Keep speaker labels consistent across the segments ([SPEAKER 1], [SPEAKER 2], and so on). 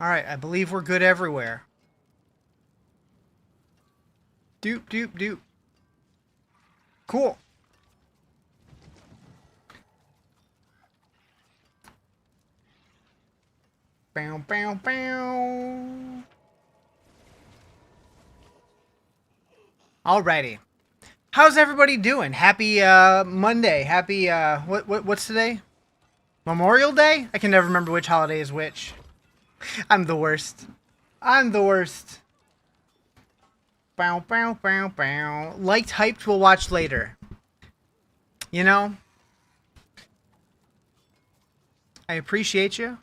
[SPEAKER 1] Alright, I believe we're good everywhere. Doop, doop, doop. Cool. Bow, bow, bow. Alrighty. How's everybody doing? Happy Monday. Happy what's today? Memorial Day? I can never remember which holiday is which. I'm the worst. I'm the worst. Bow, bow, bow, bow. Liked, hyped, we'll watch later. You know? I appreciate you.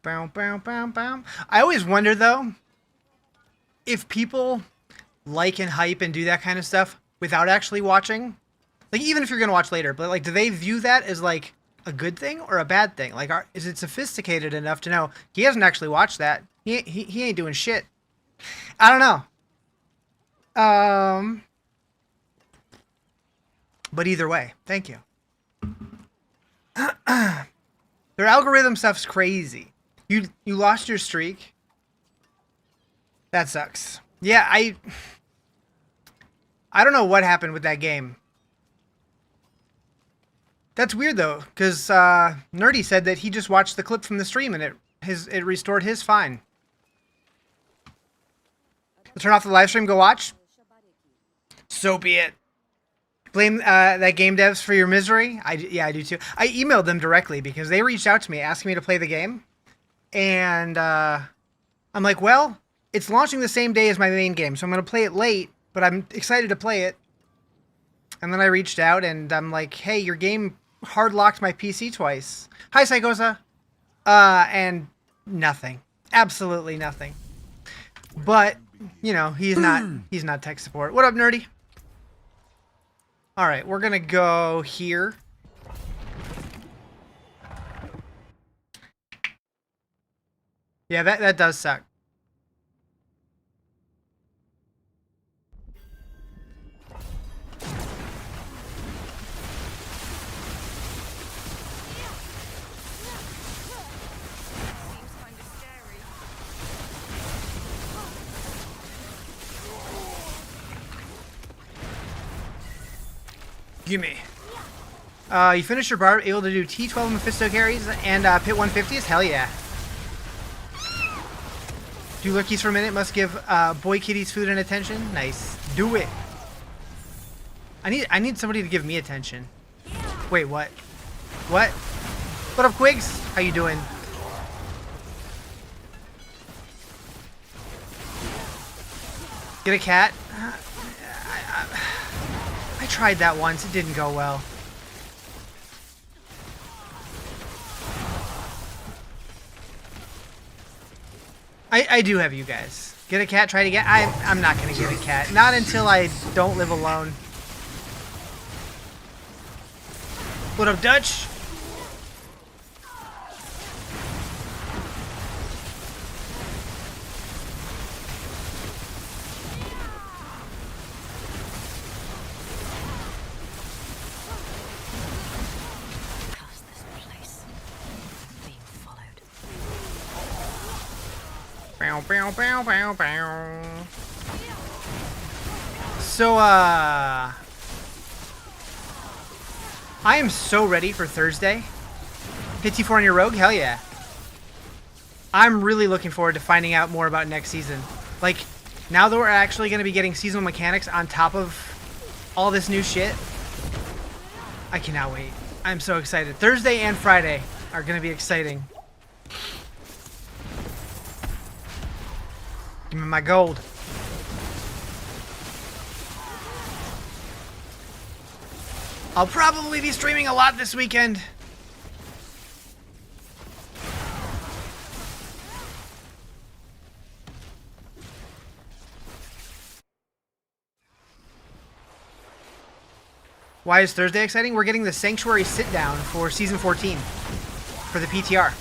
[SPEAKER 1] Bow, bow, bow, bow. I always wonder, though, if people like and hype and do that kind of stuff without actually watching. Like, even if you're going to watch later, but, like, do they view that as, like, a good thing or a bad thing? Like, is it sophisticated enough to know he hasn't actually watched that? He ain't doing shit. I don't know. But either way, thank you. Their algorithm stuff's crazy. You lost your streak? That sucks. Yeah, I don't know what happened with that game. That's weird though, because Nerdy said that he just watched the clip from the stream and it restored his fine. Turn off the live stream, go watch. So be it. Blame that game devs for your misery. Yeah, I do too. I emailed them directly because they reached out to me asking me to play the game, and I'm like, well, it's launching the same day as my main game, so I'm gonna play it late, but I'm excited to play it. And then I reached out and I'm like, hey, your game hard locked my PC twice. Hi, Psychosa. And nothing. Absolutely nothing. But, you know, he's not tech support. What up, Nerdy? All right, we're going to go here. Yeah, that does suck. Gimme. You finished your bar, able to do T12 Mephisto carries and pit 150s? Hell yeah. Do lurkies for a minute, must give boy kitties food and attention. Nice. Do it. I need somebody to give me attention. Wait, what? What? What up, Quigs? How you doing? Get a cat? I tried that once. It didn't go well. I do have you guys. Get a cat, try to get... I'm not going to get a cat. Not until I don't live alone. What up, Dutch? Bow, bow, bow, bow, bow. So, I am so ready for Thursday. 54 on your rogue? Hell yeah. I'm really looking forward to finding out more about next season. Like, now that we're actually going to be getting seasonal mechanics on top of all this new shit, I cannot wait. I'm so excited. Thursday and Friday are going to be exciting. Give me my gold. I'll probably be streaming a lot this weekend. Why is Thursday exciting? We're getting the Sanctuary sit-down for Season 14 for the PTR.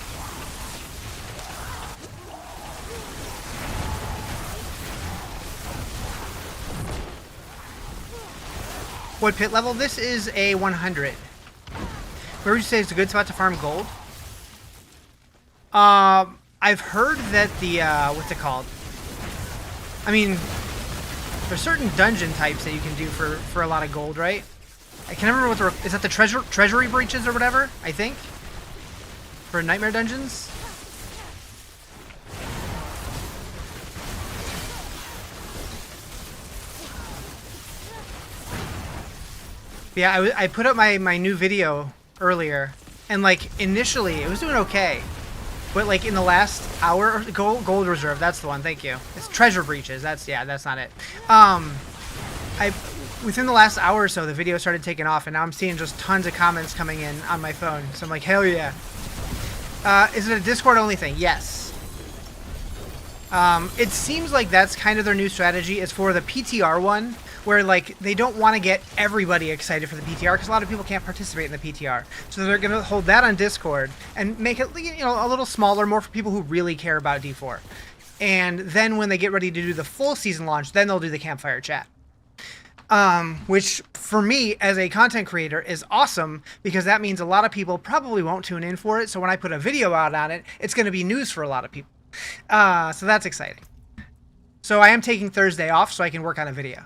[SPEAKER 1] What pit level? This is a 100. Where would you say is a good spot to farm gold? I've heard that the, what's it called? I mean, there's certain dungeon types that you can do for a lot of gold, right? I can't remember what is that the treasury breaches or whatever, I think? For nightmare dungeons? Yeah, I put up my new video earlier, and like initially it was doing okay, but like in the last hour, gold reserve, that's the one. Thank you. It's treasure breaches. That's not it. Within the last hour or so, the video started taking off, and now I'm seeing just tons of comments coming in on my phone. So I'm like, hell yeah. Is it a Discord only thing? Yes. It seems like that's kind of their new strategy is for the PTR one, where like they don't want to get everybody excited for the PTR because a lot of people can't participate in the PTR. So they're going to hold that on Discord and make it, you know, a little smaller, more for people who really care about D4. And then when they get ready to do the full season launch, then they'll do the campfire chat. Which for me as a content creator is awesome because that means a lot of people probably won't tune in for it. So when I put a video out on it, it's going to be news for a lot of people. So that's exciting. So I am taking Thursday off so I can work on a video.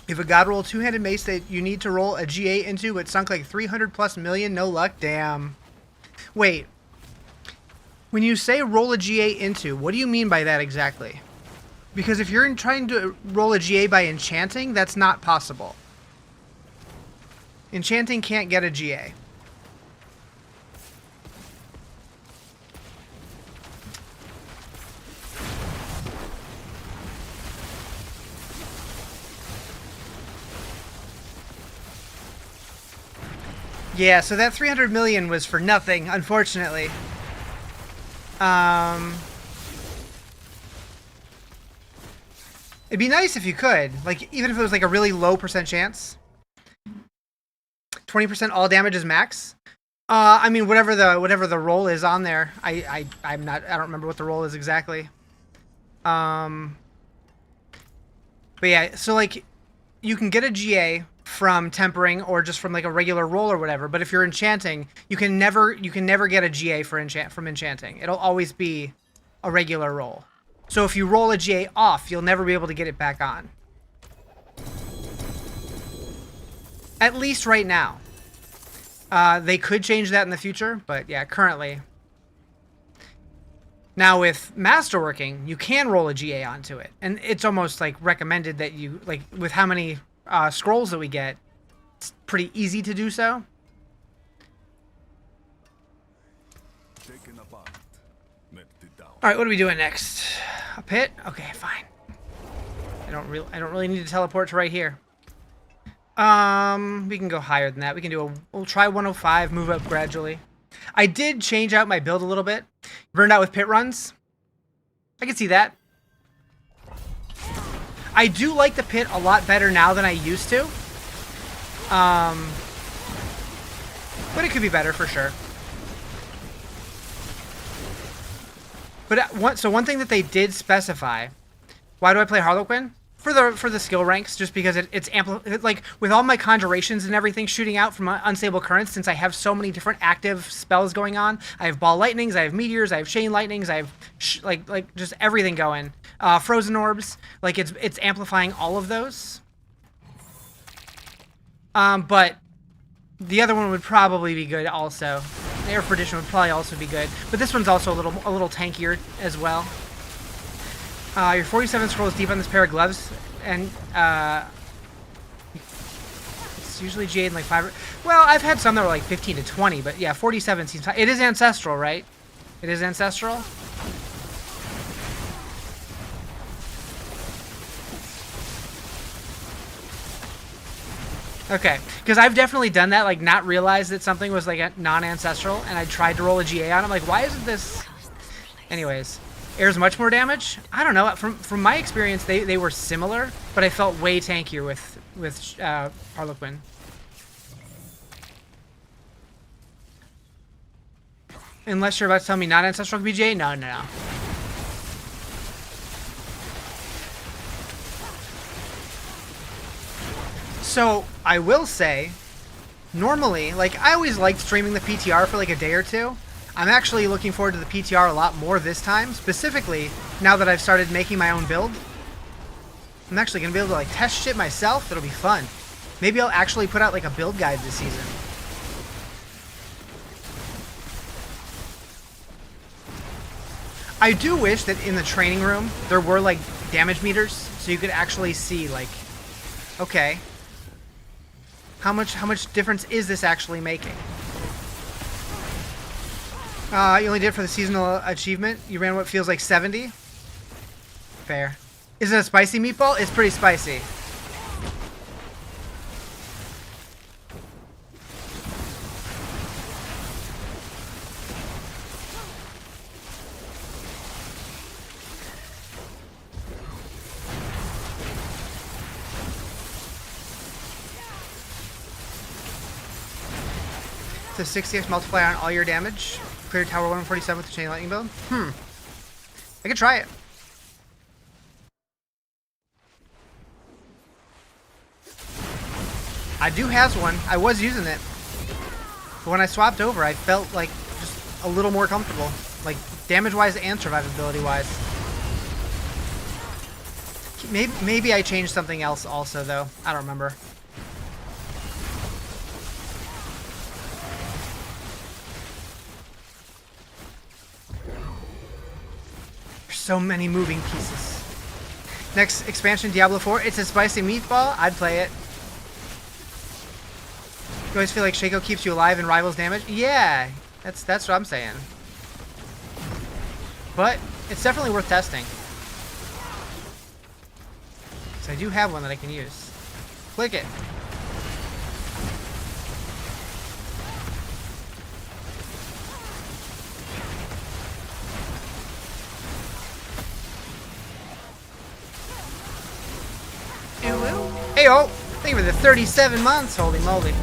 [SPEAKER 1] If a god roll two-handed mace that you need to roll a GA into, it sunk like 300 plus million, no luck, damn. Wait, when you say roll a GA into, what do you mean by that exactly? Because if you're trying to roll a GA by enchanting, that's not possible. Enchanting can't get a GA. Yeah, so that 300 million was for nothing, unfortunately. It'd be nice if you could, like, even if it was like a really low % chance. 20% all damage is max. I mean, whatever the roll is on there. I don't remember what the roll is exactly. But yeah, so like, you can get a GA from tempering or just from like a regular roll or whatever, but if you're enchanting, you can never get a GA from enchanting. It'll always be a regular roll. So if you roll a GA off, you'll never be able to get it back on. At least right now. They could change that in the future, but yeah, currently. Now with masterworking, you can roll a GA onto it, and it's almost like recommended that you, like with how many scrolls that we get, it's pretty easy to do so. Alright, what are we doing next? A pit? Okay, fine. I don't really need to teleport to right here. We can go higher than that. We can do we'll try 105, move up gradually. I did change out my build a little bit. Burned out with pit runs. I can see that. I do like the pit a lot better now than I used to. But it could be better for sure. But one thing that they did specify, why do I play Harlequin? For the skill ranks, just because it's like with all my conjurations and everything shooting out from unstable currents, since I have so many different active spells going on. I have ball lightnings, I have meteors, I have chain lightnings, I have like just everything going. Frozen orbs, like it's amplifying all of those. But the other one would probably be good also. Air Perdition would probably also be good, but this one's also a little tankier as well. Your 47 scrolls deep on this pair of gloves, and it's usually GA'd in like 5. Well, I've had some that were like 15 to 20, but yeah, 47 seems high. It is ancestral, right? It is ancestral. Okay, because I've definitely done that, like not realized that something was like non-ancestral, and I tried to roll a GA on it. I'm like, why isn't this? Anyways. Air's much more damage? I don't know. From my experience, they were similar, but I felt way tankier with Harlequin. Unless you're about to tell me not ancestral BJ? No, no, no. So, I will say, normally, like, I always liked streaming the PTR for like a day or two. I'm actually looking forward to the PTR a lot more this time, specifically now that I've started making my own build. I'm actually going to be able to like test shit myself. It'll be fun. Maybe I'll actually put out like a build guide this season. I do wish that in the training room there were like damage meters so you could actually see like, okay, how much difference is this actually making? You only did it for the seasonal achievement. You ran what feels like 70. Fair. Is it a spicy meatball? It's pretty spicy. It's a 60x multiplier on all your damage. Clear tower 147 with the chain lightning build. I could try it. I do have one. I was using it. But when I swapped over, I felt like just a little more comfortable. Like damage-wise and survivability-wise. Maybe I changed something else also, though. I don't remember. There's so many moving pieces. Next expansion, Diablo 4. It's a spicy meatball. I'd play it. You always feel like Shaco keeps you alive and rivals damage? Yeah, that's what I'm saying. But it's definitely worth testing. So I do have one that I can use. Click it. Hey-oh! Thank you for the 37 months, holy moly.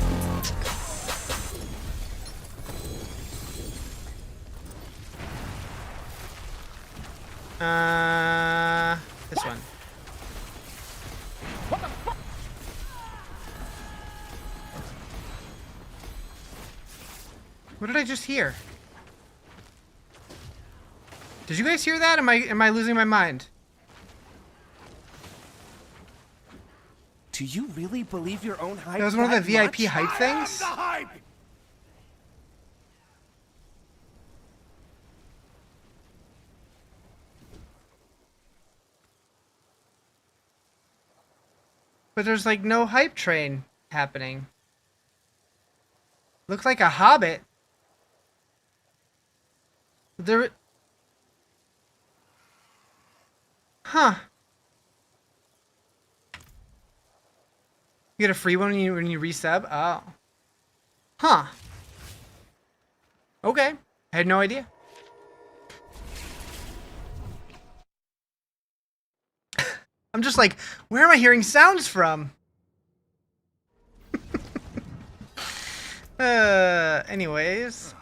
[SPEAKER 1] This one. What did I just hear? Did you guys hear that? Am I losing my mind?
[SPEAKER 2] Do you really believe your own hype?
[SPEAKER 1] That was one of the VIP hype things? But there's like no hype train happening. Looks like a hobbit. There... Huh. You get a free one when you resub? Oh. Huh. Okay. I had no idea. I'm just like, where am I hearing sounds from? Anyways.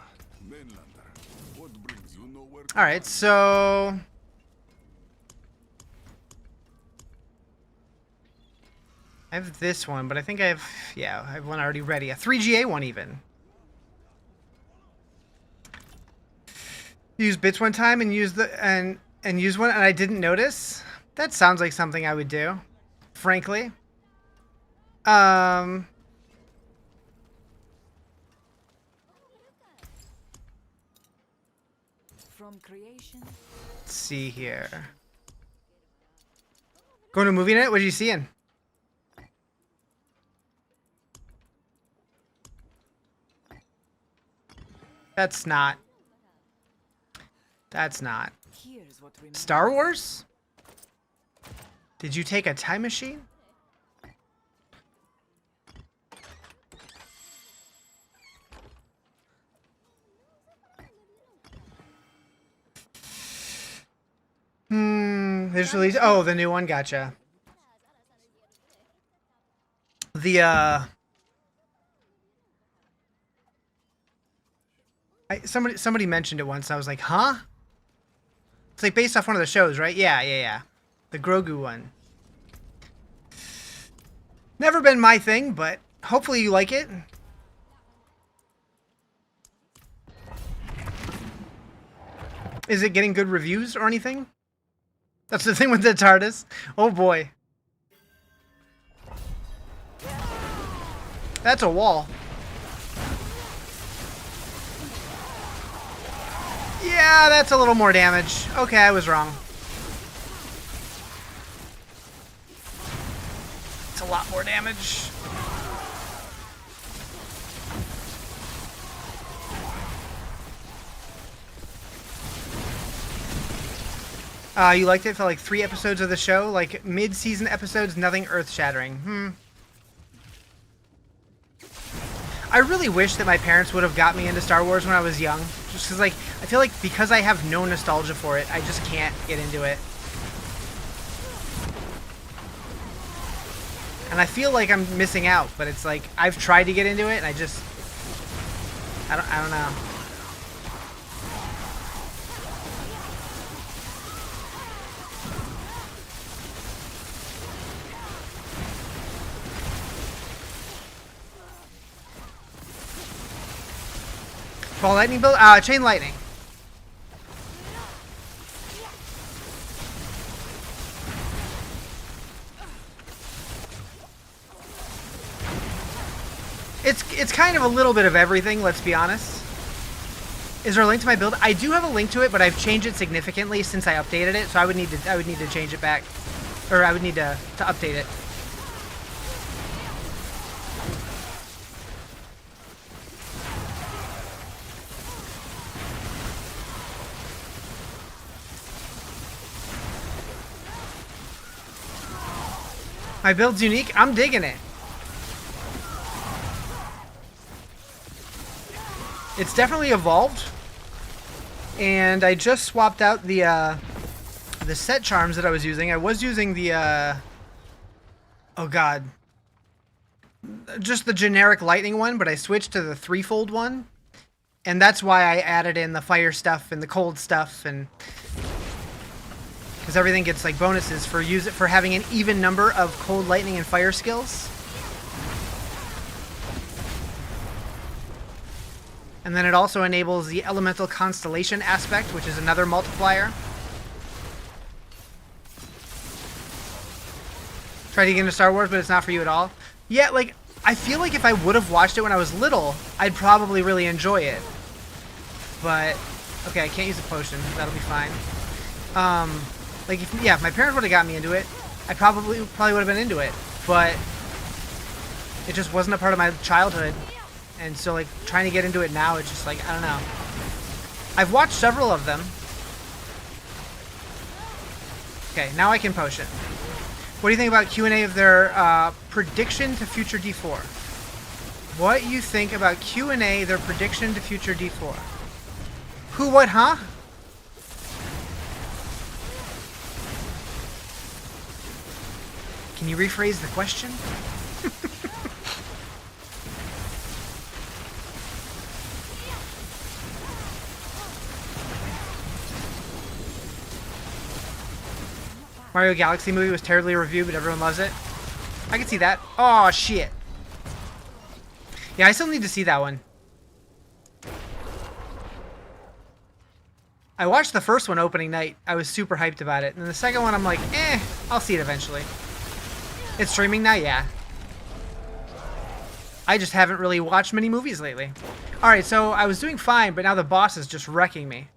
[SPEAKER 1] Alright, so... I have this one, but I think I have... Yeah, I have one already ready. A 3GA one, even. Use bits one time and use the... And use one, and I didn't notice? That sounds like something I would do. Frankly. From creation. Let's see here. Going to a movie night? What are you seeing? That's not. That's not. Star Wars? Did you take a time machine? They just released... Oh, the new one? Gotcha. Somebody mentioned it once. I was like, huh? It's like based off one of the shows, right? Yeah. The Grogu one. Never been my thing, but hopefully you like it. Is it getting good reviews or anything? That's the thing with the TARDIS. Oh boy. That's a wall. Yeah, that's a little more damage. Okay, I was wrong. It's a lot more damage. You liked it for like 3 episodes of the show? Like mid-season episodes, nothing earth-shattering. I really wish that my parents would have got me into Star Wars when I was young. Just because, like, I feel like because I have no nostalgia for it, I just can't get into it. And I feel like I'm missing out, but it's like, I've tried to get into it, and I don't know. Ball lightning build? Chain lightning. It's kind of a little bit of everything, let's be honest. Is there a link to my build? I do have a link to it, but I've changed it significantly since I updated it, so I would need to change it back. Or I would need to update it. My build's unique. I'm digging it. It's definitely evolved. And I just swapped out the set charms that I was using. I was using the oh god. Just the generic lightning one, but I switched to the threefold one. And that's why I added in the fire stuff and the cold stuff, and because everything gets like bonuses for having an even number of cold, lightning, and fire skills. And then it also enables the elemental constellation aspect, which is another multiplier. Try to get into Star Wars, but it's not for you at all. Yeah, like, I feel like if I would have watched it when I was little, I'd probably really enjoy it. But, okay, I can't use a potion. That'll be fine. Like, if my parents would have got me into it, I probably would have been into it. But it just wasn't a part of my childhood. And so, like, trying to get into it now, it's just like, I don't know. I've watched several of them. Okay, now I can potion. What do you think about Q&A of their prediction to future D4? What you think about Q&A, their prediction to future D4? Who, what, huh? Can you rephrase the question? Mario Galaxy movie was terribly reviewed, but everyone loves it. I can see that. Oh, shit. Yeah, I still need to see that one. I watched the first one opening night. I was super hyped about it. And then the second one, I'm like, I'll see it eventually. It's streaming now? Yeah. I just haven't really watched many movies lately. Alright, so I was doing fine, but now the boss is just wrecking me.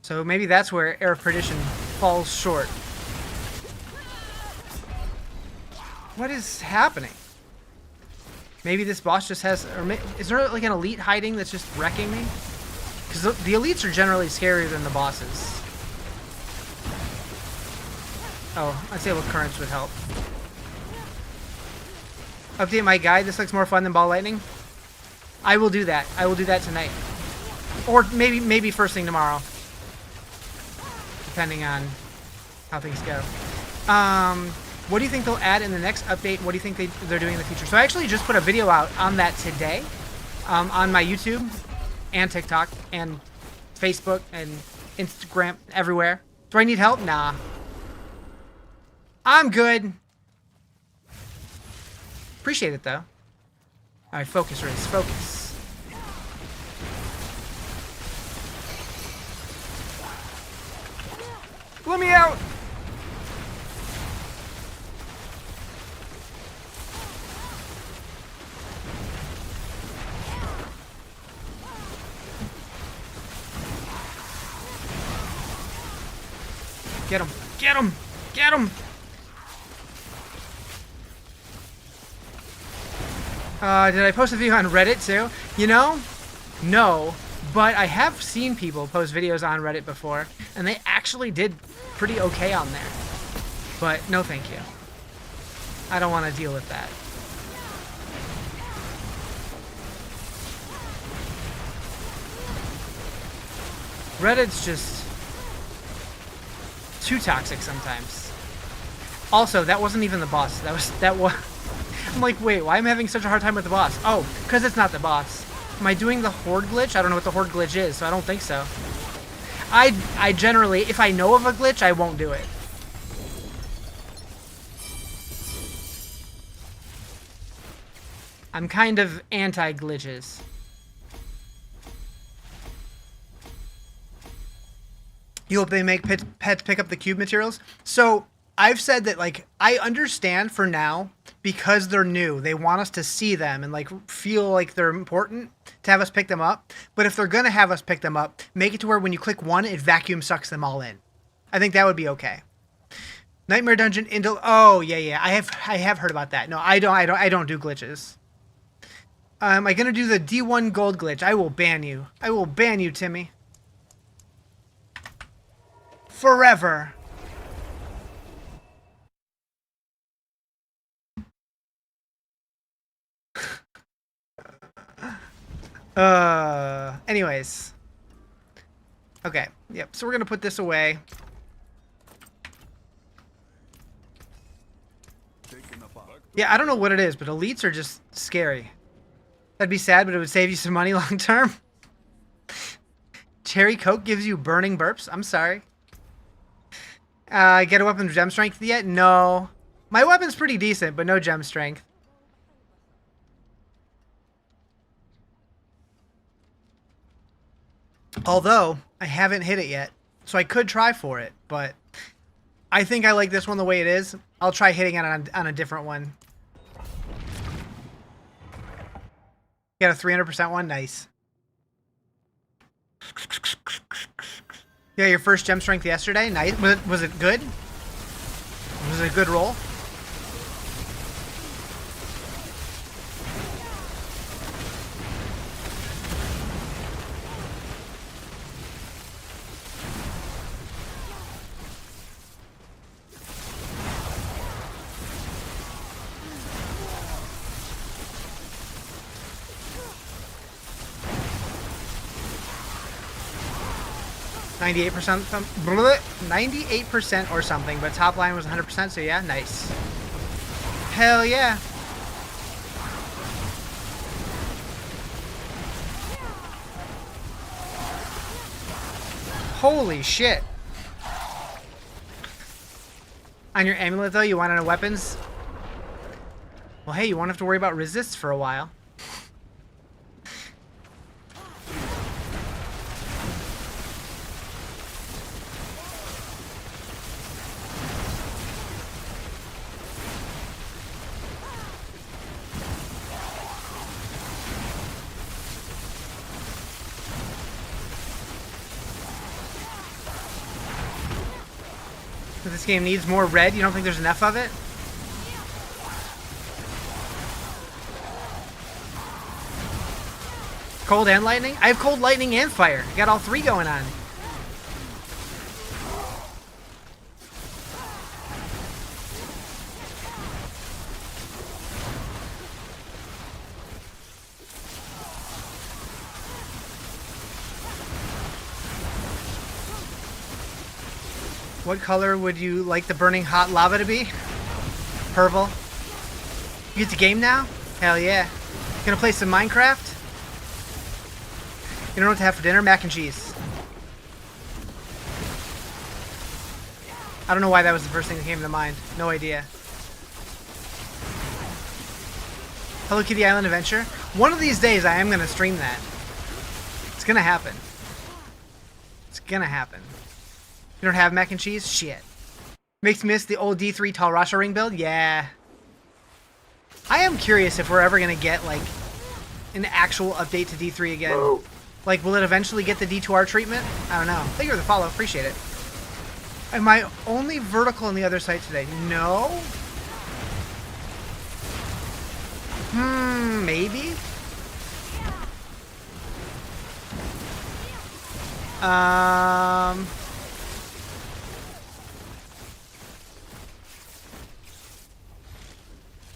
[SPEAKER 1] So maybe that's where Air of Perdition falls short. What is happening? Maybe this boss just has... Or is there like an elite hiding that's just wrecking me? Because the elites are generally scarier than the bosses. Oh, I'd say what currents would help. Update my guide. This looks more fun than Ball Lightning. I will do that. I will do that tonight. Or maybe first thing tomorrow. Depending on how things go. What do you think they'll add in the next update? What do you think they're doing in the future? So I actually just put a video out on that today on my YouTube. and TikTok and Facebook and Instagram, everywhere. Do I need help? Nah. I'm good. Appreciate it, though. Alright, focus, Riz. Focus. Let me out! Get him! Get him! Get him! Did I post a video on Reddit too? You know, no, but I have seen people post videos on Reddit before, and they actually did pretty okay on there. But no thank you. I don't want to deal with that. Reddit's just too toxic sometimes. Also, that wasn't even the boss. That was I'm like, wait, why am I having such a hard time with the boss? Oh, because it's not the boss. Am I doing the horde glitch? I don't know what the horde glitch is, so I don't think so. I generally, if I know of a glitch, I won't do it. I'm kind of anti-glitches. You hope they make pets pick up the cube materials? So, I've said that, like, I understand for now, because they're new, they want us to see them and, like, feel like they're important to have us pick them up. But if they're gonna have us pick them up, make it to where when you click one, it vacuum sucks them all in. I think that would be okay. Nightmare Dungeon Indel. Oh yeah. I have heard about that. No, I don't do glitches. Am I gonna do the D1 gold glitch? I will ban you. I will ban you, Timmy. Forever. Anyways. Okay, yep, so we're gonna put this away. Yeah, I don't know what it is, but elites are just scary. That'd be sad, but it would save you some money long term. Cherry Coke gives you burning burps? I'm sorry. Get a weapon with gem strength yet? No. My weapon's pretty decent, but no gem strength. Although, I haven't hit it yet, so I could try for it, but I think I like this one the way it is. I'll try hitting it on a different one. Got a 300% one? Nice. Yeah, your first gem strength yesterday? Nice. Was it good? Was it a good roll? %, 98% or something, but top line was 100%, so yeah, nice. Hell yeah. Holy shit. On your amulet, though, you want to know weapons? Well, hey, you won't have to worry about resists for a while. This game needs more red. You don't think there's enough of it? Cold and lightning? I have cold, lightning, and fire. Got all three going on. What color would you like the burning hot lava to be? Purple. You get the game now? Hell yeah. Gonna play some Minecraft? You don't know what to have for dinner? Mac and cheese. I don't know why that was the first thing that came to mind. No idea. Hello Kitty Island Adventure. One of these days I am going to stream that. It's going to happen. It's going to happen. You don't have mac and cheese? Shit. Makes me miss the old D3 Talrasha ring build? Yeah. I am curious if we're ever going to get, like, an actual update to D3 again. Whoa. Like, will it eventually get the D2R treatment? I don't know. Thank you for the follow. Appreciate it. Am I only vertical on the other side today? No. Maybe?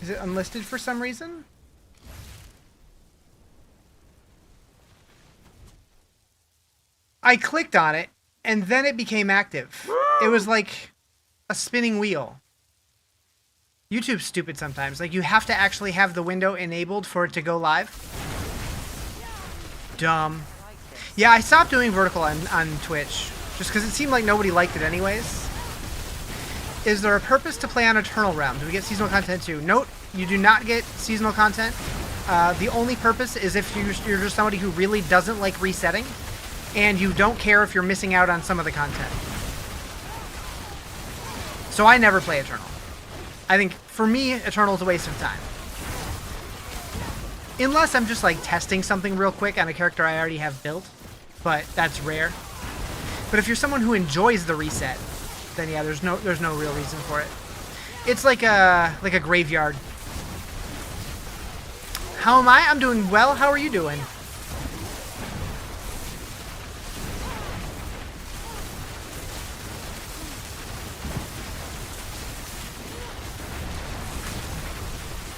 [SPEAKER 1] Is it unlisted for some reason? I clicked on it, and then it became active. It was like a spinning wheel. YouTube's stupid sometimes. Like, you have to actually have the window enabled for it to go live. Dumb. Yeah, I stopped doing vertical on Twitch, just because it seemed like nobody liked it anyways. Is there a purpose to play on Eternal Realm? Do we get seasonal content too? Note, you do not get seasonal content. The only purpose is if you're just somebody who really doesn't like resetting, and you don't care if you're missing out on some of the content. So I never play Eternal. I think, for me, Eternal is a waste of time. Unless I'm just, like, testing something real quick on a character I already have built. But that's rare. But if you're someone who enjoys the reset, then yeah, there's no real reason for it. It's like a graveyard. How am I? I'm doing well. How are you doing?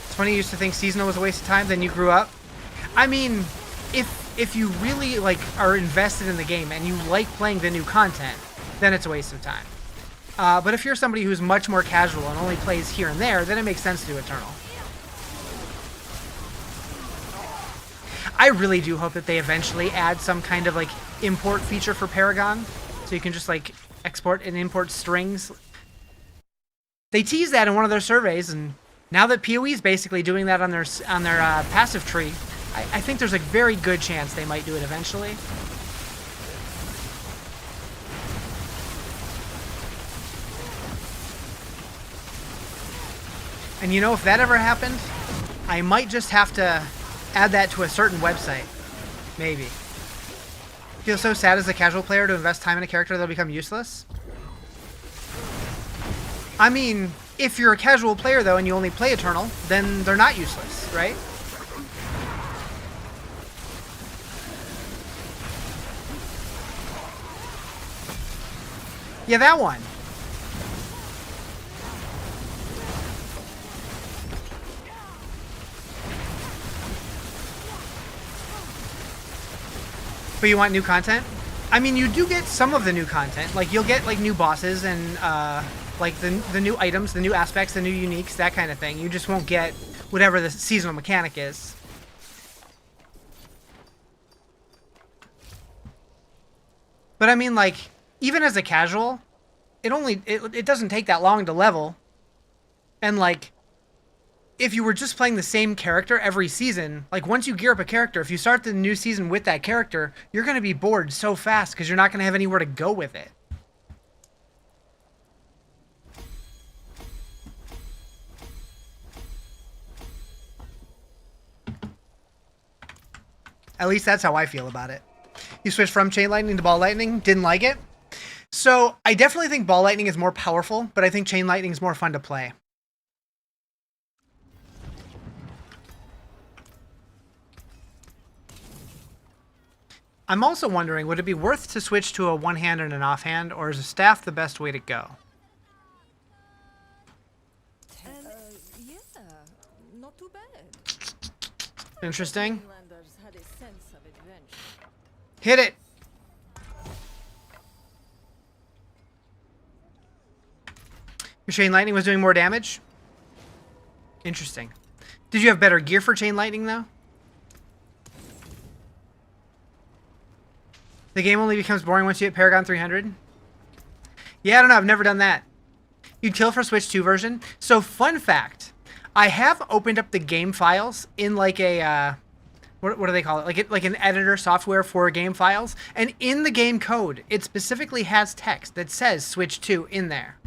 [SPEAKER 1] It's funny, you used to think seasonal was a waste of time, then you grew up. I mean, if you really like are invested in the game and you like playing the new content, then it's a waste of time. But if you're somebody who's much more casual and only plays here and there, then it makes sense to do Eternal. I really do hope that they eventually add some kind of like import feature for Paragon, so you can just like export and import strings. They teased that in one of their surveys, and now that PoE is basically doing that on their passive tree, I think there's a very good chance they might do it eventually. And you know, if that ever happened, I might just have to add that to a certain website. Maybe. Feel so sad as a casual player to invest time in a character that'll become useless? I mean, if you're a casual player, though, and you only play Eternal, then they're not useless, right? Yeah, that one. But you want new content? I mean, you do get some of the new content. Like, you'll get, like, new bosses and, like, the new items, the new aspects, the new uniques, that kind of thing. You just won't get whatever the seasonal mechanic is. But, I mean, like, even as a casual, it doesn't take that long to level. And, like, if you were just playing the same character every season, like, once you gear up a character, if you start the new season with that character, you're going to be bored so fast because you're not going to have anywhere to go with it. At least that's how I feel about it. You switched from Chain Lightning to Ball Lightning, didn't like it? So, I definitely think Ball Lightning is more powerful, but I think Chain Lightning is more fun to play. I'm also wondering, would it be worth to switch to a one-hand and an offhand, or is a staff the best way to go?
[SPEAKER 3] Yeah, not too bad.
[SPEAKER 1] Interesting.
[SPEAKER 3] Greenlanders had a sense of adventure.
[SPEAKER 1] Hit it! Your Chain Lightning was doing more damage? Interesting. Did you have better gear for Chain Lightning, though? The game only becomes boring once you hit Paragon 300. Yeah, I don't know. I've never done that. You'd kill for Switch 2 version. So, fun fact. I have opened up the game files in like a... what do they call it? Like an editor software for game files. And in the game code, it specifically has text that says Switch 2 in there.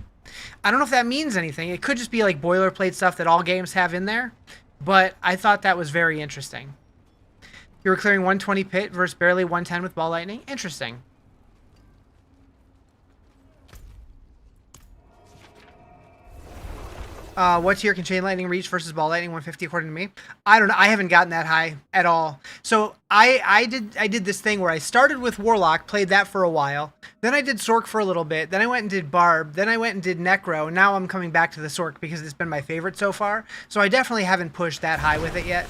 [SPEAKER 1] I don't know if that means anything. It could just be like boilerplate stuff that all games have in there. But I thought that was very interesting. You were clearing 120 pit versus barely 110 with ball lightning. Interesting. What tier can chain lightning reach versus ball lightning? 150 according to me. I don't know. I haven't gotten that high at all. So I did this thing where I started with Warlock, played that for a while. Then I did Sorc for a little bit. Then I went and did Barb. Then I went and did Necro. And now I'm coming back to the Sorc because it's been my favorite so far. So I definitely haven't pushed that high with it yet.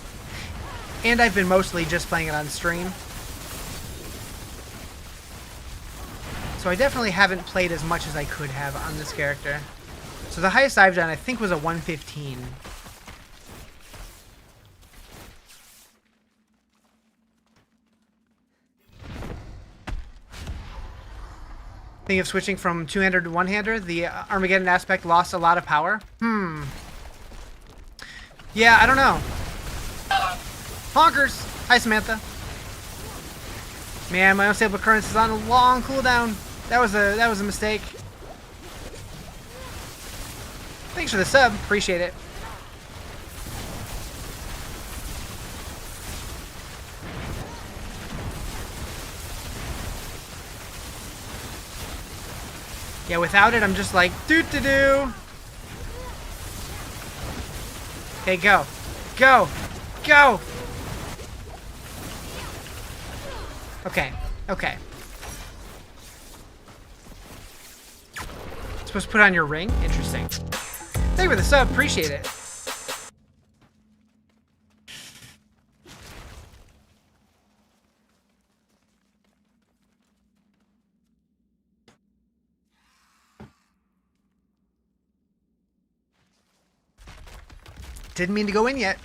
[SPEAKER 1] And I've been mostly just playing it on stream. So I definitely haven't played as much as I could have on this character. So the highest I've done, I think, was a 115. Think of switching from two-hander to one-hander? The Armageddon aspect lost a lot of power? Yeah, I don't know. Honkers! Hi, Samantha. Man, my unstable occurrence is on a long cooldown. That was a mistake. Thanks for the sub. Appreciate it. Yeah, without it, I'm just like, doo-doo-doo. Okay, go. Go! Go! Okay. Okay. Supposed to put on your ring? Interesting. Thank you for the sub. Appreciate it. Didn't mean to go in yet.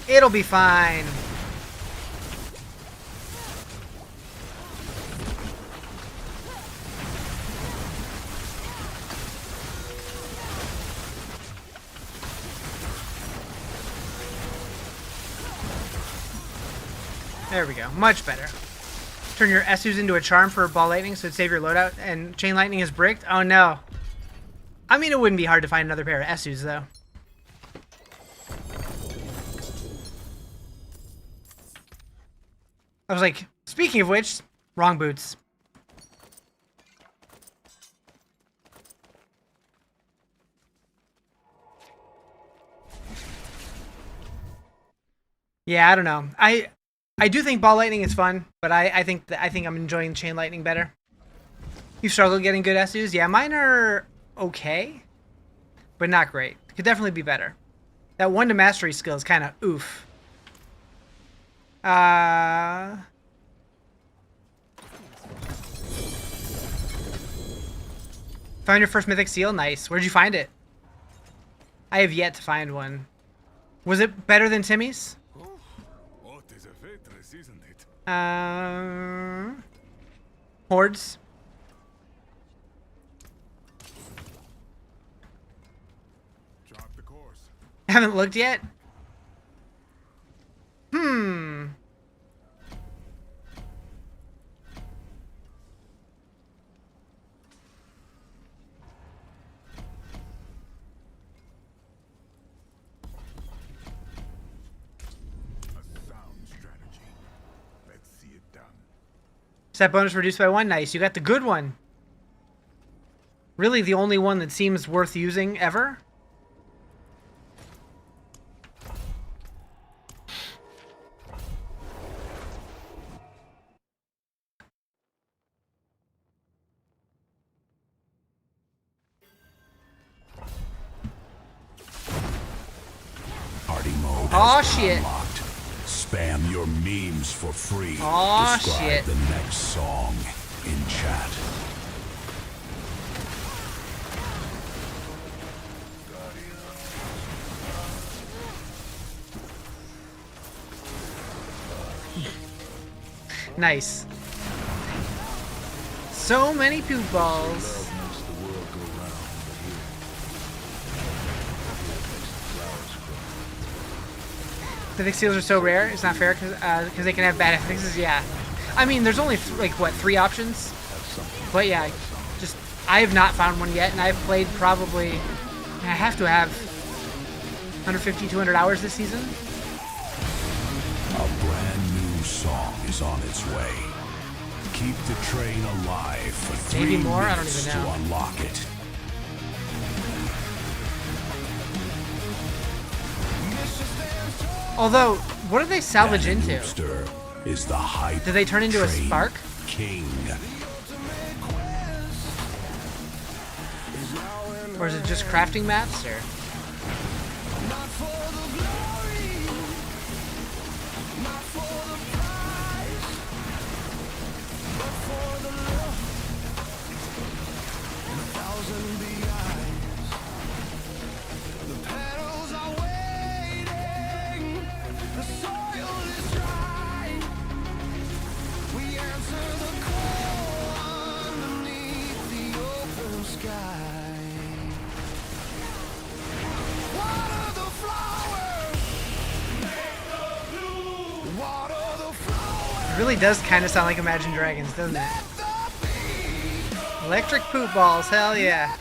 [SPEAKER 1] It'll be fine. There we go. Much better. Turn your Esus into a charm for ball lightning so it'd save your loadout, and chain lightning is bricked? Oh no. I mean, it wouldn't be hard to find another pair of Esus though. I was like, speaking of which, wrong boots. Yeah, I don't know. I do think ball lightning is fun, but I think I'm enjoying chain lightning better. You struggle getting good Esus? Yeah, mine are okay, but not great. Could definitely be better. That 1 to mastery skill is kind of oof. Found your first mythic seal? Nice. Where'd you find it? I have yet to find one. Was it better than Timmy's?
[SPEAKER 4] What is a waitress, isn't it?
[SPEAKER 1] Hordes.
[SPEAKER 4] Chart the course.
[SPEAKER 1] Haven't looked yet? Stat bonus reduced by 1. Nice. You got the good one. Really the only one that seems worth using ever.
[SPEAKER 5] Party mode.
[SPEAKER 1] Aw, shit.
[SPEAKER 5] Unlocked. Spam your memes for free.
[SPEAKER 1] Aw,
[SPEAKER 5] Describe
[SPEAKER 1] shit.
[SPEAKER 5] the next song in chat.
[SPEAKER 1] Nice. So many poop balls. Mythic seals are so rare. It's not fair because they can have bad affixes. Yeah. I mean, there's only like what, 3 options. But yeah, just I have not found one yet, and I've played probably. I have to have 150, 200 hours this season.
[SPEAKER 5] A brand new song is on its way. Keep the train alive for 3
[SPEAKER 1] Maybe more? I don't
[SPEAKER 5] minutes
[SPEAKER 1] even know.
[SPEAKER 5] to unlock it.
[SPEAKER 1] Although, what do they salvage into?
[SPEAKER 5] Noobster is the hype
[SPEAKER 1] Do they turn into a
[SPEAKER 5] train
[SPEAKER 1] spark?
[SPEAKER 5] king.
[SPEAKER 1] Or is it just crafting maps? Or it really does kind of sound like Imagine Dragons, doesn't it? Electric poop balls, hell yeah.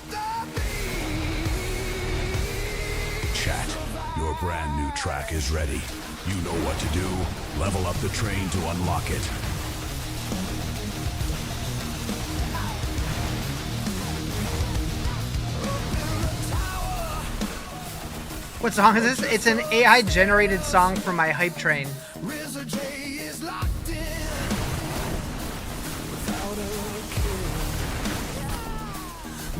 [SPEAKER 5] Chat, your brand new track is ready. You know what to do. Level up the train to unlock it.
[SPEAKER 1] What song is this? It's an AI generated song from my hype train.
[SPEAKER 6] Rizarjay is locked in without a kill.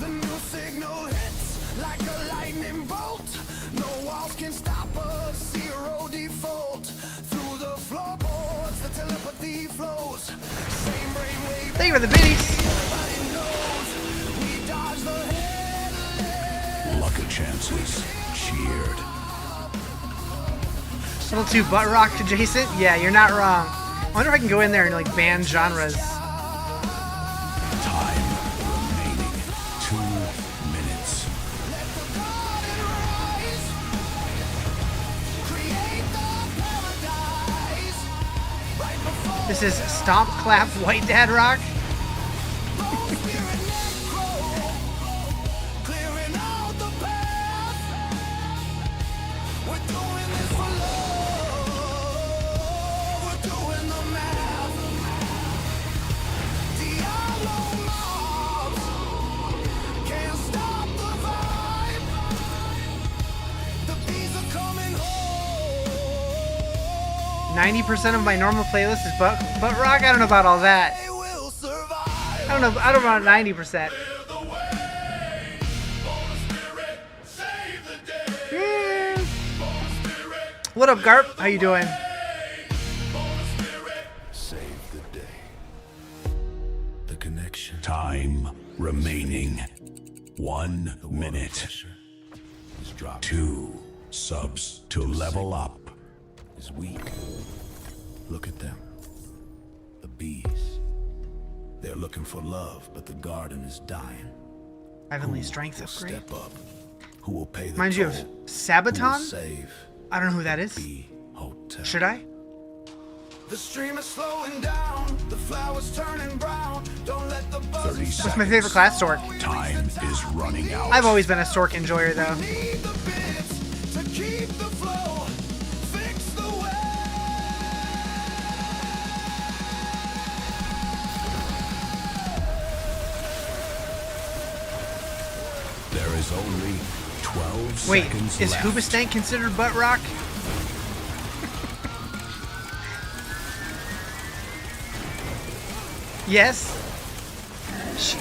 [SPEAKER 6] The new signal hits like a lightning bolt. No walls can stop us, 0 default. Through the floorboards, the telepathy flows. Same brainwave.
[SPEAKER 1] Thank you for the biddies.
[SPEAKER 6] Everybody knows we dodge the headless.
[SPEAKER 5] Luck of chances. Cheered.
[SPEAKER 1] A little too butt rock adjacent? Yeah, you're not wrong. I wonder if I can go in there and like ban genres.
[SPEAKER 5] Time remaining 2 minutes.
[SPEAKER 1] This is Stomp Clap White Dad Rock.
[SPEAKER 6] Clearing out the path. We're doing this for love. We're doing the math. Diablo mobs can't stop the vibe. The bees are coming home.
[SPEAKER 1] 90% of my normal playlist is butt rock. I don't know about all that.
[SPEAKER 6] They will survive.
[SPEAKER 1] I don't know about 90%. What up, Garp? How you doing?
[SPEAKER 6] Save the day. The connection.
[SPEAKER 5] Time remaining 1 minute.
[SPEAKER 6] Pressure is dropping.
[SPEAKER 5] 2 subs to level up.
[SPEAKER 6] Is weak. Look at them. The bees. They're looking for love, but the garden is dying.
[SPEAKER 1] Heavenly
[SPEAKER 6] Who
[SPEAKER 1] Strength
[SPEAKER 6] will
[SPEAKER 1] upgrade.
[SPEAKER 6] step up? Who will pay the
[SPEAKER 1] Reminds you of
[SPEAKER 6] toll? Who will
[SPEAKER 1] Sabaton?
[SPEAKER 6] save
[SPEAKER 1] I don't know who that is.
[SPEAKER 6] Bee Hotel?
[SPEAKER 1] Should I?
[SPEAKER 6] The stream is slowing down. The flowers turning brown. Don't let the
[SPEAKER 5] 30
[SPEAKER 6] buzz
[SPEAKER 5] seconds.
[SPEAKER 1] What's my favorite class? Sorc.
[SPEAKER 5] Time is running out.
[SPEAKER 1] I've always been a Sorc enjoyer, though.
[SPEAKER 6] need the bits to keep the flow. Fix the way.
[SPEAKER 5] There is only 12
[SPEAKER 1] Wait,
[SPEAKER 5] seconds
[SPEAKER 1] is
[SPEAKER 5] left.
[SPEAKER 1] Hoobastank considered butt rock? Yes. Shh.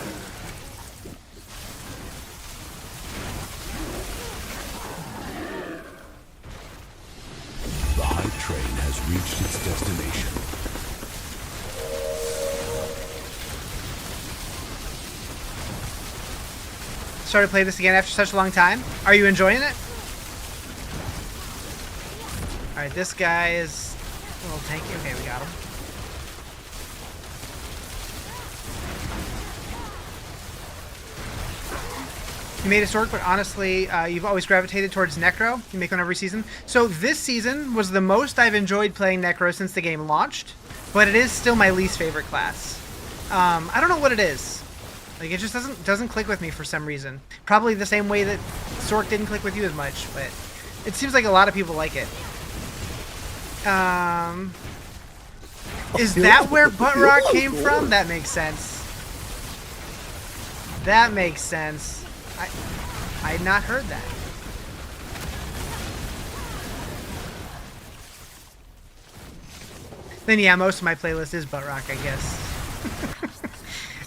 [SPEAKER 5] The hype train has reached its destination.
[SPEAKER 1] Started to play this again after such a long time. Are you enjoying it? Alright, this guy is a little tanky. Okay, we got him. You made a Sorc, but honestly, you've always gravitated towards Necro. You make one every season. So this season was the most I've enjoyed playing Necro since the game launched, but it is still my least favorite class. I don't know what it is. Like, it just doesn't click with me for some reason. Probably the same way that Sorc didn't click with you as much, but it seems like a lot of people like it. Is that where Butt Rock came from? That makes sense. That makes sense. I had not heard that. Then yeah, most of my playlist is Butt Rock, I guess.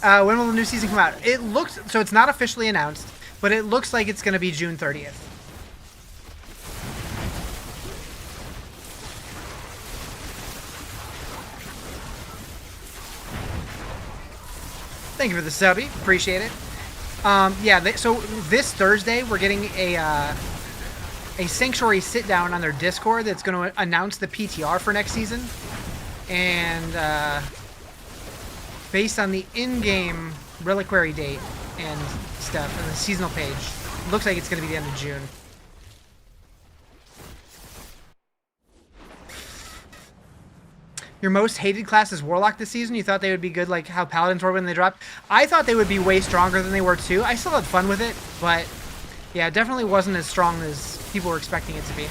[SPEAKER 1] When will the new season come out? It looks, so it's not officially announced, but it looks like it's going to be June 30th. Thank you for the subby. Appreciate it. Yeah, so this Thursday we're getting a Sanctuary sit-down on their Discord that's going to announce the PTR for next season. And based on the in-game reliquary date and stuff, and the seasonal page, looks like it's going to be the end of June. Your most hated class is Warlock this season? You thought they would be good like how Paladins were when they dropped? I thought they would be way stronger than they were too. I still had fun with it, but yeah, it definitely wasn't as strong as people were expecting it to be.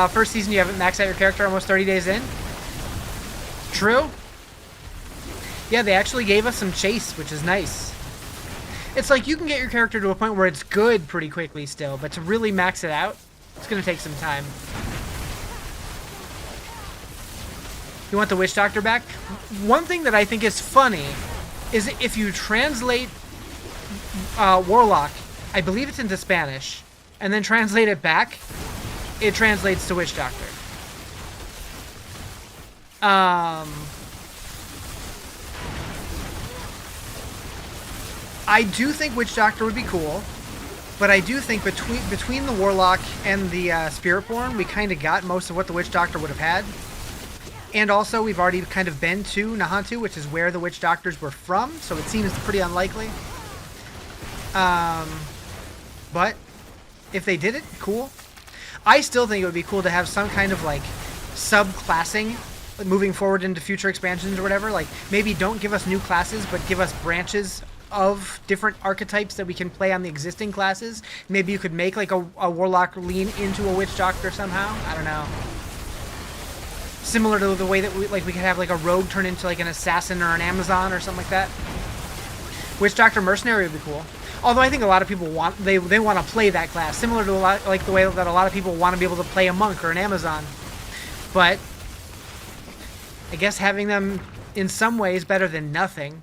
[SPEAKER 1] First season you haven't maxed out your character almost 30 days in. True. Yeah, they actually gave us some chase, which is nice. It's like you can get your character to a point where it's good pretty quickly still, but to really max it out, it's going to take some time. You want the Witch Doctor back? One thing that I think is funny is if you translate Warlock, I believe it's into Spanish, and then translate it back, it translates to Witch Doctor. I do think Witch Doctor would be cool, but I do think between the Warlock and the Spiritborn, we kind of got most of what the Witch Doctor would have had. And also, we've already kind of been to Nahantu, which is where the Witch Doctors were from, so it seems pretty unlikely. But if they did it, cool. I still think it would be cool to have some kind of like subclassing moving forward into future expansions or whatever. Like maybe don't give us new classes, but give us branches of different archetypes that we can play on the existing classes. Maybe you could make like a Warlock lean into a Witch Doctor somehow. I don't know. Similar to the way that we could have like a rogue turn into like an assassin or an Amazon or something like that. Witch Doctor Mercenary would be cool. Although I think a lot of people want they want to play that class, similar to a lot, like the way that a lot of people want to be able to play a monk or an Amazon. But I guess having them in some ways better than nothing.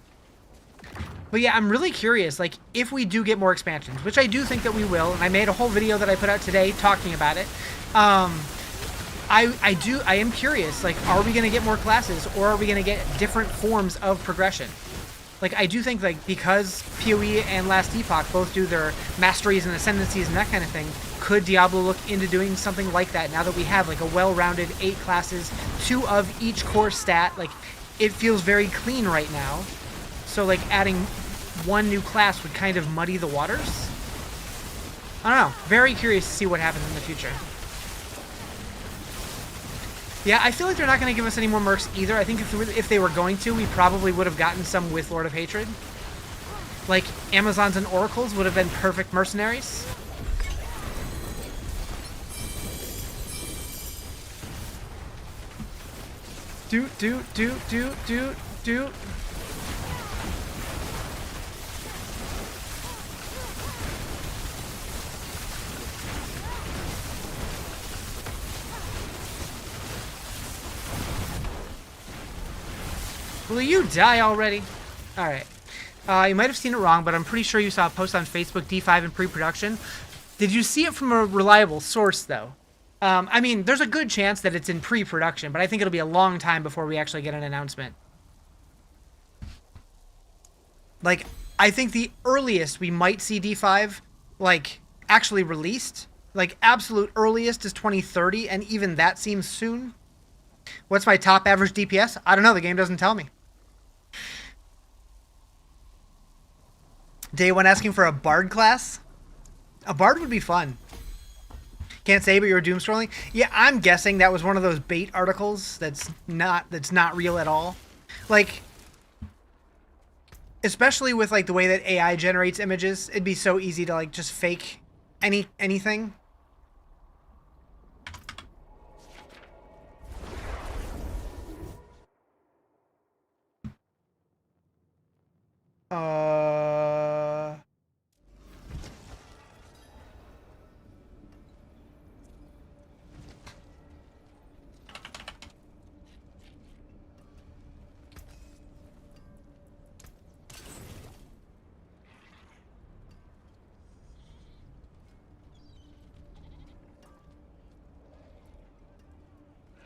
[SPEAKER 1] But yeah, I'm really curious, like if we do get more expansions, which I do think that we will, and I made a whole video that I put out today talking about it. I am curious, like are we going to get more classes or are we going to get different forms of progression? Like, I do think, like, because PoE and Last Epoch both do their masteries and ascendancies and that kind of thing, could Diablo look into doing something like that now that we have, like, a well-rounded 8 classes, 2 of each core stat? Like, it feels very clean right now. So, like, adding one new class would kind of muddy the waters? I don't know. Very curious to see what happens in the future. Yeah, I feel like they're not going to give us any more mercs either. I think if they were going to, we probably would have gotten some with Lord of Hatred. Like, Amazons and Oracles would have been perfect mercenaries. Do. Will you die already? Alright. You might have seen it wrong, but I'm pretty sure you saw a post on Facebook, D5 in pre-production. Did you see it from a reliable source, though? I mean, there's a good chance that it's in pre-production, but I think it'll be a long time before we actually get an announcement. Like, I think the earliest we might see D5 like actually released, like absolute earliest, is 2030, and even that seems soon. What's my top average DPS? I don't know. The game doesn't tell me. Day one asking for a bard class. A bard would be fun. Can't say, but you're doom scrolling. Yeah, I'm guessing that was one of those bait articles that's not real at all. Like, especially with like the way that AI generates images, it'd be so easy to like just fake anything.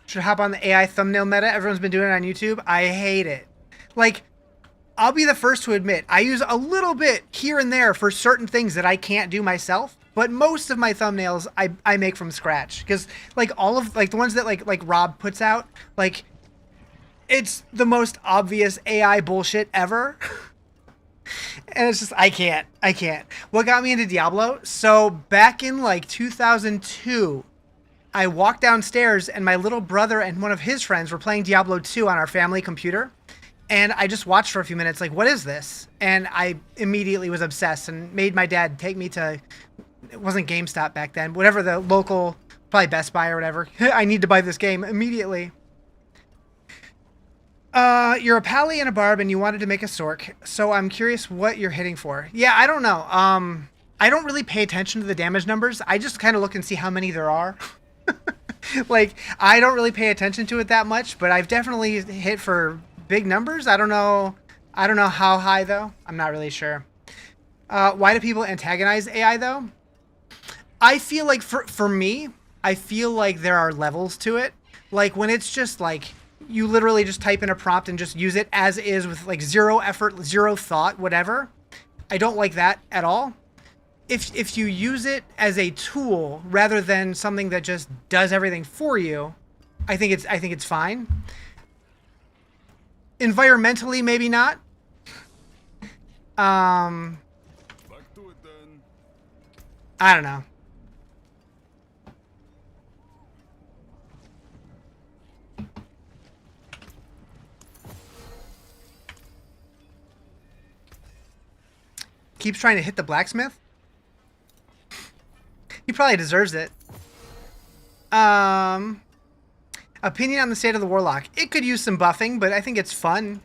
[SPEAKER 1] Should hop on the AI thumbnail meta. Everyone's been doing it on YouTube. I hate it. Like, I'll be the first to admit, I use a little bit here and there for certain things that I can't do myself, but most of my thumbnails I make from scratch. Because, like, all of, like, the ones that, like Rob puts out, like, it's the most obvious AI bullshit ever. And it's just, I can't. What got me into Diablo? So, back in, like, 2002... I walked downstairs and my little brother and one of his friends were playing Diablo 2 on our family computer. And I just watched for a few minutes, like, what is this? And I immediately was obsessed and made my dad take me to, it wasn't GameStop back then, whatever the local, probably Best Buy or whatever. I need to buy this game immediately. You're a pally and a barb and you wanted to make a Sorc. So I'm curious what you're hitting for. Yeah, I don't know. I don't really pay attention to the damage numbers. I just kind of look and see how many there are. Like, I don't really pay attention to it that much, but I've definitely hit for big numbers. I don't know how high, though. I'm not really sure. Why do people antagonize AI, though? I feel like, for me, I feel like there are levels to it. Like, when it's just, like, you literally just type in a prompt and just use it as is with, like, zero effort, zero thought, whatever. I don't like that at all. If you use it as a tool rather than something that just does everything for you, I think it's fine. Environmentally, maybe not. I don't know. Keeps trying to hit the blacksmith. He probably deserves it. Opinion on the state of the Warlock. It could use some buffing, but I think it's fun.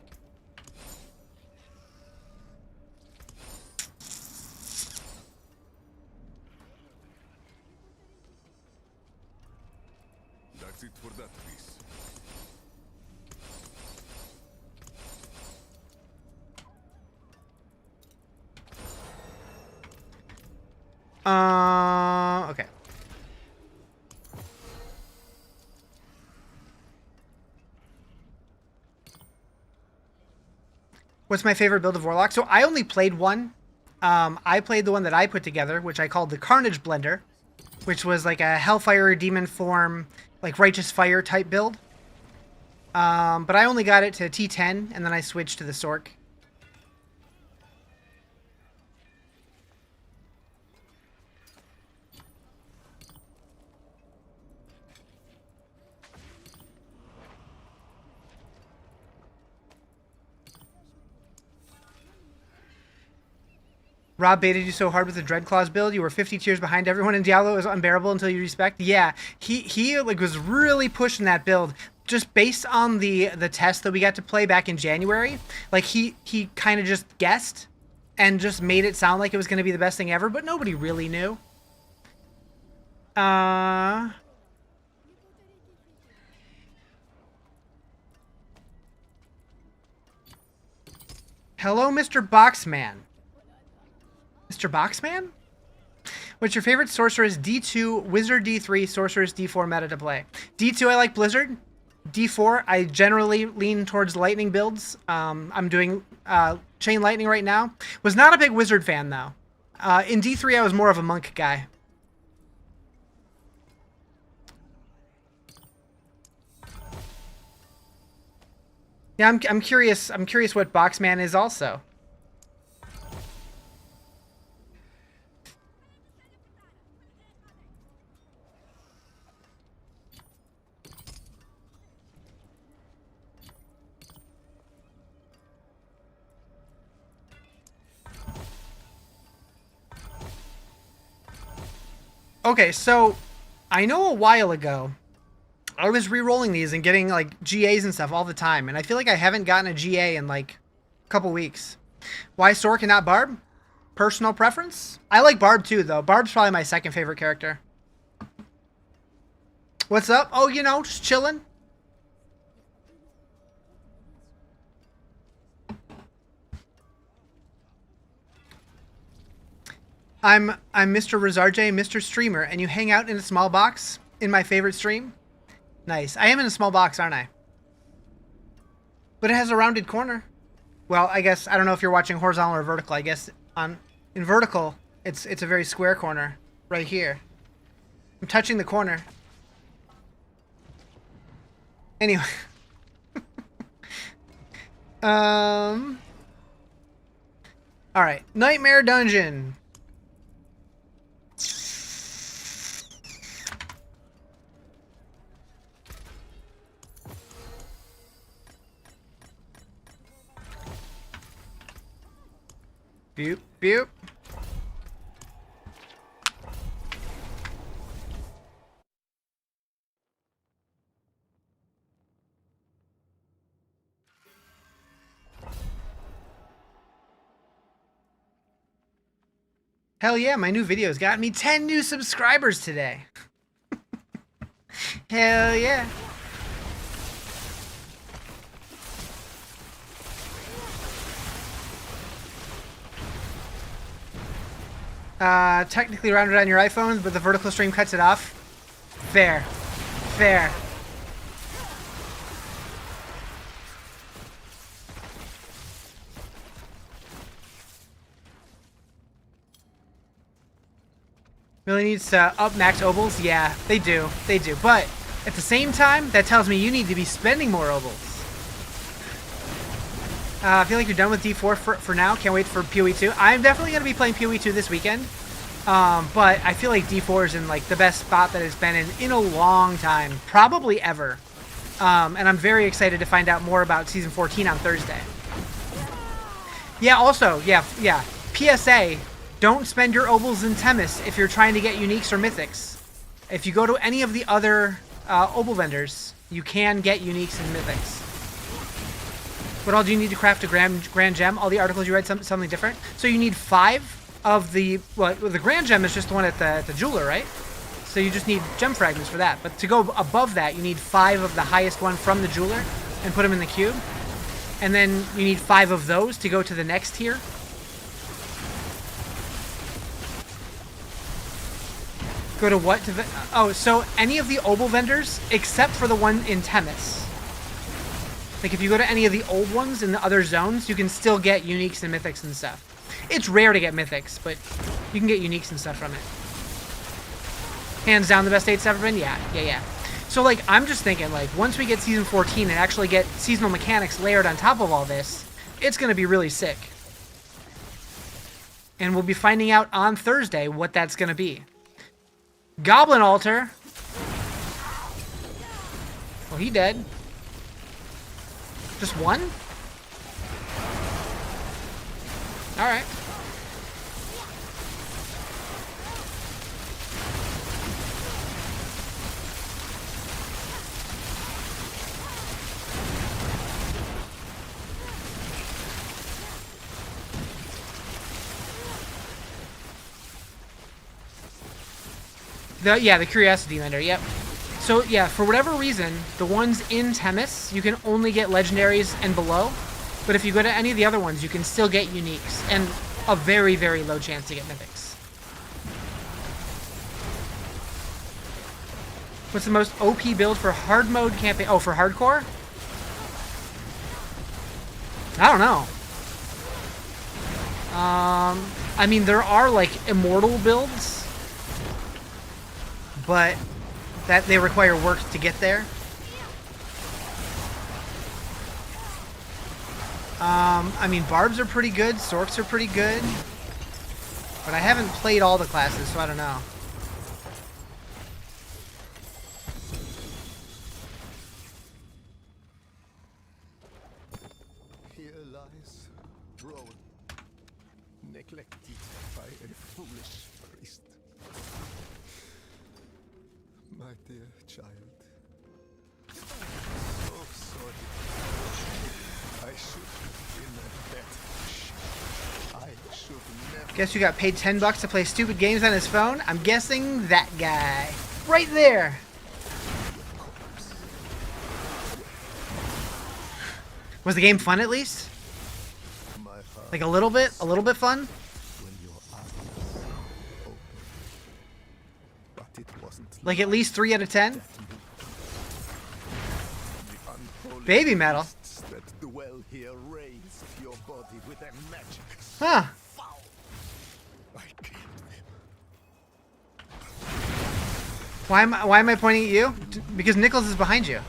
[SPEAKER 4] That's it for that piece.
[SPEAKER 1] Okay. What's my favorite build of Warlock? So I only played one. I played the one that I put together, which I called the Carnage Blender, which was like a Hellfire Demon Form, like Righteous Fire type build. But I only got it to T10, and then I switched to the Sorc. Rob baited you so hard with the Dreadclaws build. You were 50 tiers behind everyone in Diablo. It was unbearable until you respect. Yeah, he like was really pushing that build just based on the test that we got to play back in January. Like he kind of just guessed and just made it sound like it was going to be the best thing ever, but nobody really knew. Hello, Mr. Boxman. Mr. Boxman? What's your favorite Sorceress D2, Wizard D3, Sorceress D4 meta to play? D2, I like Blizzard. D4, I generally lean towards lightning builds. I'm doing chain lightning right now. Was not a big wizard fan though. In D3, I was more of a monk guy. Yeah, I'm curious. I'm curious what Boxman is also. Okay, so I know a while ago I was re-rolling these and getting like GAs and stuff all the time, and I feel like I haven't gotten a GA in like a couple weeks. Why Sorc and not Barb? Personal preference? I like Barb too, though. Barb's probably my second favorite character. What's up? Oh, you know, just chilling. I'm Mr. Rizarjay, Mr. Streamer, and you hang out in a small box in my favorite stream? Nice. I am in a small box, aren't I? But it has a rounded corner. Well, I guess, I don't know if you're watching horizontal or vertical. I guess in vertical, it's a very square corner right here. I'm touching the corner. Anyway. Alright. Nightmare Dungeon. Boop, boop. Hell yeah, my new videos got me 10 new subscribers today. Hell yeah. Technically rounded on your iPhones, but the vertical stream cuts it off. Fair. Fair. Really needs to up max obols? Yeah, they do. They do. But at the same time, that tells me you need to be spending more obols. I feel like you're done with D4 for now. Can't wait for PoE 2. I'm definitely going to be playing PoE 2 this weekend. But I feel like D4 is in like the best spot that it's been in a long time. Probably ever. And I'm very excited to find out more about Season 14 on Thursday. Yeah, also, yeah. PSA, don't spend your obols in Themis if you're trying to get uniques or mythics. If you go to any of the other obol vendors, you can get uniques and mythics. What all do you need to craft a grand gem? All the articles you read, something different. So you need 5 of the... Well, the grand gem is just the one at the jeweler, right? So you just need gem fragments for that. But to go above that, you need 5 of the highest one from the jeweler and put them in the cube. And then you need 5 of those to go to the next tier. Go to what? Oh, so any of the obol vendors except for the one in Themis. Like, if you go to any of the old ones in the other zones, you can still get uniques and mythics and stuff. It's rare to get mythics, but you can get uniques and stuff from it. Hands down the best 8's ever been? Yeah. So, like, I'm just thinking, like, once we get Season 14 and actually get seasonal mechanics layered on top of all this, it's going to be really sick. And we'll be finding out on Thursday what that's going to be. Goblin Altar. Well, he dead. Just one? Alright. The Curiosity Vendor, yep. So, yeah, for whatever reason, the ones in Themis, you can only get legendaries and below. But if you go to any of the other ones, you can still get uniques. And a very, very low chance to get mythics. What's the most OP build for hard mode campaign? Oh, for hardcore? I don't know. I mean, there are like immortal builds, but that they require work to get there. I mean, barbs are pretty good, sorcs are pretty good, but I haven't played all the classes, so I don't know.
[SPEAKER 6] Here lies Rowan, neglected by a foolish priest. My dear child. Oh, sorry. I should have been a better shot. I should never.
[SPEAKER 1] Guess who got paid $10 to play stupid games on his phone? I'm guessing that guy. Right there! Was the game fun at least?
[SPEAKER 6] My heart
[SPEAKER 1] Like a little bit? A little bit fun?
[SPEAKER 6] when your eyes open. But it wasn't
[SPEAKER 1] Like at least 3 out of 10?
[SPEAKER 6] the unholy
[SPEAKER 1] Baby metal.
[SPEAKER 6] beasts that dwell here raised your body with their magic.
[SPEAKER 1] Huh.
[SPEAKER 6] Foul. I killed them.
[SPEAKER 1] Why am I pointing at you? Because Nicholas is behind you.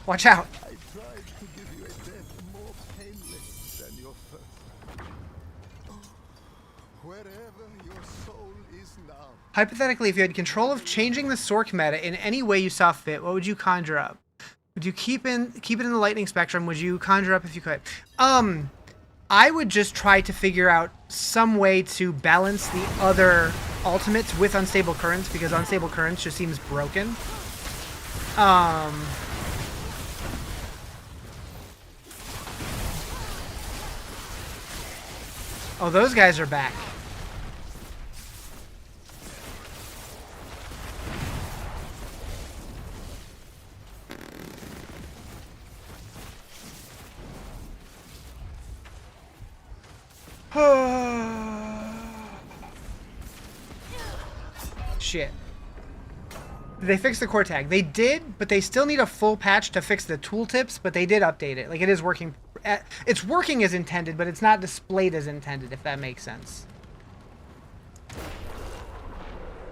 [SPEAKER 1] Watch out.
[SPEAKER 6] I tried to give you a death more painless than your first. Wherever your soul is now.
[SPEAKER 1] Hypothetically, if you had control of changing the Sorc meta in any way you saw fit, what would you conjure up? Would you keep it in the lightning spectrum? Would you conjure up if you could? I would just try to figure out some way to balance the other ultimates with unstable currents, because unstable currents just seems broken. Oh, those guys are back. Shit. Did they fix the core tag? They did, but they still need a full patch to fix the tooltips, but they did update it. Like, it is working. It's working as intended, but it's not displayed as intended, if that makes sense.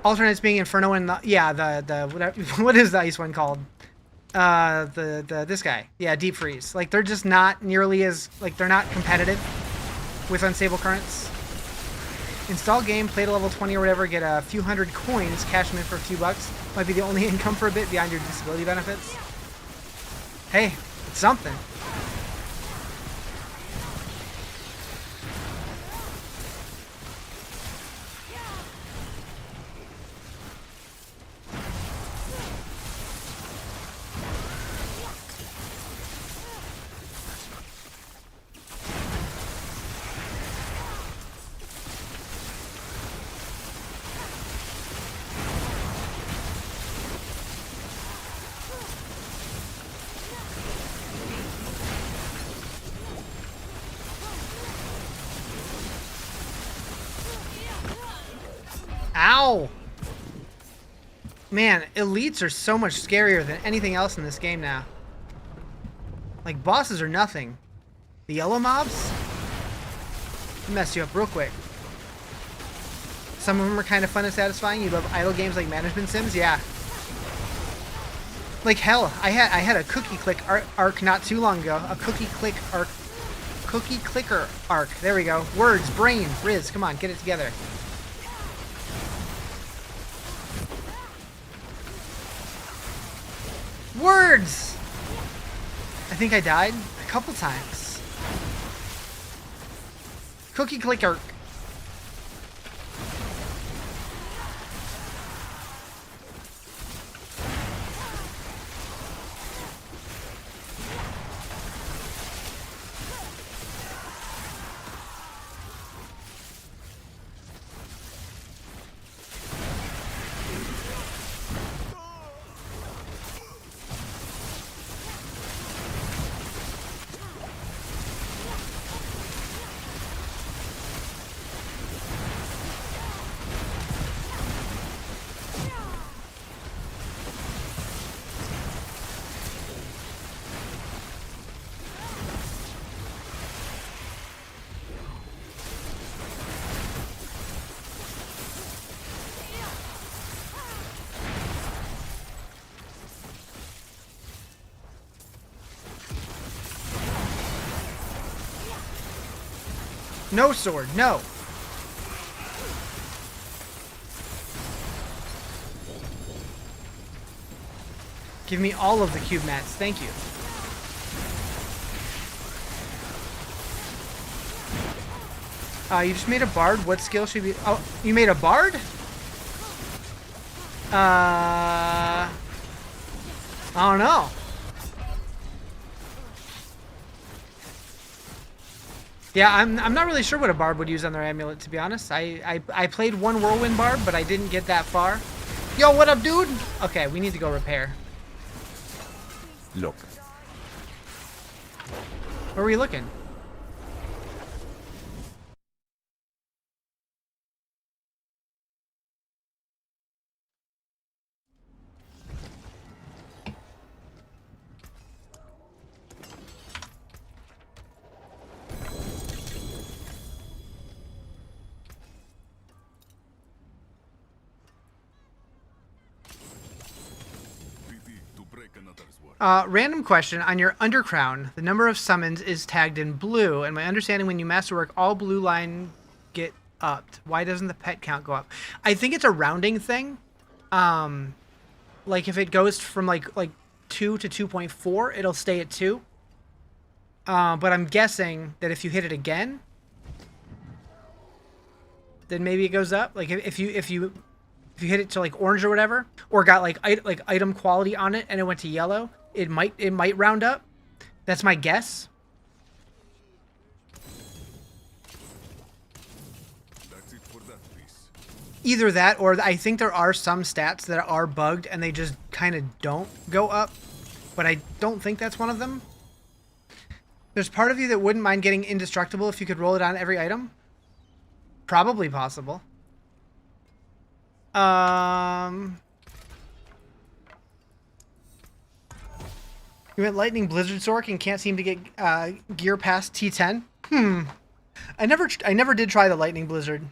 [SPEAKER 1] Alternates being Inferno and the... Yeah, the whatever, what is the ice one called? This guy. Yeah, Deep Freeze. Like, they're just not nearly as... Like, they're not competitive with unstable currents. Install game, play to level 20 or whatever, get a few hundred coins, cash them in for a few bucks. Might be the only income for a bit beyond your disability benefits. Hey, it's something. Ow! Man, elites are so much scarier than anything else in this game now. Like, bosses are nothing. The yellow mobs? Mess you up real quick. Some of them are kind of fun and satisfying. You love idle games like management sims? Yeah. Like, hell, I had a cookie click arc not too long ago. A cookie click arc. Cookie clicker arc. There we go. Words, brain, Riz, come on, get it together. Words! I think I died a couple times. Cookie clicker. No sword, no. Give me all of the cube mats, thank you. You just made a bard. What skill should be? Oh, you made a bard? I don't know. Yeah, I'm not really sure what a bard would use on their amulet, to be honest. I played one whirlwind bard, but I didn't get that far. Yo, what up, dude? Okay, we need to go repair.
[SPEAKER 2] Look.
[SPEAKER 1] Where are we looking? Random question. On your Undercrown, the number of summons is tagged in blue, and my understanding when you masterwork, all blue line get upped. Why doesn't the pet count go up? I think it's a rounding thing. Like if it goes from like 2 to 2.4, it'll stay at 2. But I'm guessing that if you hit it again, then maybe it goes up. Like if you hit it to like orange or whatever, or got like item quality on it and it went to yellow, it might round up. That's my guess.
[SPEAKER 4] That's it for that piece.
[SPEAKER 1] Either that, or I think there are some stats that are bugged and they just kind of don't go up, but I don't think that's one of them. There's part of you that wouldn't mind getting indestructible if you could roll it on every item. Probably possible. You went Lightning Blizzard Sorc and can't seem to get gear past T10. I never did try the Lightning Blizzard.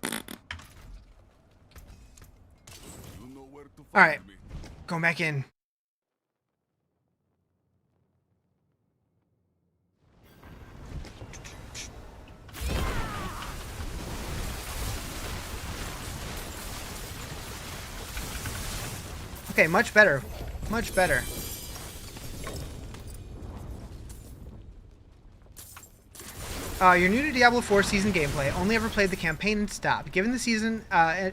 [SPEAKER 4] You know where to find
[SPEAKER 1] All right,
[SPEAKER 4] me.
[SPEAKER 1] going back in. Okay, much better. Much better. You're new to Diablo 4 season gameplay. Only ever played the campaign and stopped. Given the season a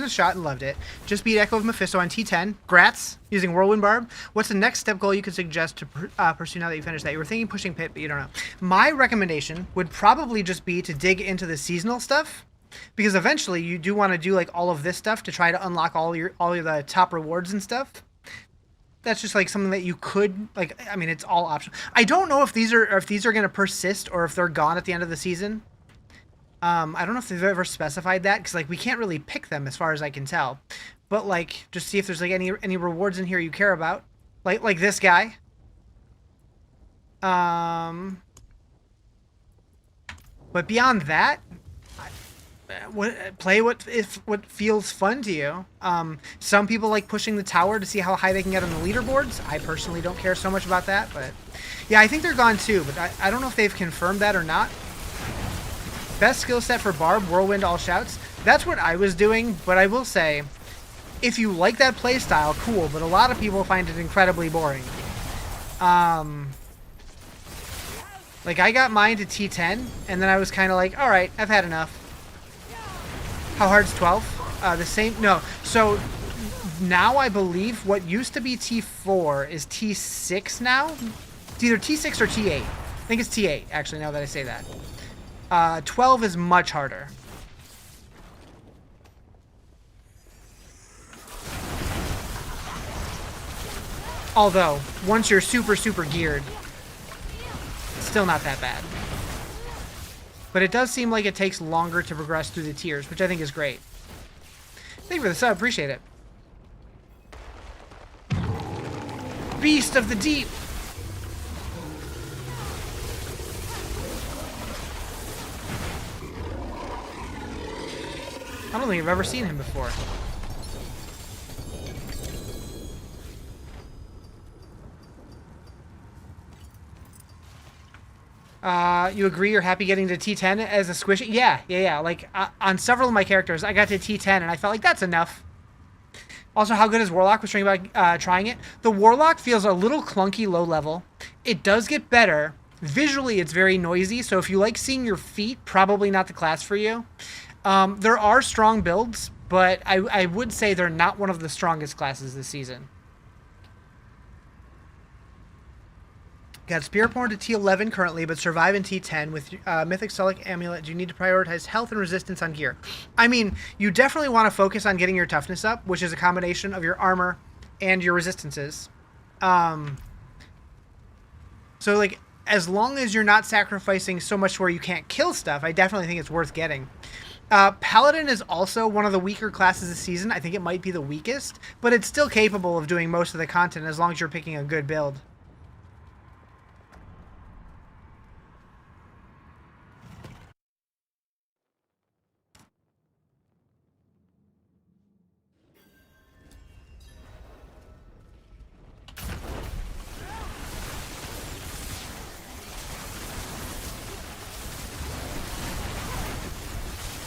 [SPEAKER 1] shot and loved it. Just beat Echo of Mephisto on T10. Grats using Whirlwind Barb. What's the next step goal you could suggest to pursue now that you finished that? You were thinking pushing Pit, but you don't know. My recommendation would probably just be to dig into the seasonal stuff. Because eventually you do want to do like all of this stuff to try to unlock all of the top rewards and stuff. That's just like something that you could like. I mean, it's all optional. I don't know if these are going to persist or if they're gone at the end of the season. I don't know if they've ever specified that because like we can't really pick them as far as I can tell. But like, just see if there's like any rewards in here you care about, like this guy. But beyond that. Play what feels fun to you. Some people like pushing the tower to see how high they can get on the leaderboards. I personally don't care so much about that, but yeah, I think they're gone too, but I don't know if they've confirmed that or not. Best skill set for Barb, Whirlwind, all shouts. That's what I was doing, but I will say, if you like that playstyle, cool, but a lot of people find it incredibly boring. Like I got mine to T10, and then I was kind of like, alright, I've had enough. How hard's 12? The same? No. So now I believe what used to be T4 is T6 now. It's either T6 or T8. I think it's T8, actually, now that I say that. 12 is much harder. Although, once you're super, super geared, it's still not that bad. But it does seem like it takes longer to progress through the tiers, which I think is great. Thank you for the sub. Appreciate it. Beast of the Deep. I don't think I've ever seen him before. You agree you're happy getting to T10 as a squishy? Yeah. Like, on several of my characters, I got to T10, and I felt like that's enough. Also, how good is Warlock? Was thinking about trying it. The Warlock feels a little clunky low level. It does get better. Visually, it's very noisy, so if you like seeing your feet, probably not the class for you. There are strong builds, but I would say they're not one of the strongest classes this season. Got Spearborn to T11 currently, but survive in T10 with Mythic Sulic Amulet. Do you need to prioritize health and resistance on gear? I mean, you definitely want to focus on getting your toughness up, which is a combination of your armor and your resistances. So, like, as long as you're not sacrificing so much where you can't kill stuff, I definitely think it's worth getting. Paladin is also one of the weaker classes this season. I think it might be the weakest, but it's still capable of doing most of the content as long as you're picking a good build.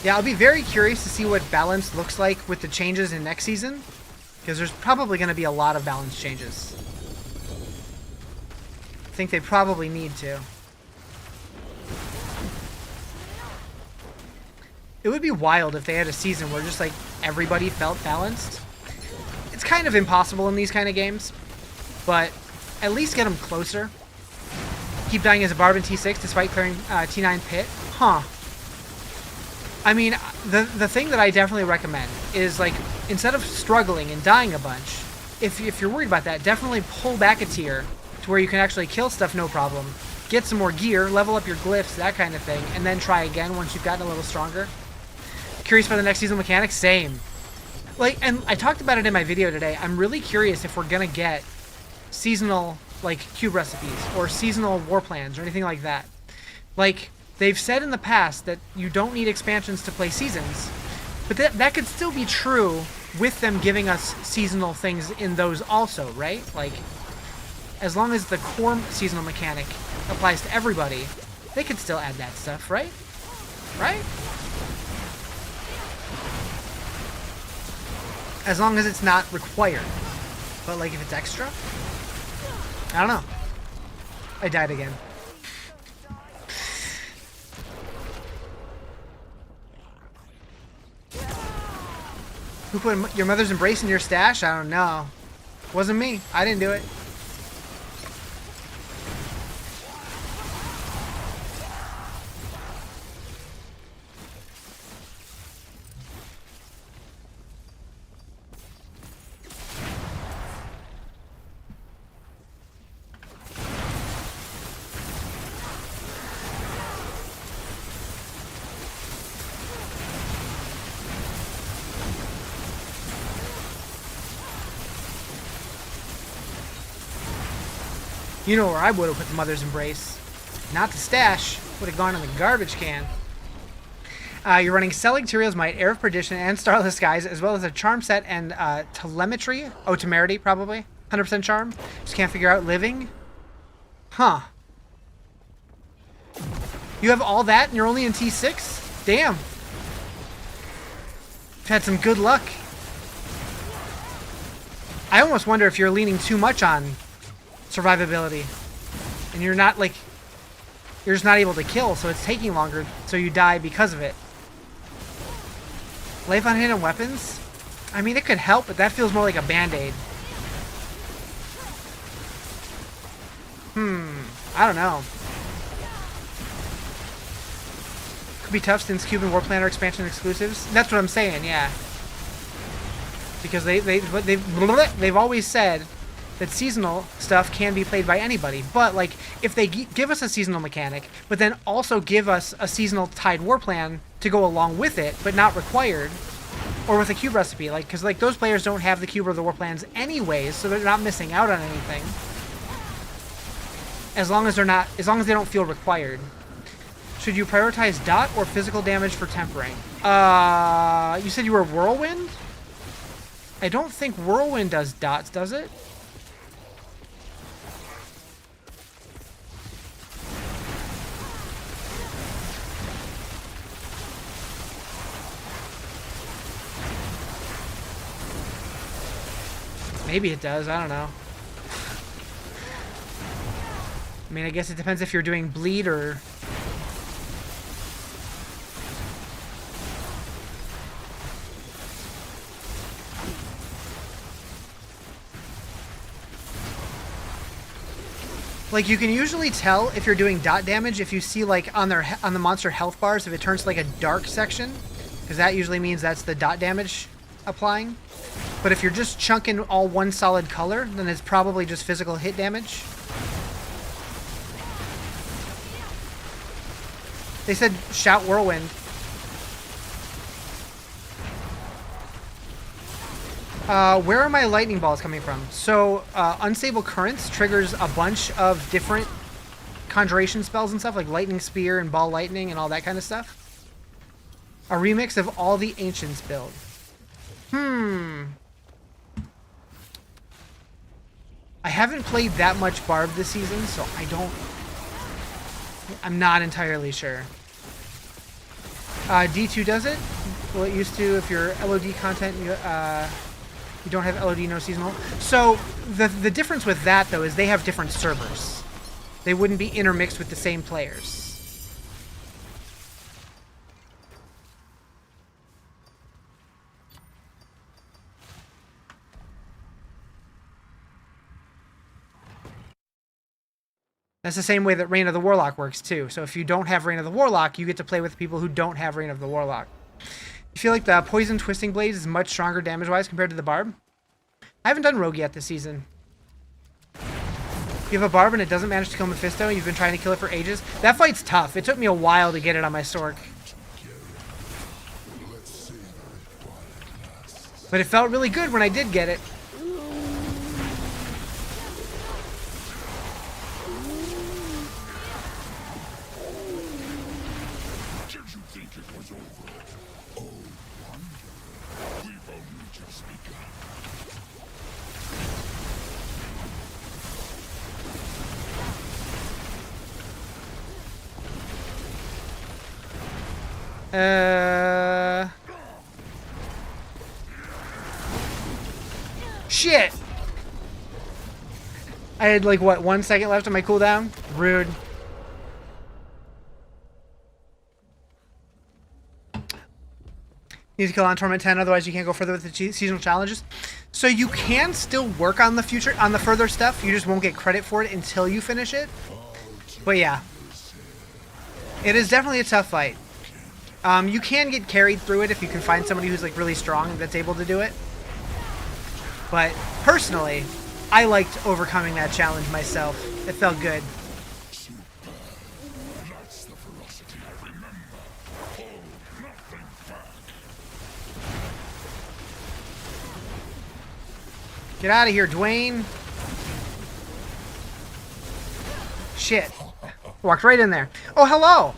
[SPEAKER 1] Yeah, I'll be very curious to see what balance looks like with the changes in next season, because there's probably going to be a lot of balance changes. I think they probably need to. It would be wild if they had a season where just like everybody felt balanced. It's kind of impossible in these kind of games, but at least get them closer. Keep dying as a Barb in T6 despite clearing T9 pit. Huh. I mean, the thing that I definitely recommend is, like, instead of struggling and dying a bunch, if you're worried about that, definitely pull back a tier to where you can actually kill stuff no problem, get some more gear, level up your glyphs, that kind of thing, and then try again once you've gotten a little stronger. Curious about the next season mechanics? Same. Like, and I talked about it in my video today. I'm really curious if we're gonna get seasonal, like, cube recipes or seasonal war plans or anything like that. Like, they've said in the past that you don't need expansions to play seasons, but that could still be true with them giving us seasonal things in those also, right? Like, as long as the core seasonal mechanic applies to everybody, they could still add that stuff, right? Right? As long as it's not required. But, like, if it's extra? I don't know. I died again. Who put your mother's embrace in your stash? I don't know. Wasn't me. I didn't do it. You know where I would have put the mother's embrace. Not the stash. Would have gone in the garbage can. You're running Selig, Tyrael's Might, Air of Perdition, and Starless Skies, as well as a Charm set and Telemetry. Oh, Temerity, probably. 100% Charm. Just can't figure out Living. Huh. You have all that and you're only in T6? Damn. You've had some good luck. I almost wonder if you're leaning too much on survivability, and you're not, like, you're just not able to kill, so it's taking longer, so you die because of it. Life on hidden weapons? I mean, it could help, but that feels more like a band-aid. I don't know. Could be tough since Cube and War Planner expansion exclusives. That's what I'm saying, yeah. Because they've always said that seasonal stuff can be played by anybody. But, like, if they give us a seasonal mechanic, but then also give us a seasonal tied war plan to go along with it, but not required, or with a cube recipe, like, because, like, those players don't have the cube or the war plans anyways, so they're not missing out on anything. As long as they don't feel required. Should you prioritize dot or physical damage for tempering? You said you were Whirlwind? I don't think Whirlwind does dots, does it? Maybe it does. I don't know. I mean, I guess it depends if you're doing bleed or... Like, you can usually tell if you're doing dot damage if you see, like, on the monster health bars, if it turns to, like, a dark section, because that usually means that's the dot damage applying. But if you're just chunking all one solid color, then it's probably just physical hit damage. They said shout whirlwind. Where are my lightning balls coming from? So, Unstable Currents triggers a bunch of different conjuration spells and stuff, like Lightning Spear and Ball Lightning and all that kind of stuff. A remix of all the Ancients build. I haven't played that much Barb this season, so I'm not entirely sure. D2 does it? Well, it used to. If your LOD content, you don't have LOD, no seasonal. So the difference with that, though, is they have different servers. They wouldn't be intermixed with the same players. That's the same way that Reign of the Warlock works, too. So if you don't have Reign of the Warlock, you get to play with people who don't have Reign of the Warlock. You feel like the Poison Twisting Blades is much stronger damage-wise compared to the Barb? I haven't done Rogue yet this season. You have a Barb and it doesn't manage to kill Mephisto, and you've been trying to kill it for ages? That fight's tough. It took me a while to get it on my Sorc. But it felt really good when I did get it. Shit! I had, like, what, 1 second left on my cooldown? Rude. Need to kill on Torment 10, otherwise you can't go further with the seasonal challenges. So you can still work on the further stuff, you just won't get credit for it until you finish it. But yeah. It is definitely a tough fight. You can get carried through it if you can find somebody who's, like, really strong that's able to do it. But, personally, I liked overcoming that challenge myself. It felt good. Get out of here, Dwayne. Shit. Walked right in there. Oh, hello!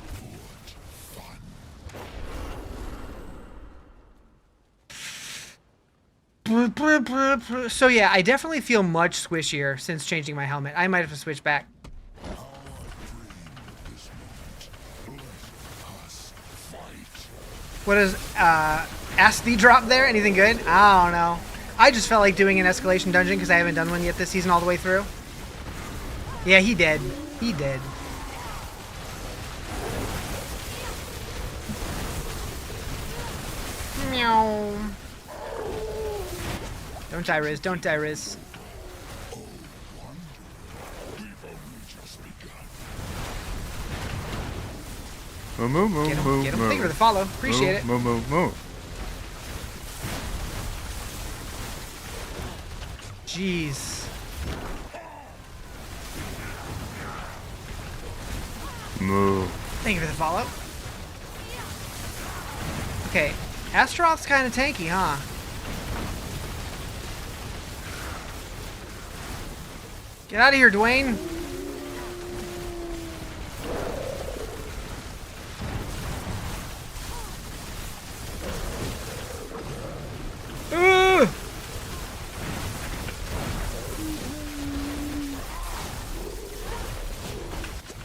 [SPEAKER 1] So yeah, I definitely feel much squishier since changing my helmet. I might have to switch back. What is, SD drop there? Anything good? I don't know. I just felt like doing an escalation dungeon because I haven't done one yet this season all the way through. Yeah, he did. He did. Meow. Don't die, Riz. Don't die, Riz.
[SPEAKER 7] Moo, moo,
[SPEAKER 1] Get him,
[SPEAKER 7] moo,
[SPEAKER 1] get him.
[SPEAKER 7] moo.
[SPEAKER 1] Thank you for the follow. Appreciate it.
[SPEAKER 7] Moo, moo, moo.
[SPEAKER 1] Jeez.
[SPEAKER 7] Moo.
[SPEAKER 1] Thank you for the follow. Okay. Astaroth's kind of tanky, huh? Get out of here, Dwayne. Ugh!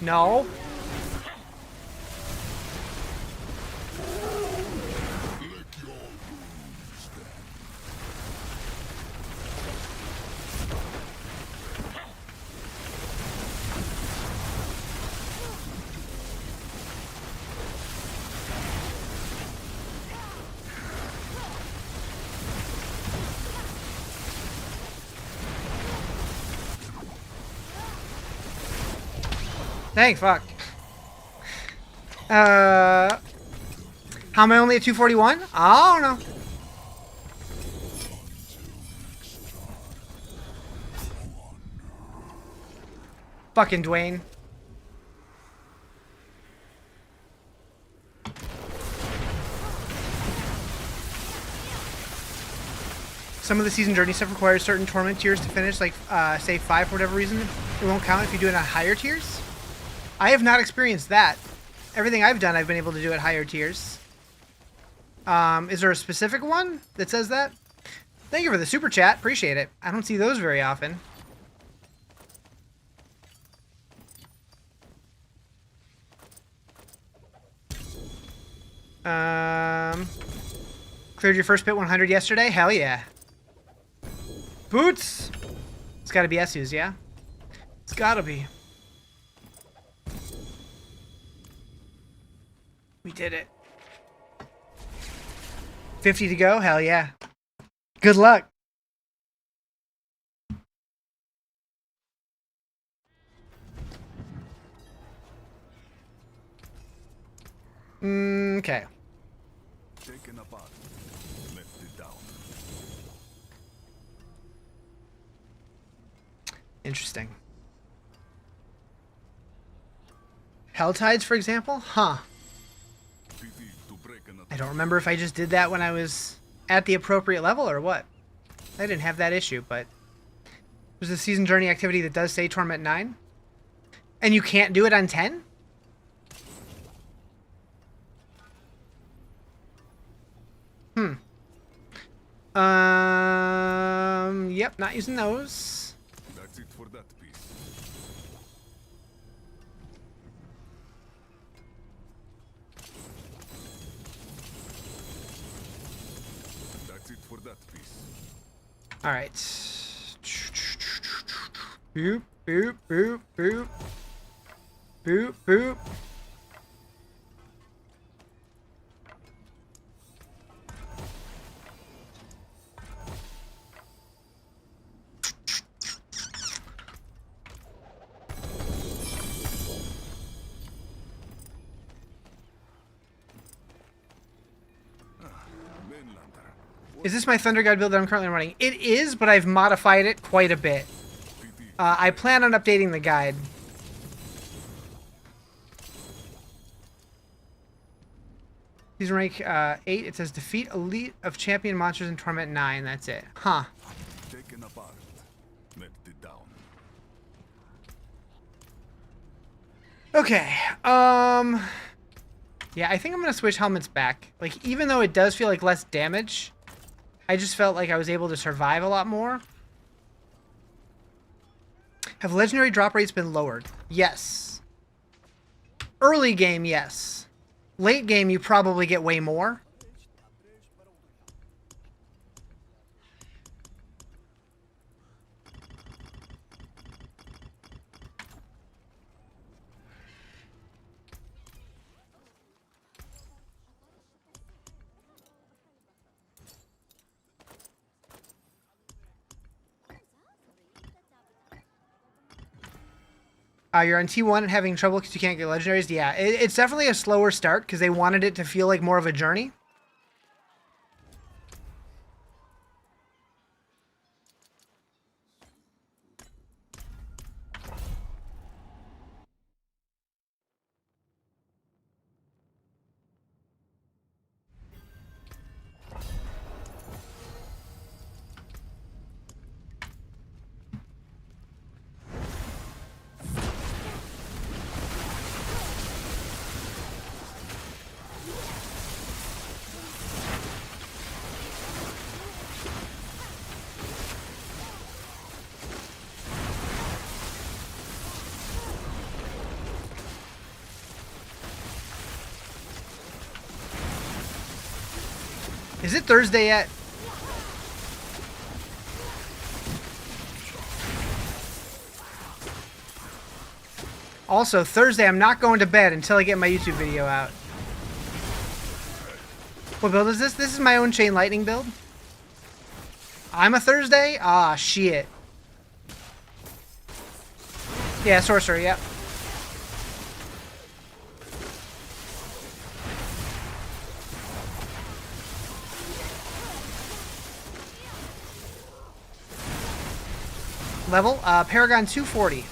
[SPEAKER 1] No. Dang, fuck. How am I only at 241? I don't know. Fucking Dwayne. Some of the season journey stuff requires certain tournament tiers to finish, like, say 5 for whatever reason. It won't count if you do it on higher tiers. I have not experienced that. Everything I've done, I've been able to do at higher tiers. Is there a specific one that says that? Thank you for the super chat. Appreciate it. I don't see those very often. Cleared your first pit 100 yesterday? Hell yeah. Boots! It's gotta be SUs, yeah? It's gotta be. We did it. 50 to go? Hell yeah. Good luck. Okay.
[SPEAKER 4] Taken apart. Left it down.
[SPEAKER 1] Interesting. Helltides, for example? Huh.
[SPEAKER 4] PT to break an
[SPEAKER 1] I don't remember if I just did that when I was at the appropriate level or what. I didn't have that issue, but there's a season journey activity that does say Torment 9. And you can't do it on 10? Yep, not using those.
[SPEAKER 4] That's it for that piece. That's it for that piece.
[SPEAKER 1] All right. Boop, boop, boop, boop. Boop, boop. Is this my Thunder God build that I'm currently running? It is, but I've modified it quite a bit. I plan on updating the guide. Season rank 8, it says defeat elite of champion monsters in Torment 9. That's it. Huh.
[SPEAKER 4] Taken apart. Left it down.
[SPEAKER 1] Okay. Yeah, I think I'm gonna switch helmets back. Like, even though it does feel like less damage, I just felt like I was able to survive a lot more. Have legendary drop rates been lowered? Yes. Early game, yes. Late game, you probably get way more. You're on T1 and having trouble because you can't get legendaries? Yeah, it's definitely a slower start because they wanted it to feel like more of a journey. Is it Thursday yet? Also, Thursday, I'm not going to bed until I get my YouTube video out. What build is this? This is my own Chain Lightning build. I'm a Thursday? Ah, shit. Yeah, Sorcerer, yep. Level? Paragon 240.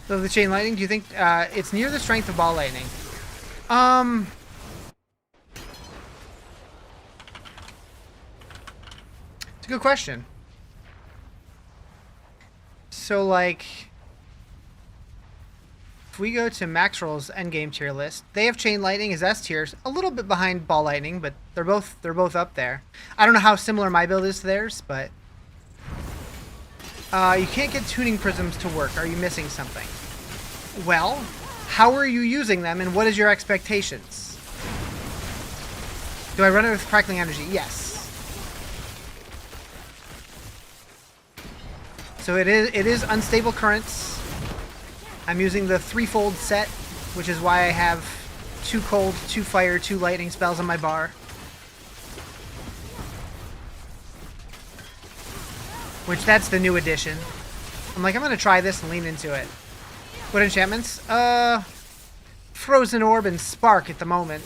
[SPEAKER 1] So the chain lightning, do you think it's near the strength of ball lightning? It's a good question. So like, if we go to Maxroll's endgame tier list, they have chain lightning as S tiers, a little bit behind ball lightning, but they're both up there. I don't know how similar my build is to theirs, but you can't get tuning prisms to work. Are you missing something? Well, how are you using them, and what is your expectations? Do I run it with crackling energy? Yes. So it is unstable currents. I'm using the threefold set, which is why I have 2 cold, 2 fire, 2 lightning spells on my bar. Which that's the new addition. I'm like, I'm gonna try this and lean into it. What enchantments? Frozen Orb and Spark at the moment.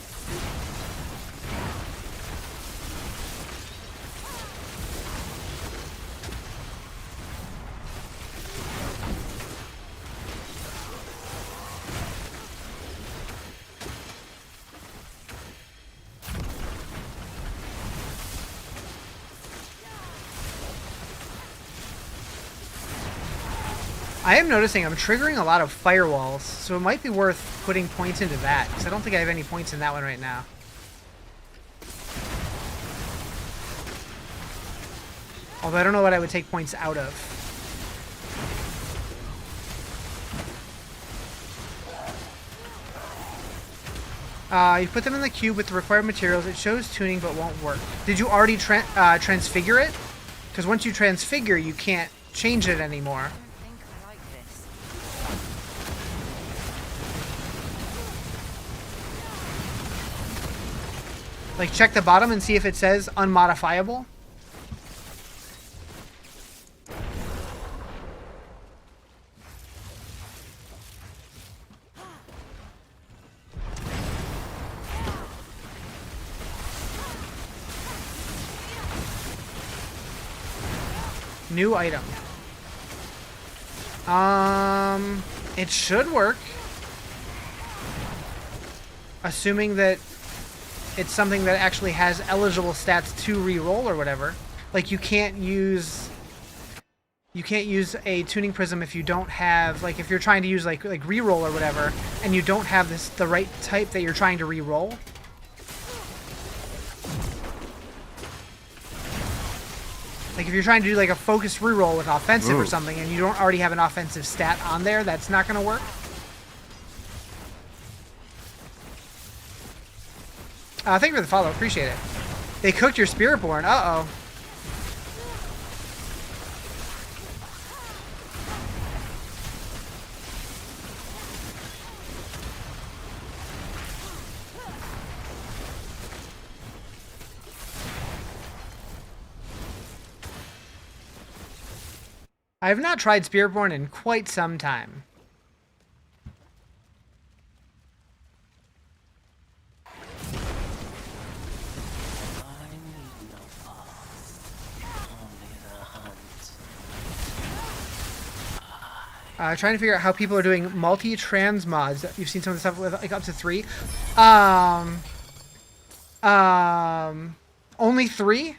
[SPEAKER 1] I am noticing I'm triggering a lot of firewalls, so it might be worth putting points into that, because I don't think I have any points in that one right now. Although I don't know what I would take points out of. You put them in the cube with the required materials. It shows tuning but won't work. Did you already transfigure it? Because once you transfigure, you can't change it anymore. Like, check the bottom and see if it says unmodifiable. New item. It should work. Assuming that it's something that actually has eligible stats to re-roll or whatever. Like, you can't use a tuning prism if you don't have, like, if you're trying to use like re-roll or whatever, and you don't have the right type that you're trying to re-roll. Like, if you're trying to do like a focused re-roll with offensive or something, and you don't already have an offensive stat on there, that's not gonna work. Thank you for the follow. Appreciate it. They cooked your Spiritborn. Uh-oh. I have not tried Spiritborn in quite some time. Trying to figure out how people are doing multi-trans mods. You've seen some of the stuff with like up to 3. Only 3?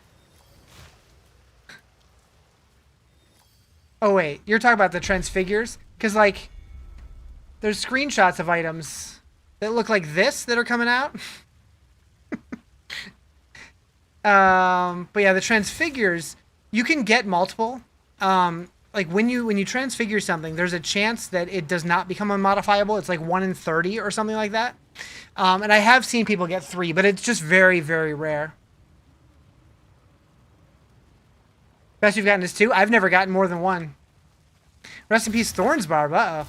[SPEAKER 1] Oh wait, you're talking about the transfigures? Because like, there's screenshots of items that look like this that are coming out. But yeah, the transfigures, you can get multiple. like when you transfigure something, there's a chance that it does not become unmodifiable. It's like 1 in 30 or something like that. And I have seen people get 3, but it's just very, very rare. Best you've gotten is 2? I've never gotten more than 1. Rest in peace, Thornsbarb. Uh-oh.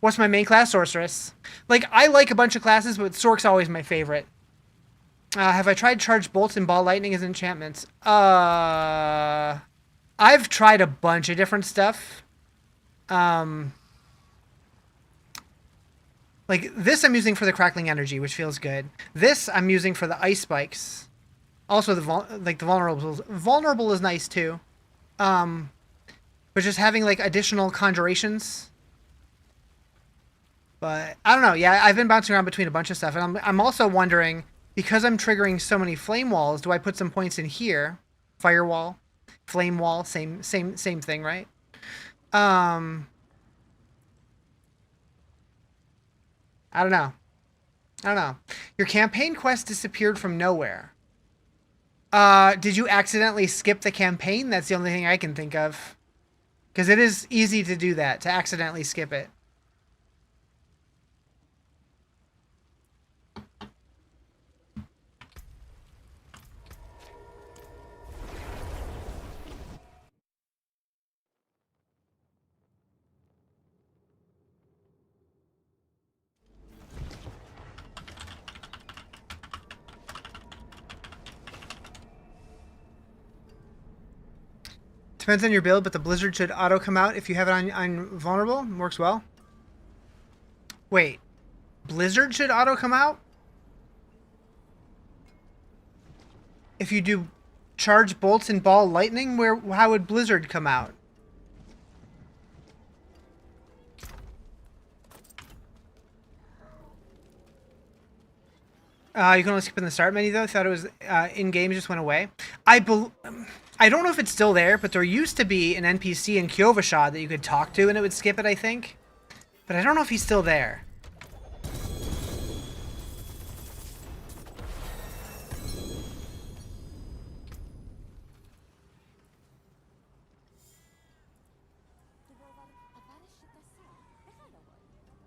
[SPEAKER 1] What's my main class? Sorceress. Like, I like a bunch of classes, but Sorc's always my favorite. Have I tried Charged Bolts and Ball Lightning as enchantments? I've tried a bunch of different stuff. Like, this I'm using for the Crackling Energy, which feels good. This I'm using for the Ice Spikes. Also, the vulnerable is nice, too. But just having, like, additional conjurations. But, I don't know. Yeah, I've been bouncing around between a bunch of stuff. And I'm also wondering, because I'm triggering so many flame walls, do I put some points in here? Firewall, flame wall, same thing, right? I don't know. Your campaign quest disappeared from nowhere. Did you accidentally skip the campaign? That's the only thing I can think of. Because it is easy to do that, to accidentally skip it. Depends on your build, but the Blizzard should auto come out if you have it on vulnerable. Works well. Wait, Blizzard should auto come out? If you do Charge Bolts and Ball Lightning, how would Blizzard come out? You can only skip in the start menu, though. I thought it was in-game, just went away. I don't know if it's still there, but there used to be an NPC in Kyovashad that you could talk to and it would skip it, I think. But I don't know if he's still there.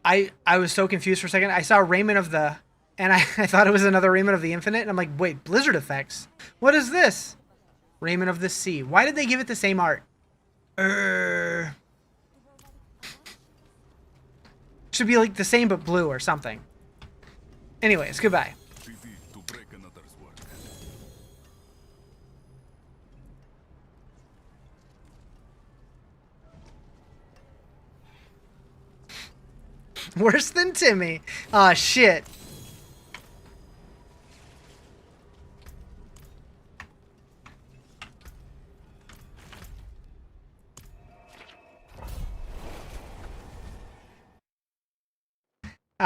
[SPEAKER 1] I was so confused for a second. I saw Raymond of the... And I thought it was another Raymond of the Infinite. And I'm like, wait, Blizzard effects? What is this? Raymond of the Sea. Why did they give it the same art? Should be like the same but blue or something. Anyways, goodbye. Worse than Timmy. Aw, shit.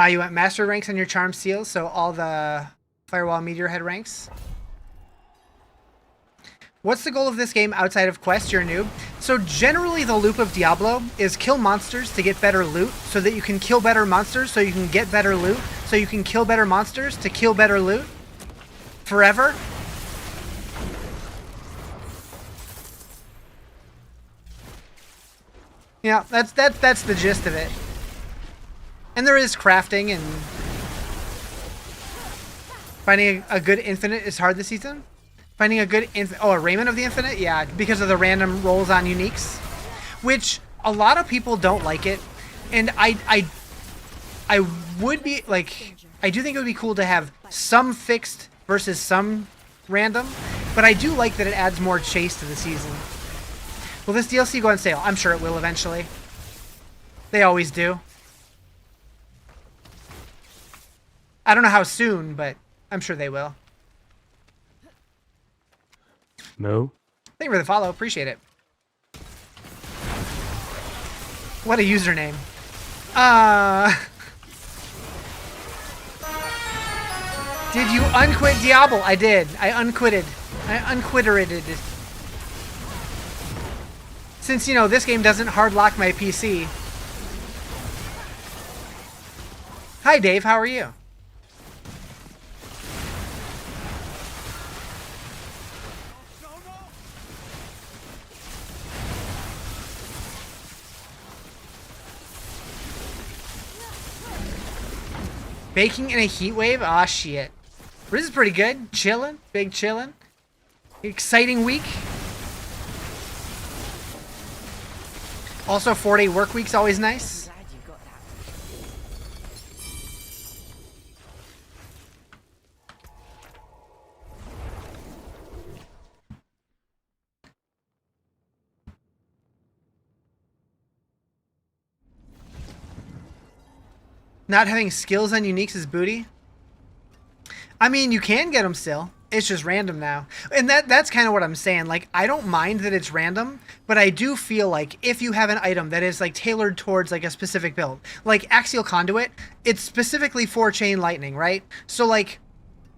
[SPEAKER 1] You want master ranks on your charm seals, so all the firewall meteor head ranks. What's the goal of this game outside of quests? You're a noob. So generally the loop of Diablo is kill monsters to get better loot, so that you can kill better monsters, so you can get better loot, so you can kill better monsters to kill better loot. Forever. Yeah, that's the gist of it. And there is crafting, and finding a good infinite is hard this season. Finding a good a Raymond of the Infinite? Yeah, because of the random rolls on uniques. Which, a lot of people don't like it. And I would be, like, I do think it would be cool to have some fixed versus some random. But I do like that it adds more chase to the season. Will this DLC go on sale? I'm sure it will eventually. They always do. I don't know how soon, but I'm sure they will.
[SPEAKER 8] No.
[SPEAKER 1] Thank you for the follow. Appreciate it. What a username. Did you unquit Diablo? I did. I unquitted. I unquitterated. Since, you know, this game doesn't hard lock my PC. Hi, Dave. How are you? Baking in a heat wave? Ah, shit. Riz is pretty good. Chilling. Big chilling. Exciting week. Also, 4-day work week's always nice.
[SPEAKER 2] Glad you got that.
[SPEAKER 1] Not having skills on uniques is booty. I mean, you can get them still. It's just random now. And that's kind of what I'm saying. Like, I don't mind that it's random, but I do feel like if you have an item that is, like, tailored towards, like, a specific build, like Axial Conduit, it's specifically for Chain Lightning, right? So, like,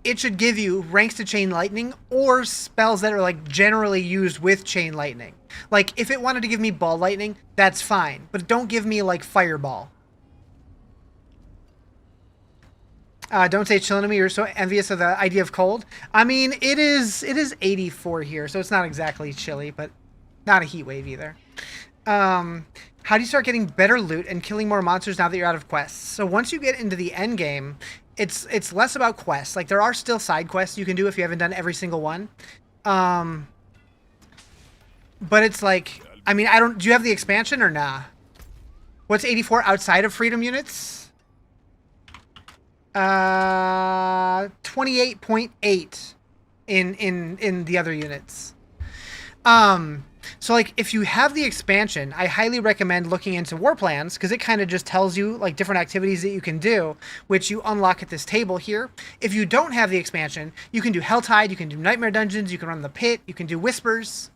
[SPEAKER 1] it should give you ranks to Chain Lightning or spells that are, like, generally used with Chain Lightning. Like, if it wanted to give me Ball Lightning, that's fine. But don't give me, like, Fireball. Don't say chilling to me. You're so envious of the idea of cold. I mean, it is 84 here, so it's not exactly chilly, but not a heat wave either. How do you start getting better loot and killing more monsters now that you're out of quests? So once you get into the end game, it's less about quests. Like, there are still side quests you can do if you haven't done every single one. But it's like, I mean, do you have the expansion or nah? What's 84 outside of freedom units? 28.8 in the other units. So like if you have the expansion, I highly recommend looking into war plans because it kind of just tells you like different activities that you can do, which you unlock at this table here. If you don't have the expansion, you can do Helltide, you can do Nightmare Dungeons, you can run the pit, you can do Whispers.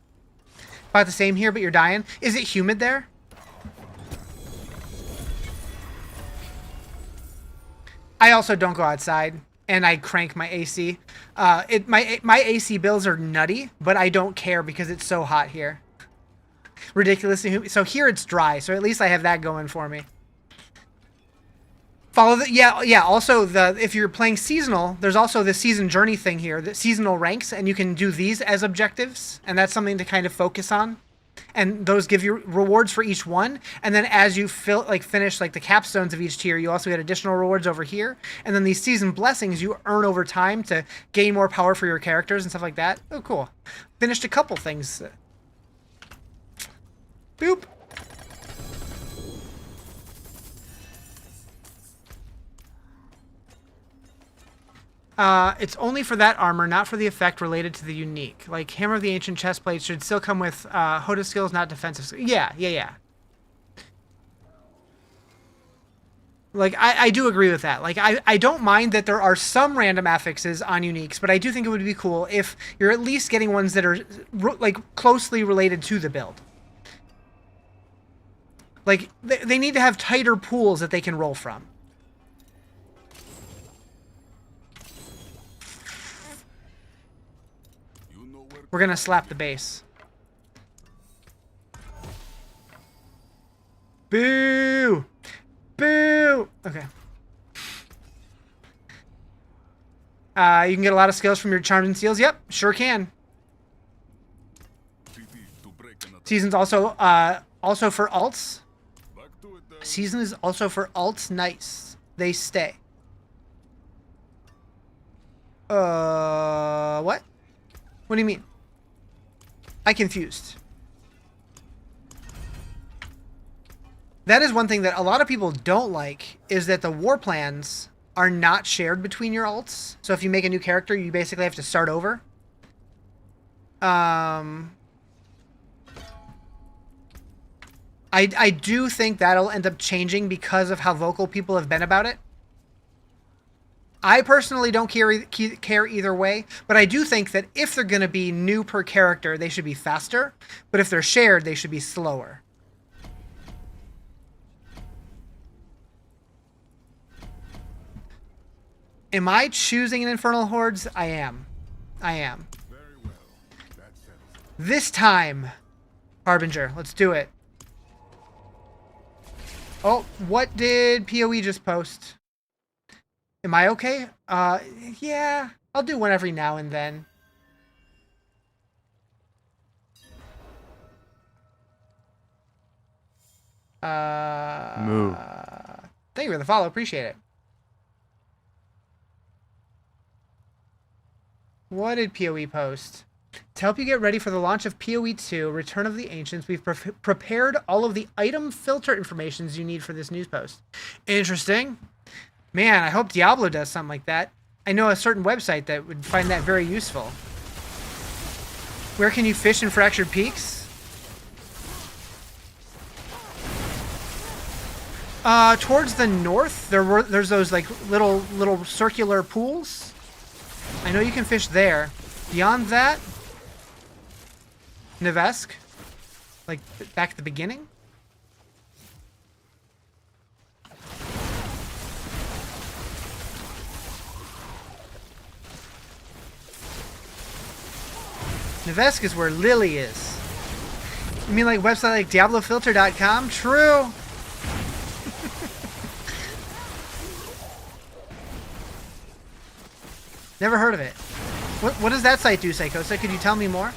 [SPEAKER 1] About the same here, but you're dying. Is it humid there? I also don't go outside, and I crank my AC. My AC bills are nutty, but I don't care because it's so hot here. Ridiculously humid. So here it's dry, so at least I have that going for me. Follow the yeah. Also, if you're playing seasonal, there's also the season journey thing here, the seasonal ranks, and you can do these as objectives, and that's something to kind of focus on. And those give you rewards for each one. And then as you finish like the capstones of each tier, you also get additional rewards over here. And then these season blessings you earn over time to gain more power for your characters and stuff like that. Oh, cool. Finished a couple things. Boop. It's only for that armor, not for the effect related to the unique. Like, Hammer of the Ancient Chestplate should still come with Hoda skills, not defensive skills. Yeah. Like, I do agree with that. Like, I don't mind that there are some random affixes on uniques, but I do think it would be cool if you're at least getting ones that are, like, closely related to the build. Like, they need to have tighter pools that they can roll from. We're gonna slap the base. Boo! Boo! Okay. You can get a lot of skills from your charms and seals. Yep, sure can. Season's also for alts. Season is also for alts. Nice. They stay. What? What do you mean? I confused. That is one thing that a lot of people don't like, is that the war plans are not shared between your alts. So if you make a new character, you basically have to start over. I do think that'll end up changing because of how vocal people have been about it. I personally don't care either way, but I do think that if they're going to be new per character, they should be faster. But if they're shared, they should be slower. Am I choosing an Infernal Hordes? I am. Very well. This time, Harbinger, let's do it. Oh, what did PoE just post? Am I okay? Yeah. I'll do one every now and then.
[SPEAKER 7] Move.
[SPEAKER 1] Thank you for the follow. Appreciate it. What did PoE post? To help you get ready for the launch of PoE 2, Return of the Ancients, we've prepared all of the item filter informations you need for this news post. Interesting. Man, I hope Diablo does something like that. I know a certain website that would find that very useful. Where can you fish in Fractured Peaks? Towards the north, there's those like little circular pools. I know you can fish there. Beyond that, Nevesk, like back at the beginning. Nevesk is where Lily is. You mean like website like DiabloFilter.com? True. Never heard of it. What does that site do, Psychosa? Could you tell me more?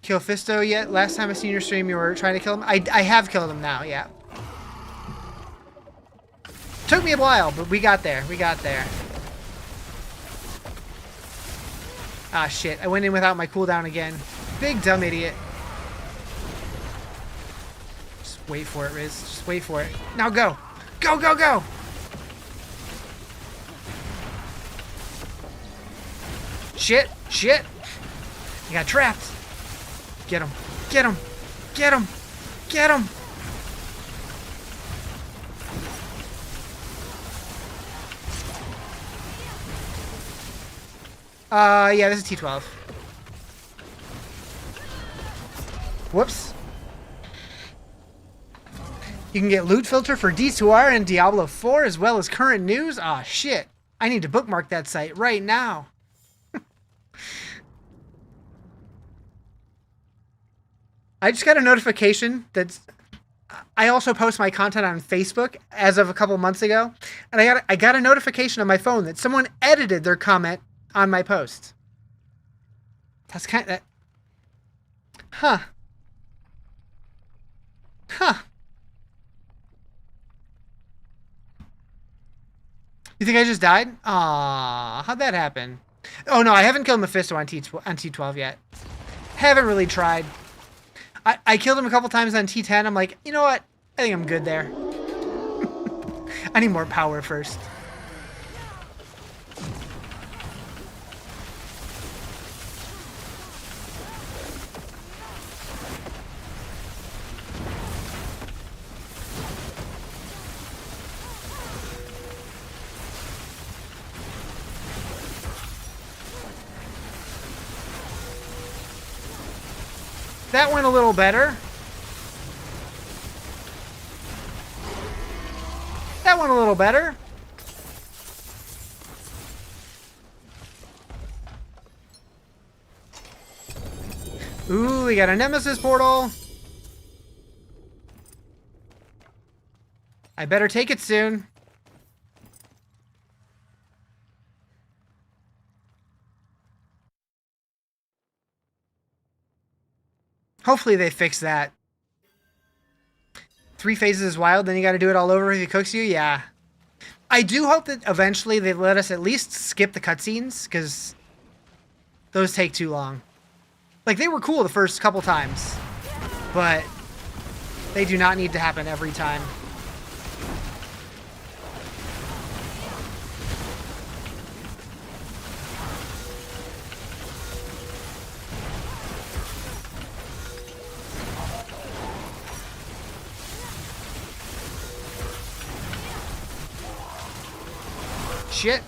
[SPEAKER 1] Kill Fisto yet? Last time I seen your stream, you were trying to kill him. I have killed him now, yeah. Took me a while, but we got there. We got there. Ah, shit. I went in without my cooldown again. Big dumb idiot. Just wait for it, Riz. Just wait for it. Now go! Go, go, go! Shit! Shit! I got trapped. Get him. Get him. Get him. Get him. Yeah, this is T12. Whoops. You can get loot filter for D2R and Diablo 4 as well as current news. Aw, shit. I need to bookmark that site right now. I just got a notification that I also post my content on Facebook as of a couple months ago, and I got a notification on my phone that someone edited their comment on my post. That's kind of... Huh. Huh. You think I just died? Aw, how'd that happen? Oh no, I haven't killed Mephisto on T12 yet. Haven't really tried. I killed him a couple times on T10. I'm like, you know what? I think I'm good there. I need more power first. That went a little better. That went a little better. Ooh, we got a Nemesis portal. I better take it soon. Hopefully they fix that. 3 phases is wild, then you gotta do it all over if he cooks you? Yeah. I do hope that eventually they let us at least skip the cutscenes, because those take too long. Like, they were cool the first couple times, but they do not need to happen every time. Shit.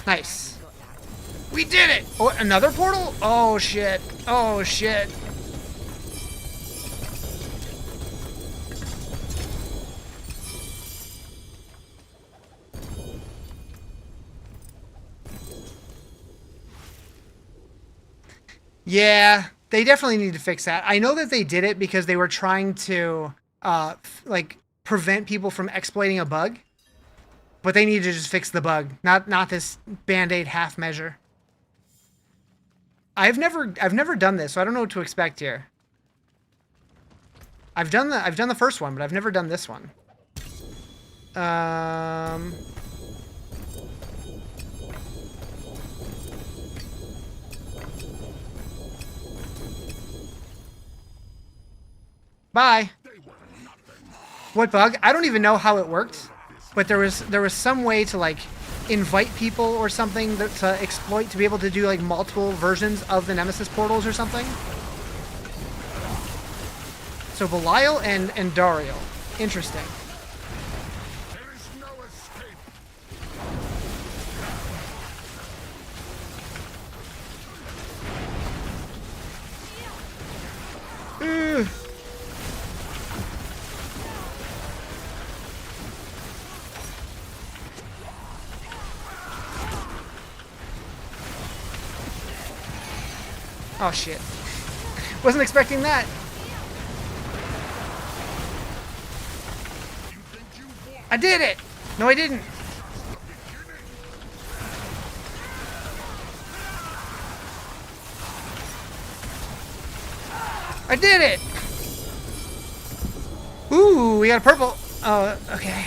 [SPEAKER 1] Nice. We did it! Oh, another portal? Oh, shit. Oh, shit. Yeah, they definitely need to fix that. I know that they did it because they were trying to, like, prevent people from exploiting a bug. But they need to just fix the bug, not this Band-Aid half measure. I've never done this, so I don't know what to expect here. I've done the first one, but I've never done this one. Bye. What bug? I don't even know how it worked, but there was some way to like invite people or something to exploit to be able to do like multiple versions of the Nemesis portals or something. So Belial and Dariel. Interesting.
[SPEAKER 4] There is no escape.
[SPEAKER 1] Ugh. Oh shit. Wasn't expecting that. I did it! No, I didn't. I did it! Ooh, we got a purple. Oh, okay.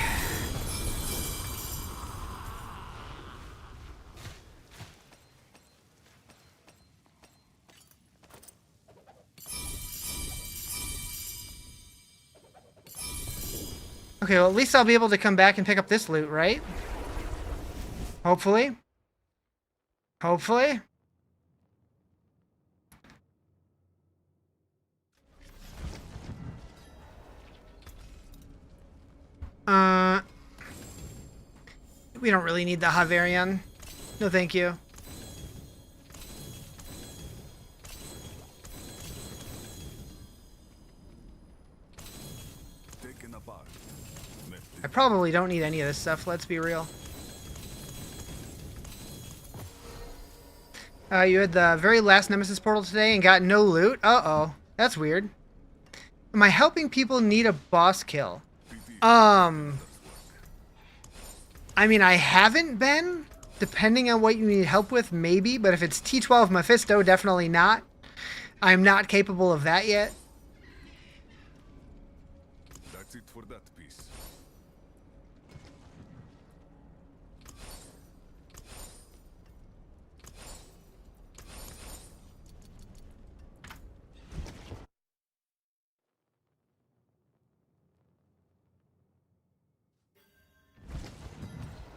[SPEAKER 1] Okay, well, at least I'll be able to come back and pick up this loot, right? Hopefully. Hopefully. We don't really need the Havarian. No, thank you.
[SPEAKER 4] Taken apart.
[SPEAKER 1] I probably don't need any of this stuff, let's be real. You had the very last Nemesis portal today and got no loot? Uh-oh. That's weird. Am I helping people need a boss kill? I mean, I haven't been. Depending on what you need help with, maybe. But if it's T12 Mephisto, definitely not. I'm not capable of that yet.
[SPEAKER 4] That's it for that piece.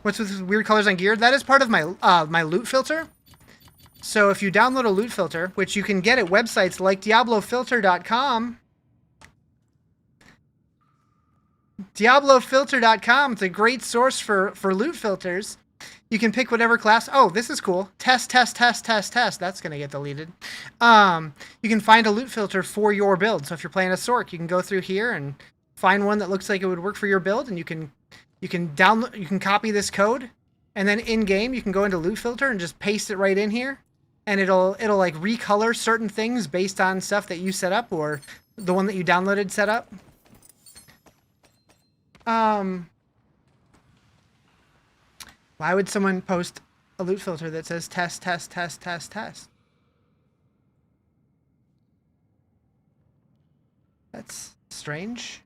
[SPEAKER 1] What's with weird colors on gear? That is part of my my loot filter. So if you download a loot filter, which you can get at websites like DiabloFilter.com, DiabloFilter.com, it's a great source for loot filters. You can pick whatever class. Oh, this is cool. Test. That's going to get deleted. You can find a loot filter for your build. So if you're playing a Sorc, you can go through here and find one that looks like it would work for your build, and you can download, you can copy this code, and then in game you can go into loot filter and just paste it right in here, and it'll like recolor certain things based on stuff that you set up or the one that you downloaded set up. Why would someone post a loot filter that says test? That's strange.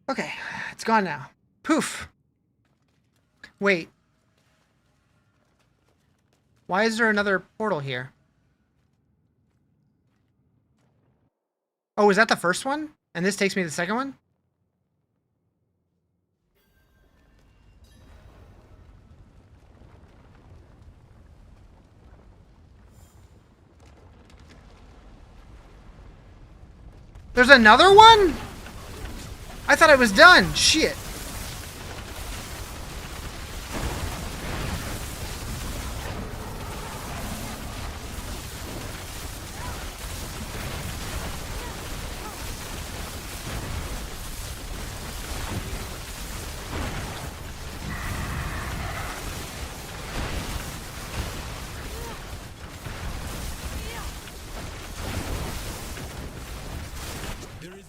[SPEAKER 1] Okay, it's gone now. Poof. Wait. Why is there another portal here? Oh, is that the first one? And this takes me to the second one? There's another one? I thought I was done. Shit.
[SPEAKER 6] There is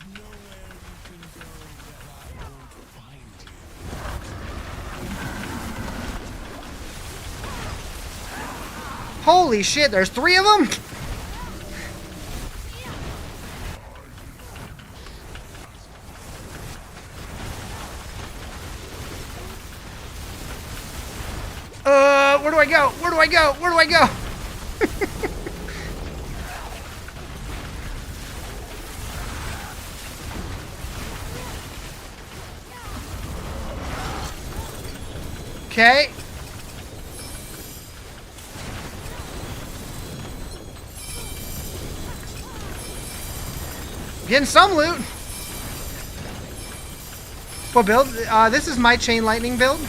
[SPEAKER 1] Holy shit, there's 3 of them? Where do I go? Where do I go? Where do I go? Okay. Getting some loot. What build? This is my chain lightning build.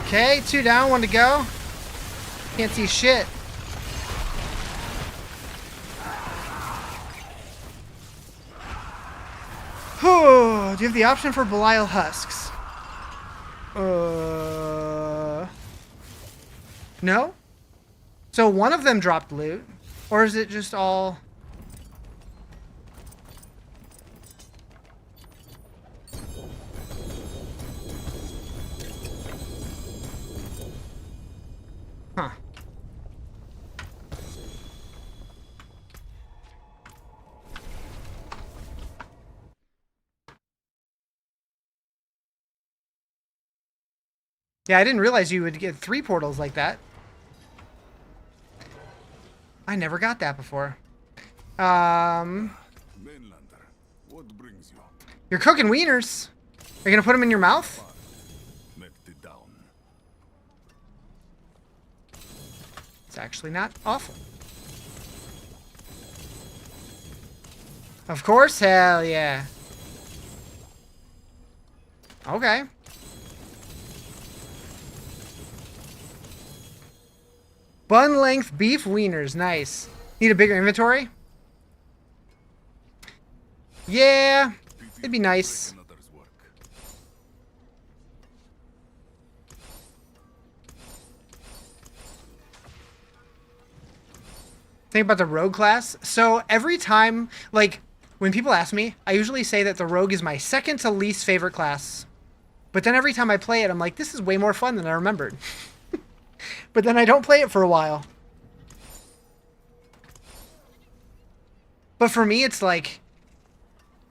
[SPEAKER 1] Okay, 2 down, 1 to go. Can't see shit. Do you have the option for Belial Husks? No? So one of them dropped loot? Or is it just all... Huh. Yeah, I didn't realize you would get 3 portals like that. I never got that before.
[SPEAKER 4] Mainlander, what brings you?
[SPEAKER 1] You're cooking wieners. Are you gonna put them in your mouth?
[SPEAKER 4] Let it down.
[SPEAKER 1] It's actually not awful. Of course, hell yeah. Okay. Bun length beef wieners, nice. Need a bigger inventory? Yeah, it'd be nice.
[SPEAKER 4] Another's work.
[SPEAKER 1] Think about the rogue class. So every time, like, when people ask me, I usually say that the rogue is my second to least favorite class. But then every time I play it, I'm like, this is way more fun than I remembered. But then I don't play it for a while. But for me, it's like,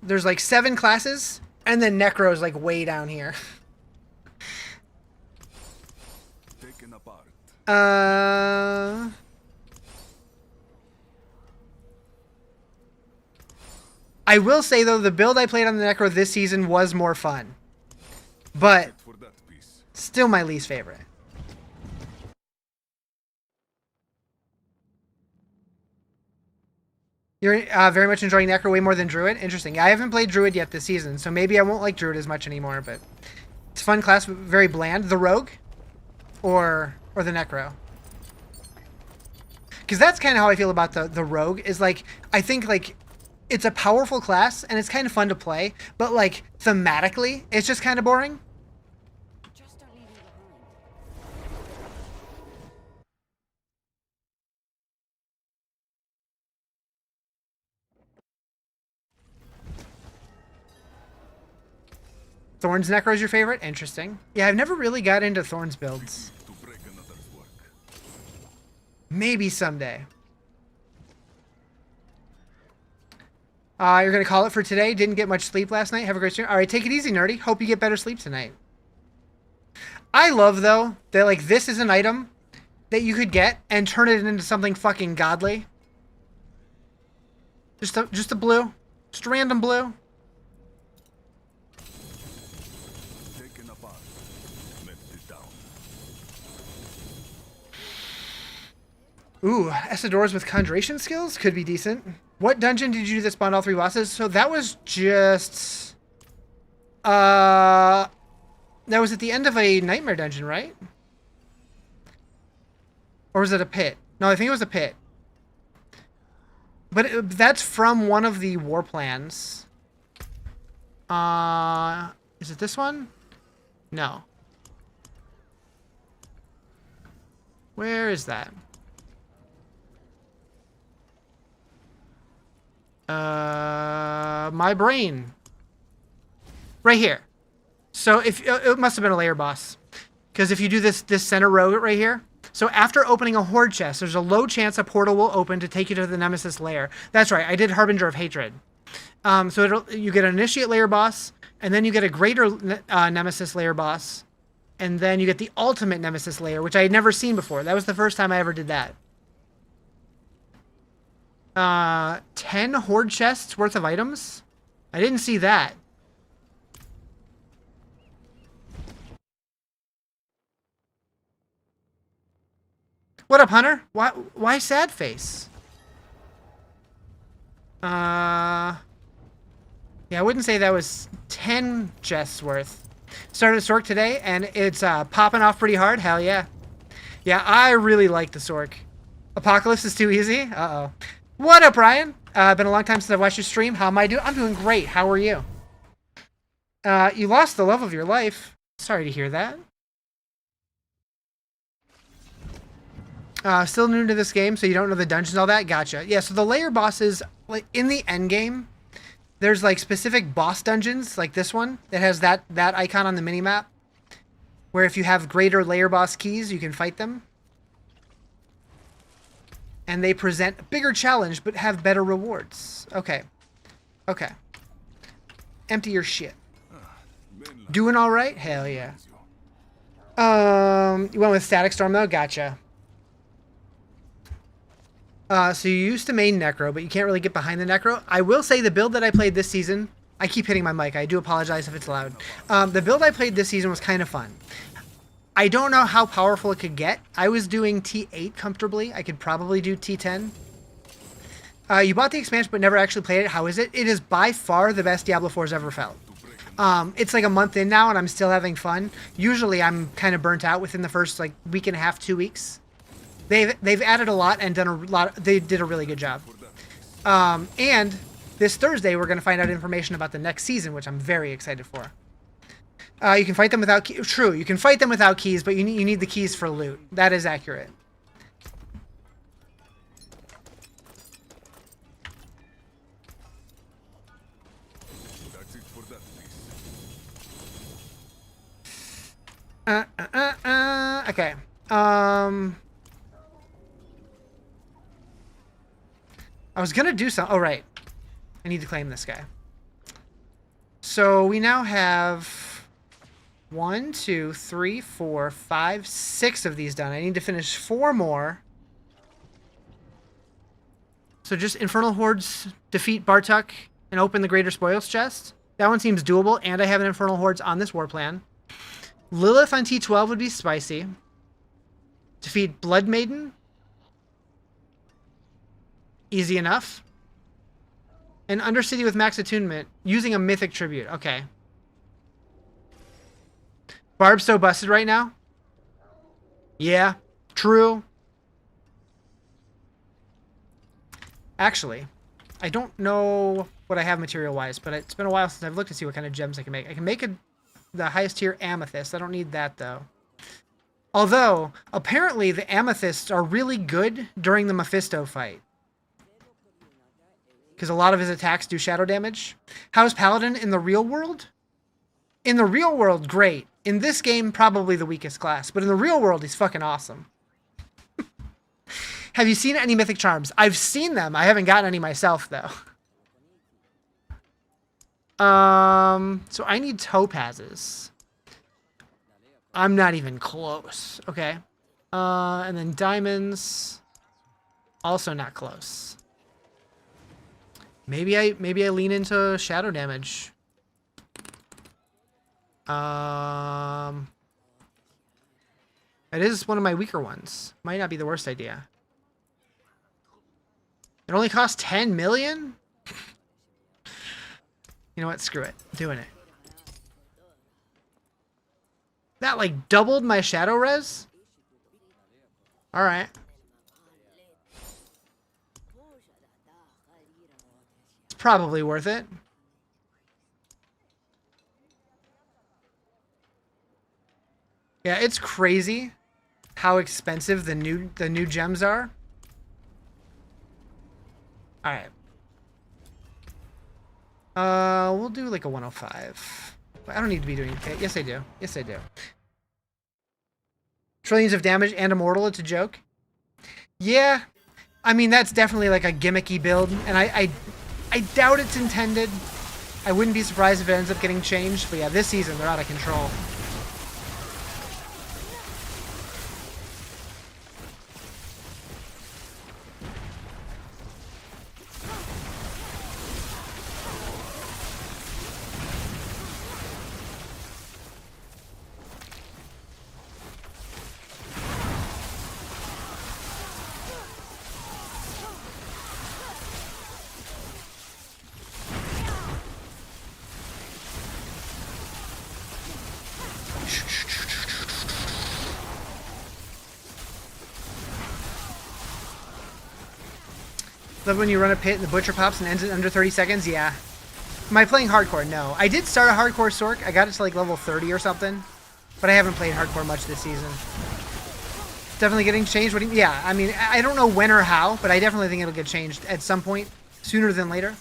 [SPEAKER 1] there's like 7 classes, and then Necro's like way down here.
[SPEAKER 4] Taken apart.
[SPEAKER 1] I will say, though, the build I played on the Necro this season was more fun. But
[SPEAKER 4] For that piece.
[SPEAKER 1] still my least favorite. You're very much enjoying Necro way more than Druid? Interesting. Yeah, I haven't played Druid yet this season, so maybe I won't like Druid as much anymore, but it's a fun class, very bland. The Rogue? Or the Necro? Because that's kind of how I feel about the Rogue, is like, I think like, it's a powerful class, and it's kind of fun to play, but like, thematically, it's just kind of boring.
[SPEAKER 3] Just don't leave me behind.
[SPEAKER 1] Thorn's Necro's your favorite? Interesting. Yeah, I've never really got into Thorn's builds.
[SPEAKER 4] To break another's work.
[SPEAKER 1] Maybe someday. You're going to call it for today? Didn't get much sleep last night? Have a great stream. All right, take it easy, nerdy. Hope you get better sleep tonight. I love, though, that, like, this is an item that you could get and turn it into something fucking godly. Just a blue. Just a random blue.
[SPEAKER 4] Taken apart. Let it down.
[SPEAKER 1] Ooh, Essadors with Conjuration skills could be decent. What dungeon did you do that spawned all 3 bosses? So that was just... that was at the end of a Nightmare dungeon, right? Or was it a pit? No, I think it was a pit. But that's from one of the war plans. Is it this one? No. Where is that? My brain. Right here. So if it must have been a layer boss, because if you do this center row right here, so after opening a horde chest, there's a low chance a portal will open to take you to the Nemesis layer. That's right. I did Harbinger of Hatred. So you get an initiate layer boss, and then you get a greater Nemesis layer boss, and then you get the ultimate Nemesis layer, which I had never seen before. That was the first time I ever did that. 10 horde chests worth of items? I didn't see that. What up, Hunter? Why sad face? Yeah, I wouldn't say that was 10 chests worth. Started Sorc today, and it's popping off pretty hard. Hell yeah. Yeah, I really like the Sorc. Apocalypse is too easy? Uh-oh. What up, Ryan? Been a long time since I've watched your stream. How am I doing? I'm doing great. How are you? You lost the love of your life. Sorry to hear that. Still new to this game, so you don't know the dungeons and all that? Gotcha. Yeah, so the layer bosses, like in the end game, there's like specific boss dungeons, like this one, that has that icon on the minimap, where if you have greater layer boss keys, you can fight them. And they present a bigger challenge, but have better rewards. Okay. Okay. Empty your shit. Doing all right? Hell yeah. You went with Static Storm though? Gotcha. So you used to main Necro, but you can't really get behind the Necro. I will say the build that I played this season, I keep hitting my mic. I do apologize if it's loud. The build I played this season was kind of fun. I don't know how powerful it could get. I was doing T8 comfortably. I could probably do T10. You bought the expansion but never actually played it. How is it? It is by far the best Diablo 4's ever felt. It's like a month in now and I'm still having fun. Usually I'm kind of burnt out within the first like week and a half, 2 weeks. They've added a lot and done a lot. They did a really good job. And this Thursday we're going to find out information about the next season, which I'm very excited for. You can fight them without keys. True, you can fight them without keys, but you need the keys for loot. That is accurate.
[SPEAKER 4] That's it for that, please.
[SPEAKER 1] Okay. I was gonna do something. Oh, right. I need to claim this guy. So we now have 1, 2, 3, 4, 5, 6 of these done. I need to finish 4 more. So just Infernal Hordes defeat Bartuk and open the Greater Spoils chest. That one seems doable, and I have an Infernal Hordes on this war plan. Lilith on T12 would be spicy. Defeat Blood Maiden. Easy enough. And Undercity with max attunement using a mythic tribute. Okay. Barb's so busted right now? Yeah, true. Actually, I don't know what I have material-wise, but it's been a while since I've looked to see what kind of gems I can make. I can make the highest tier amethyst. I don't need that, though. Although, apparently the amethysts are really good during the Mephisto fight. Because a lot of his attacks do shadow damage. How's Paladin in the real world? In the real world, great. In this game, probably the weakest class. But in the real world, he's fucking awesome. Have you seen any Mythic Charms? I've seen them. I haven't gotten any myself, though. So I need topazes. I'm not even close. Okay. And then diamonds. Also not close. Maybe I lean into shadow damage. It is one of my weaker ones. Might not be the worst idea. It only costs 10 million? You know what? Screw it. I'm doing it. That like doubled my shadow res? Alright. It's probably worth it. Yeah, it's crazy how expensive the new gems are. All right. We'll do like a 105. I don't need to be doing it. Yes, I do. Yes, I do. Trillions of damage and immortal. It's a joke. Yeah, I mean that's definitely like a gimmicky build, and I doubt it's intended. I wouldn't be surprised if it ends up getting changed. But yeah, this season they're out of control. Love when you run a pit and the butcher pops and ends it under 30 seconds? Yeah. Am I playing hardcore? No. I did start a hardcore Sorc. I got it to like level 30 or something. But I haven't played hardcore much this season. Definitely getting changed? What do you, yeah, I mean, I don't know when or how, but I definitely think it'll get changed at some point. Sooner than later.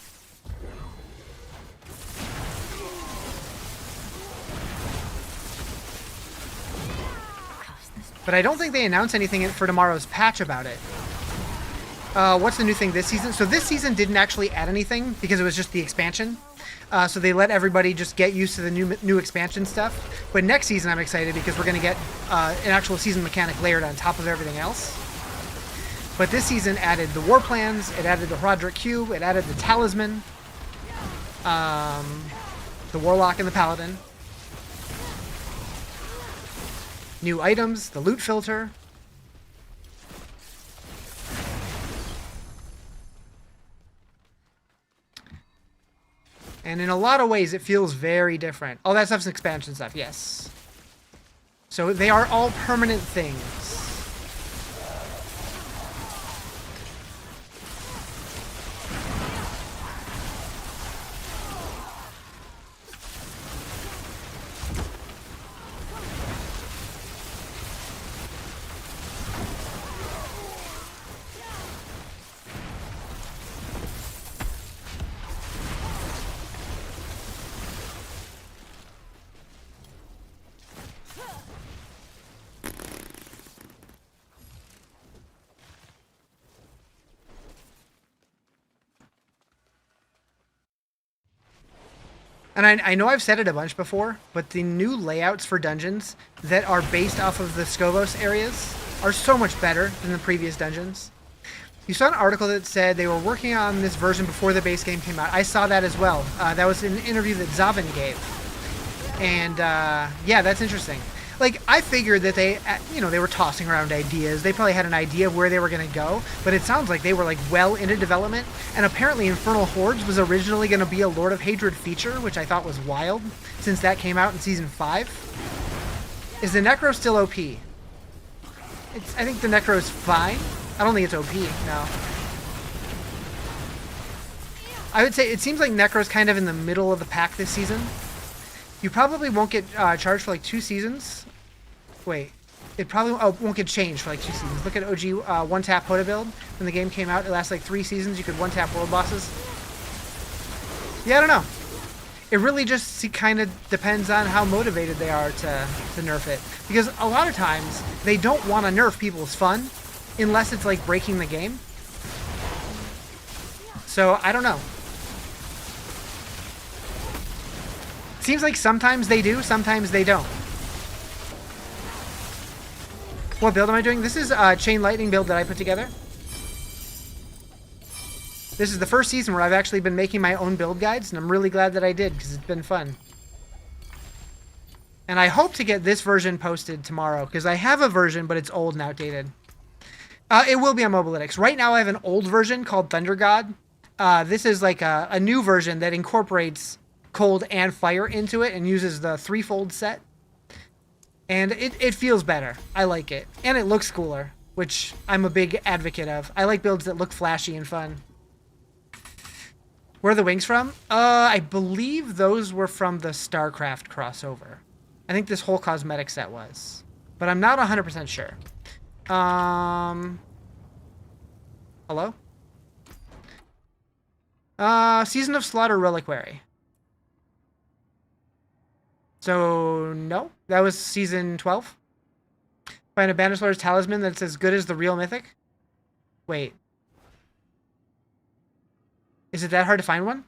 [SPEAKER 1] But I don't think they announced anything for tomorrow's patch about it. What's the new thing this season? So this season didn't actually add anything because it was just the expansion. So they let everybody just get used to the new expansion stuff. But next season I'm excited because we're going to get an actual season mechanic layered on top of everything else. But this season added the war plans, it added the Roderick Cube, it added the talisman, the warlock and the paladin. New items, the loot filter. And in a lot of ways, it feels very different. Oh, that stuff's expansion stuff, yes. So they are all permanent things. And I know I've said it a bunch before, but the new layouts for dungeons that are based off of the Scovos areas are so much better than the previous dungeons. You saw an article that said they were working on this version before the base game came out. I saw that as well. That was an interview that Zavin gave. And yeah, that's interesting. Like, I figured that they, you know, they were tossing around ideas. They probably had an idea of where they were going to go, but it sounds like they were, like, well into development. And apparently Infernal Hordes was originally going to be a Lord of Hatred feature, which I thought was wild, since that came out in Season 5. Is the Necro still OP? I think the Necro is fine. I don't think it's OP, no. I would say it seems like Necro's kind of in the middle of the pack this season. You probably won't get charged for like 2 seasons. Wait, it probably won't get changed for like 2 seasons. Look at OG one-tap Hoda build. When the game came out, it lasted like 3 seasons. You could one-tap world bosses. Yeah, I don't know. It really just kind of depends on how motivated they are to nerf it. Because a lot of times, they don't want to nerf people's fun unless it's like breaking the game. So, I don't know. Seems like sometimes they do, sometimes they don't. What build am I doing? This is a Chain Lightning build that I put together. This is the first season where I've actually been making my own build guides, and I'm really glad that I did, because it's been fun. And I hope to get this version posted tomorrow, because I have a version, but it's old and outdated. It will be on Mobalytics. Right now I have an old version called Thunder God. This is like a new version that incorporates cold and fire into it and uses the threefold set. And it feels better. I like it. And it looks cooler, which I'm a big advocate of. I like builds that look flashy and fun. Where are the wings from? I believe those were from the StarCraft crossover. I think this whole cosmetic set was. But I'm not 100% sure. Hello? Season of Slaughter Reliquary. So, no. That was season 12. Find a Bannerslaughter's talisman that's as good as the real mythic? Wait. Is it that hard to find one?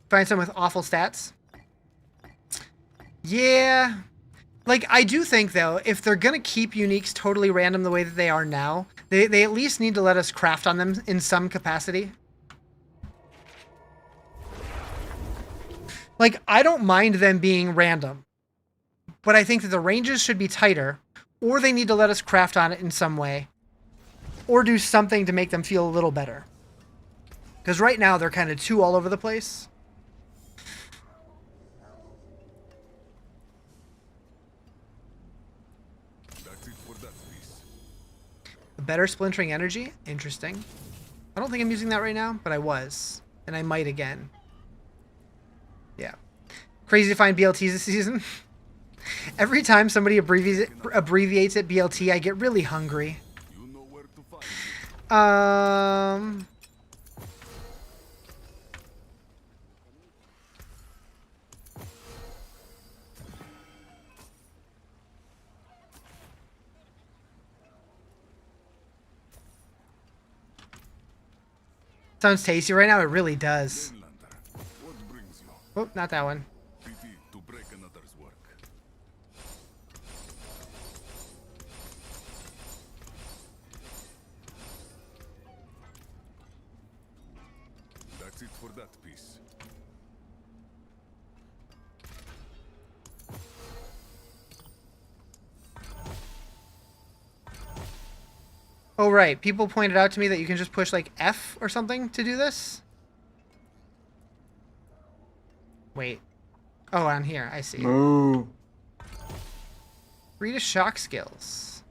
[SPEAKER 1] Find some with awful stats? Yeah. Like, I do think, though, if they're going to keep uniques totally random the way that they are now, they at least need to let us craft on them in some capacity. Like, I don't mind them being random, but I think that the ranges should be tighter, or they need to let us craft on it in some way, or do something to make them feel a little better. Because right now, they're kind of too all over the place.
[SPEAKER 4] That's it for that piece.
[SPEAKER 1] A better splintering energy? Interesting. I don't think I'm using that right now, but I was. And I might again. Yeah. Crazy to find BLTs this season. Every time somebody abbreviates it BLT, I get really hungry.
[SPEAKER 4] You know where to find me.
[SPEAKER 1] Sounds tasty right now. It really does.
[SPEAKER 4] Lander, what brings you?
[SPEAKER 1] Oh, not that one.
[SPEAKER 4] Pity to break another's work. That's it for that piece.
[SPEAKER 1] Oh, right. People pointed out to me that you can just push, like, F or something to do this. Wait. Oh, on here. I see.
[SPEAKER 7] Move.
[SPEAKER 1] Read a shock skills.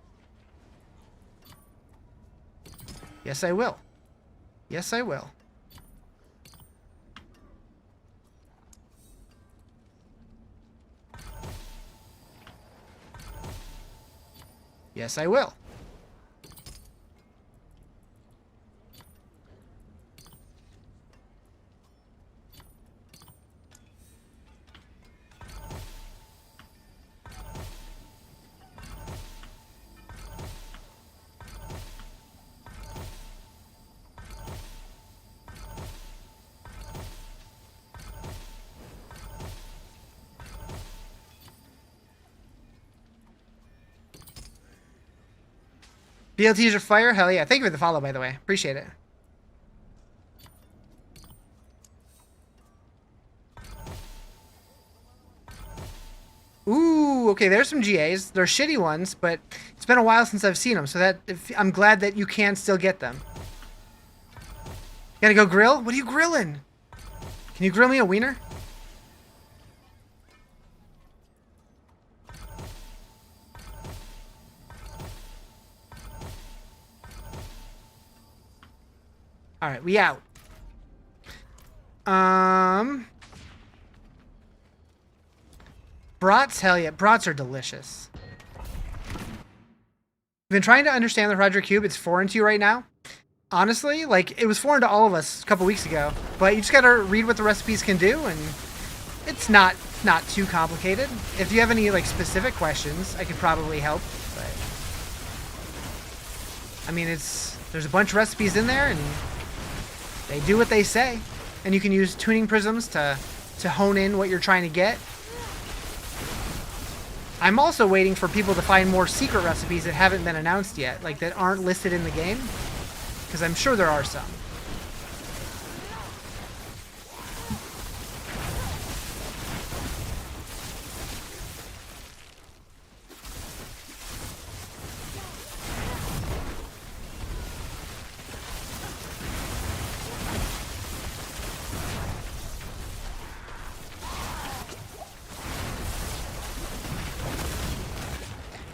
[SPEAKER 1] Yes, I will. Yes, I will. Yes, I will. BLTs are fire? Hell yeah. Thank you for the follow, by the way. Appreciate it. Ooh, okay, there's some GAs. They're shitty ones, but it's been a while since I've seen them, so I'm glad that you can still get them. Gotta go grill? What are you grilling? Can you grill me a wiener? Alright, we out. Brats? Hell yeah. Brats are delicious. I've been trying to understand the Roger Cube. It's foreign to you right now. Honestly, like, it was foreign to all of us a couple weeks ago. But you just gotta read what the recipes can do, and it's not too complicated. If you have any, like, specific questions, I could probably help. But I mean, there's a bunch of recipes in there, and they do what they say. And you can use tuning prisms to hone in what you're trying to get. I'm also waiting for people to find more secret recipes that haven't been announced yet, like that aren't listed in the game, because I'm sure there are some.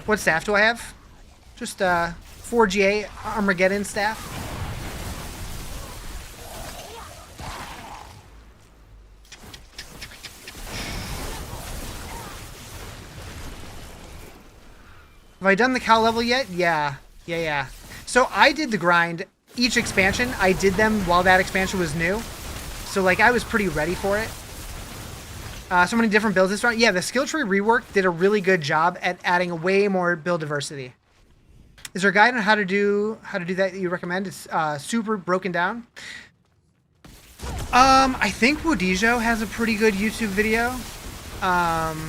[SPEAKER 1] What staff do I have? Just 4GA Armageddon staff. Have I done the cow level yet? Yeah. So I did the grind. Each expansion, I did them while that expansion was new. So, like, I was pretty ready for it. So many different builds this round. Yeah, the skill tree rework did a really good job at adding way more build diversity. Is there a guide on how to do that you recommend? It's super broken down. I think Wodijo has a pretty good YouTube video. I'm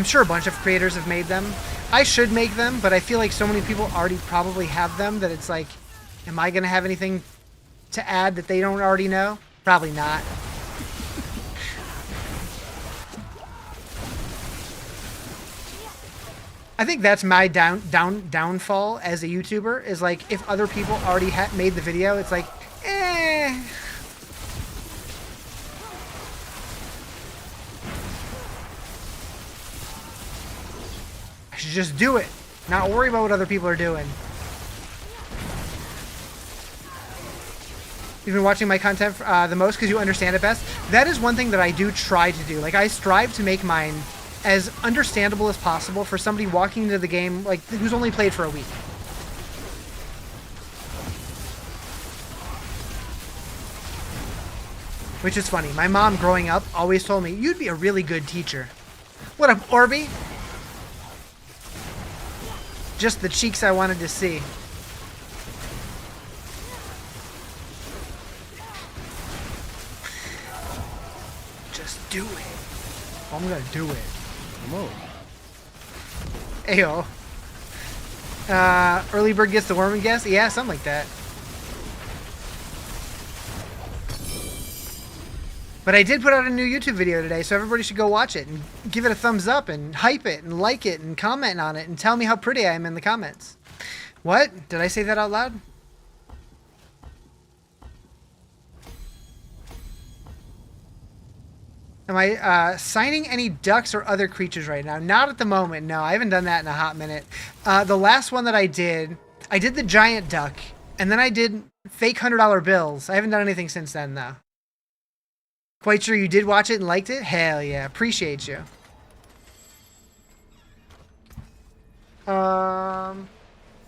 [SPEAKER 1] sure a bunch of creators have made them. I should make them, but I feel like so many people already probably have them that it's like, am I going to have anything to add that they don't already know? Probably not. I think that's my downfall as a YouTuber, is like, if other people already made the video, it's like, eh. I should just do it, not worry about what other people are doing. You've been watching my content the most because you understand it best. That is one thing that I do try to do. Like, I strive to make mine as understandable as possible for somebody walking into the game, like, who's only played for a week. Which is funny. My mom, growing up, always told me, you'd be a really good teacher. What up, Orby? Just the cheeks I wanted to see. Just do it. I'm gonna do it. Come on. Ayo. Early bird gets the worm and guess? Yeah, something like that. But I did put out a new YouTube video today, so everybody should go watch it and give it a thumbs up and hype it and like it and comment on it and tell me how pretty I am in the comments. What? Did I say that out loud? Am I signing any ducks or other creatures right now? Not at the moment, no. I haven't done that in a hot minute. The last one that I did the giant duck, and then I did fake $100 bills. I haven't done anything since then, though. Quite sure you did watch it and liked it? Hell yeah. Appreciate you.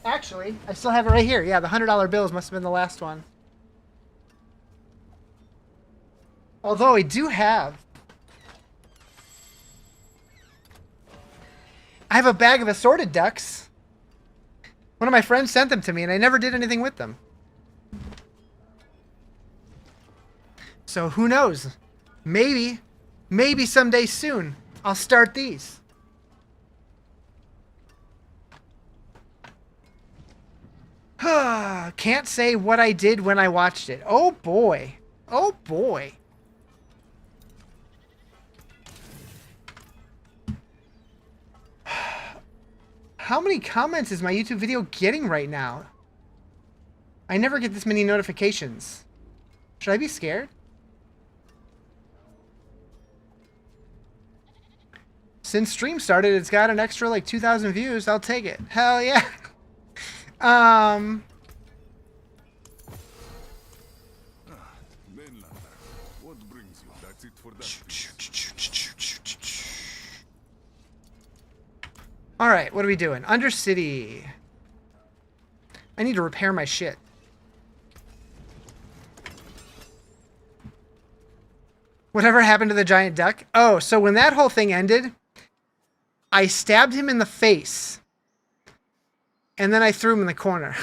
[SPEAKER 1] Actually, I still have it right here. Yeah, the $100 bills must have been the last one. Although I do have... I have a bag of assorted ducks. One of my friends sent them to me, and I never did anything with them. So who knows? Maybe someday soon, I'll start these. Can't say what I did when I watched it. Oh boy. Oh boy. How many comments is my YouTube video getting right now? I never get this many notifications. Should I be scared? Since stream started, it's got an extra like 2,000 views. I'll take it. Hell yeah.
[SPEAKER 4] What brings you? That's it for that.
[SPEAKER 1] All right, what are we doing? Undercity. I need to repair my shit. Whatever happened to the giant duck? Oh, so when that whole thing ended, I stabbed him in the face. And then I threw him in the corner.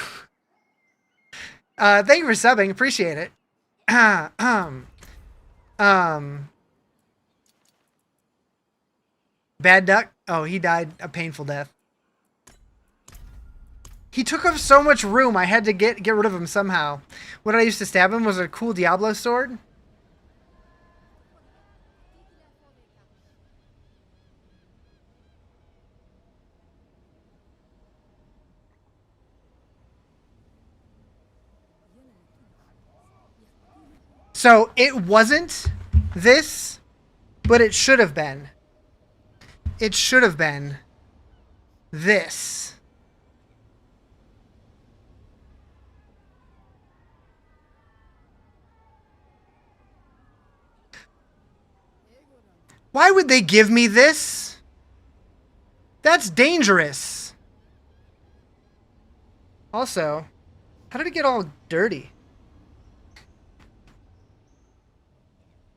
[SPEAKER 1] Thank you for subbing. Appreciate it. Bad duck? Oh, he died a painful death. He took up so much room, I had to get rid of him somehow. What I used to stab him was a cool Diablo sword. So it wasn't this, but it should have been. It should have been this. Why would they give me this? That's dangerous. Also, how did it get all dirty?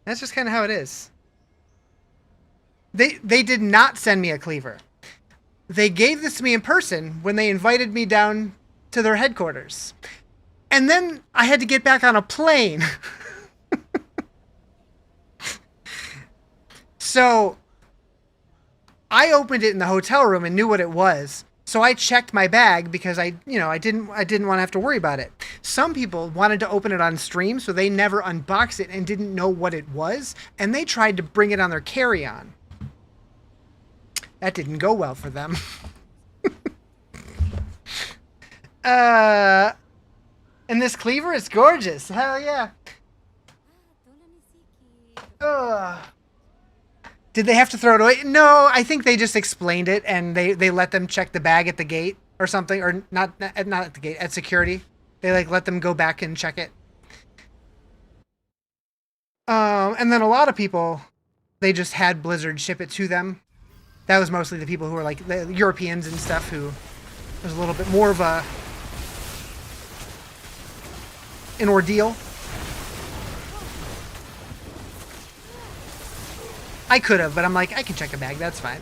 [SPEAKER 1] That's just kind of how it is. They did not send me a cleaver. They gave this to me in person when they invited me down to their headquarters. And then I had to get back on a plane. So I opened it in the hotel room and knew what it was. So I checked my bag because I didn't want to have to worry about it. Some people wanted to open it on stream, so they never unboxed it and didn't know what it was, and they tried to bring it on their carry-on. That didn't go well for them. And this cleaver is gorgeous. Hell yeah. Did they have to throw it away? No, I think they just explained it and they let them check the bag at the gate or something, or not at the gate, at security. They like let them go back and check it. And then a lot of people, they just had Blizzard ship it to them. That was mostly the people who were like the Europeans and stuff, who was a little bit more of an ordeal. I could have, but I'm like, I can check a bag, that's fine.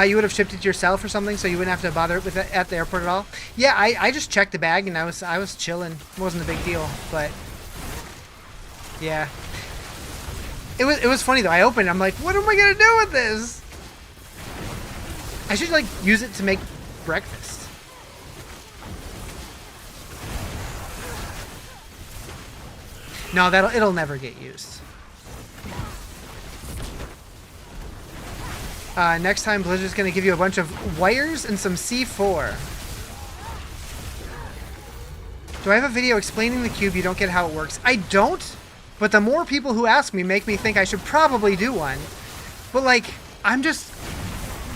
[SPEAKER 1] You would have shipped it yourself or something, so you wouldn't have to bother with it at the airport at all. Yeah, I just checked the bag and I was chilling. It wasn't a big deal, but yeah. It was funny though. I opened it, I'm like, what am I gonna do with this? I should like use it to make breakfast. No, it'll never get used. Next time, Blizzard's going to give you a bunch of wires and some C4. Do I have a video explaining the cube? You don't get how it works. I don't, but the more people who ask me make me think I should probably do one. But like,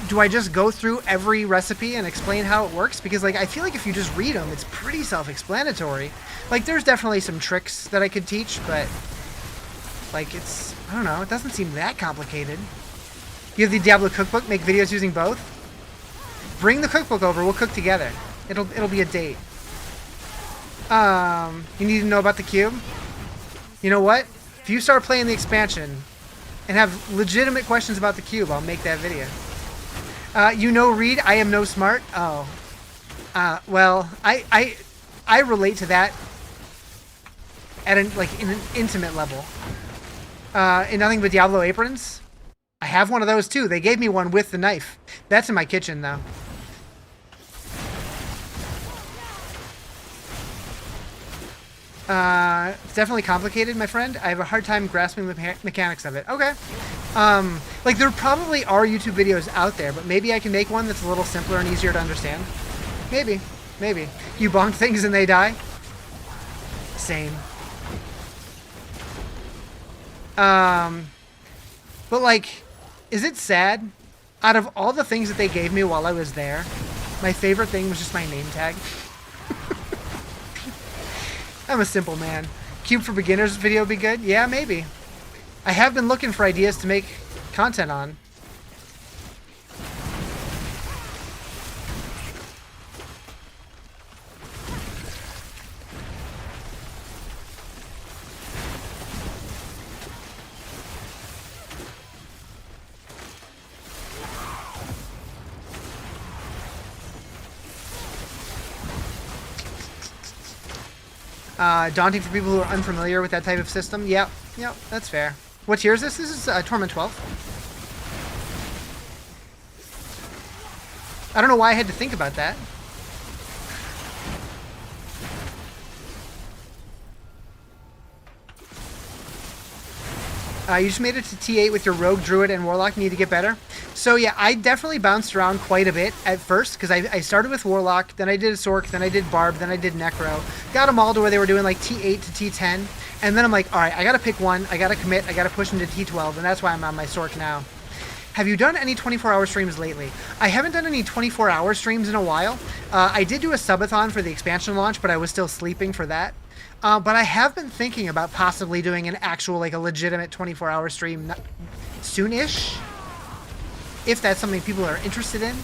[SPEAKER 1] do I just go through every recipe and explain how it works? Because like, I feel like if you just read them, it's pretty self-explanatory. Like, there's definitely some tricks that I could teach, but like, I don't know, it doesn't seem that complicated. You have the Diablo cookbook, make videos using both? Bring the cookbook over, we'll cook together. It'll be a date. You need to know about the cube? You know what? If you start playing the expansion and have legitimate questions about the cube, I'll make that video. Read, I am no smart. Oh. Well, I relate to that at in an intimate level. In nothing but Diablo aprons. I have one of those too. They gave me one with the knife. That's in my kitchen though. It's definitely complicated, my friend. I have a hard time grasping the mechanics of it. Okay. Like there probably are YouTube videos out there, but maybe I can make one that's a little simpler and easier to understand. Maybe. You bonk things and they die? Same. But like, is it sad? Out of all the things that they gave me while I was there, my favorite thing was just my name tag. I'm a simple man. Cube for Beginners video would be good? Yeah, maybe. I have been looking for ideas to make content on. Daunting for people who are unfamiliar with that type of system. Yep, that's fair. What tier is this? This is Torment 12. I don't know why I had to think about that. You just made it to T8 with your Rogue, Druid, and Warlock. Need to get better. So yeah, I definitely bounced around quite a bit at first, because I started with Warlock, then I did a Sorc, then I did Barb, then I did Necro. Got them all to where they were doing like T8 to T10, and then I'm like, alright, I gotta pick one, I gotta commit, I gotta push into T12, and that's why I'm on my Sorc now. Have you done any 24-hour streams lately? I haven't done any 24-hour streams in a while. I did do a subathon for the expansion launch, but I was still sleeping for that. But I have been thinking about possibly doing an actual, like a legitimate 24-hour stream soon-ish. if that's something people are interested in.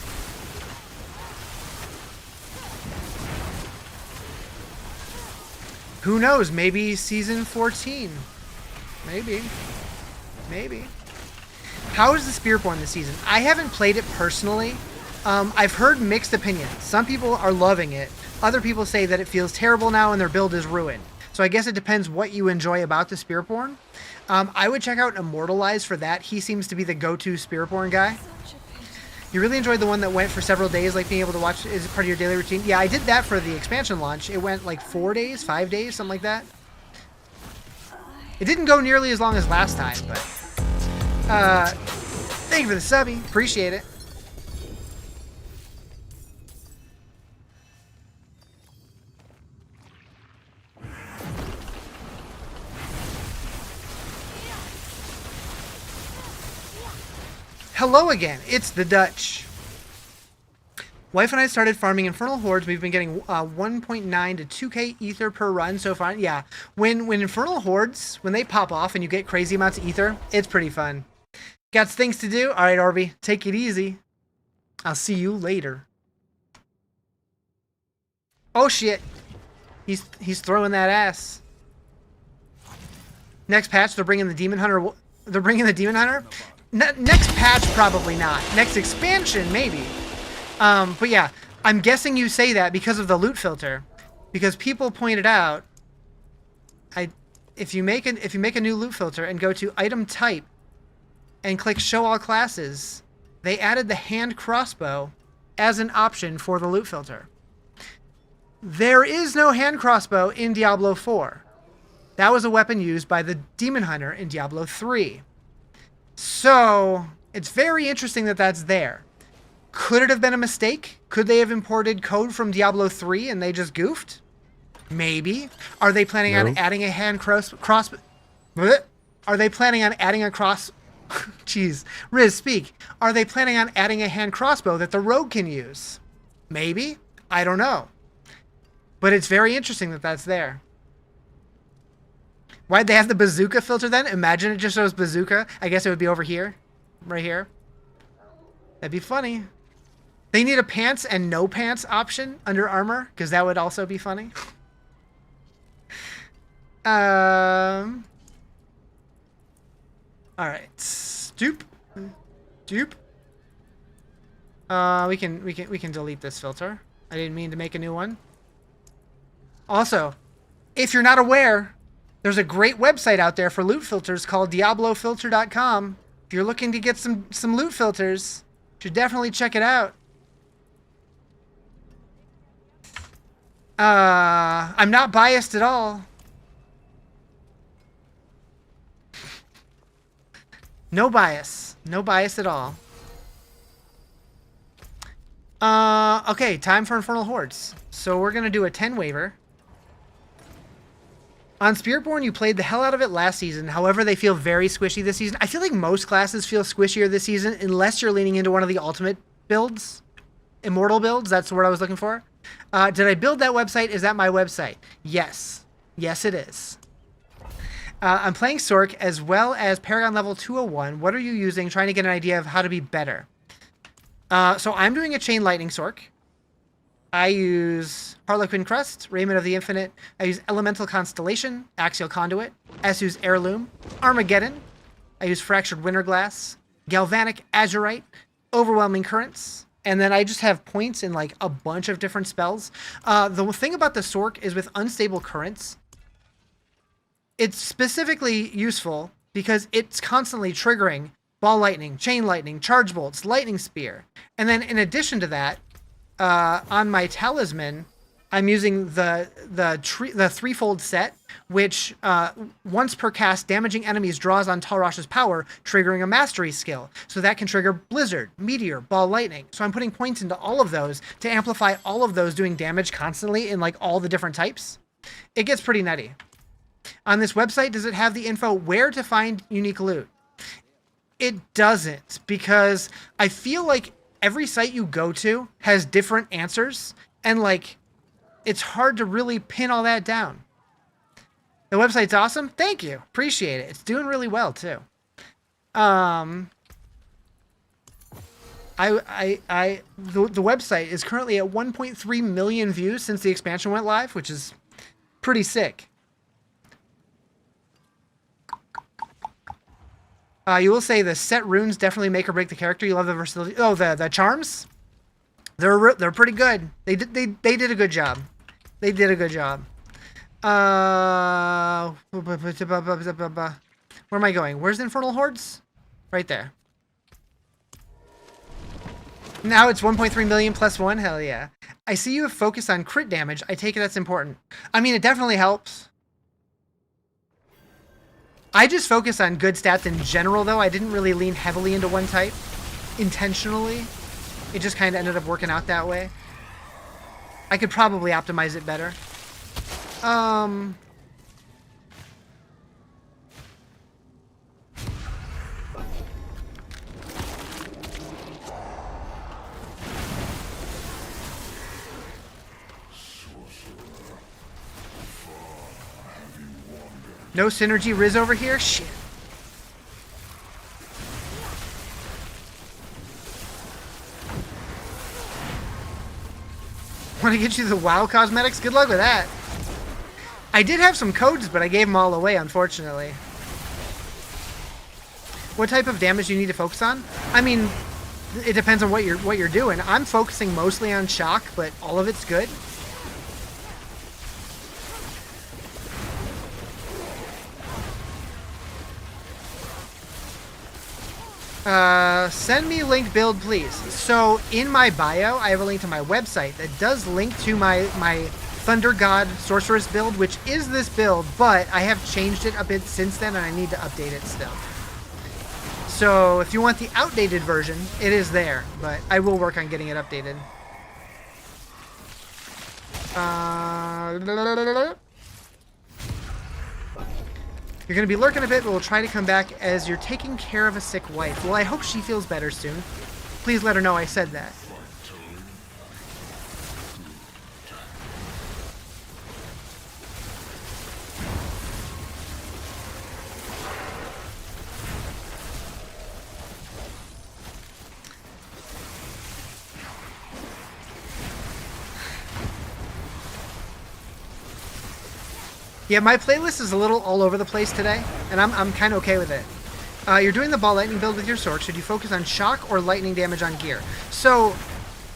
[SPEAKER 1] Who knows? Maybe season 14. Maybe. Maybe. How is the Spearborn this season? I haven't played it personally. I've heard mixed opinions. Some people are loving it. Other people say that it feels terrible now and their build is ruined. So I guess it depends what you enjoy about the Spearborn. I would check out Immortalized for that. He seems to be the go-to Spearborn guy. You really enjoyed the one that went for several days, like being able to watch as part of your daily routine? Yeah, I did that for the expansion launch. It went like 4 days, 5 days, something like that. It didn't go nearly as long as last time, but... thank you for the subby. Appreciate it. Hello again, it's the Dutch. Wife and I started farming Infernal Hordes. We've been getting 1.9 to 2k ether per run so far. Yeah, when Infernal Hordes, when they pop off and you get crazy amounts of ether, it's pretty fun. Got things to do? All right, Orby, take it easy. I'll see you later. Oh shit, he's throwing that ass. Next patch, they're bringing the Demon Hunter. They're bringing the Demon Hunter. Next patch, probably not. Next expansion, maybe. But yeah, I'm guessing you say that because of the loot filter, because people pointed out, if you make a new loot filter and go to item type, and click show all classes, they added the hand crossbow as an option for the loot filter. There is no hand crossbow in Diablo 4. That was a weapon used by the Demon Hunter in Diablo 3. So, it's very interesting that that's there. Could it have been a mistake? Could they have imported code from Diablo 3 and they just goofed? Maybe. Are they planning on adding a hand crossbow? Are they planning on adding a Jeez. Riz, speak. Are they planning on adding a hand crossbow that the rogue can use? Maybe. I don't know. But it's very interesting that that's there. Why'd they have the bazooka filter then? Imagine it just shows bazooka. I guess it would be over here. Right here. That'd be funny. They need a pants and no pants option under armor, because that would also be funny. Alright. Stoop. Stoop. We can delete this filter. I didn't mean to make a new one. Also, if you're not aware, there's a great website out there for loot filters called diablofilter.com. If you're looking to get some loot filters, you should definitely check it out. I'm not biased at all. No bias. No bias at all. Okay, time for Infernal Hordes. So we're going to do a 10 waiver. On Spiritborn, you played the hell out of it last season. However, they feel very squishy this season. I feel like most classes feel squishier this season, unless you're leaning into one of the ultimate builds. Immortal builds, that's the word I was looking for. Did I build that website? Is that my website? Yes. Yes, it is. I'm playing Sorc as well as Paragon level 201. What are you using? Trying to get an idea of how to be better. So I'm doing a Chain Lightning Sorc. I use Harlequin Crest, Raiment of the Infinite. I use Elemental Constellation, Axial Conduit, Esu's Heirloom, Armageddon. I use Fractured Winterglass, Galvanic Azurite, Overwhelming Currents, and then I just have points in like a bunch of different spells. The thing about the Sorc is with Unstable Currents, it's specifically useful because it's constantly triggering Ball Lightning, Chain Lightning, Charge Bolts, Lightning Spear. And then in addition to that, on my Talisman, I'm using the threefold set, which once per cast, damaging enemies draws on Talrash's power, triggering a mastery skill. So that can trigger Blizzard, Meteor, Ball Lightning. So I'm putting points into all of those to amplify all of those doing damage constantly in like all the different types. It gets pretty nutty. On this website, does it have the info where to find unique loot? It doesn't, because I feel like every site you go to has different answers, and like it's hard to really pin all that down. The website's awesome. Thank you. Appreciate it. It's doing really well too. The website is currently at 1.3 million views since the expansion went live, which is pretty sick. You will say the set runes definitely make or break the character. You love the versatility. Oh, the charms? They're pretty good. They did a good job. They did a good job. Where am I going? Where's the Infernal Hordes? Right there. Now it's 1.3 million plus 1. Hell yeah. I see you have focused on crit damage. I take it that's important. I mean, it definitely helps. I just focus on good stats in general, though. I didn't really lean heavily into one type intentionally. It just kind of ended up working out that way. I could probably optimize it better. No synergy Riz over here? Shit. Want to get you the WoW cosmetics? Good luck with that. I did have some codes, but I gave them all away, unfortunately. What type of damage do you need to focus on? I mean, it depends on what you're doing. I'm focusing mostly on shock, but all of it's good. Send me linked build, please. So in my bio, I have a link to my website that does link to my Thunder God Sorceress build, which is this build, but I have changed it a bit since then, and I need to update it still. So if you want the outdated version, it is there, but I will work on getting it updated. You're going to be lurking a bit, but we'll try to come back as you're taking care of a sick wife. Well, I hope she feels better soon. Please let her know I said that. Yeah, my playlist is a little all over the place today, and I'm kind of okay with it. You're doing the ball lightning build with your Sorc. Should you focus on shock or lightning damage on gear? So,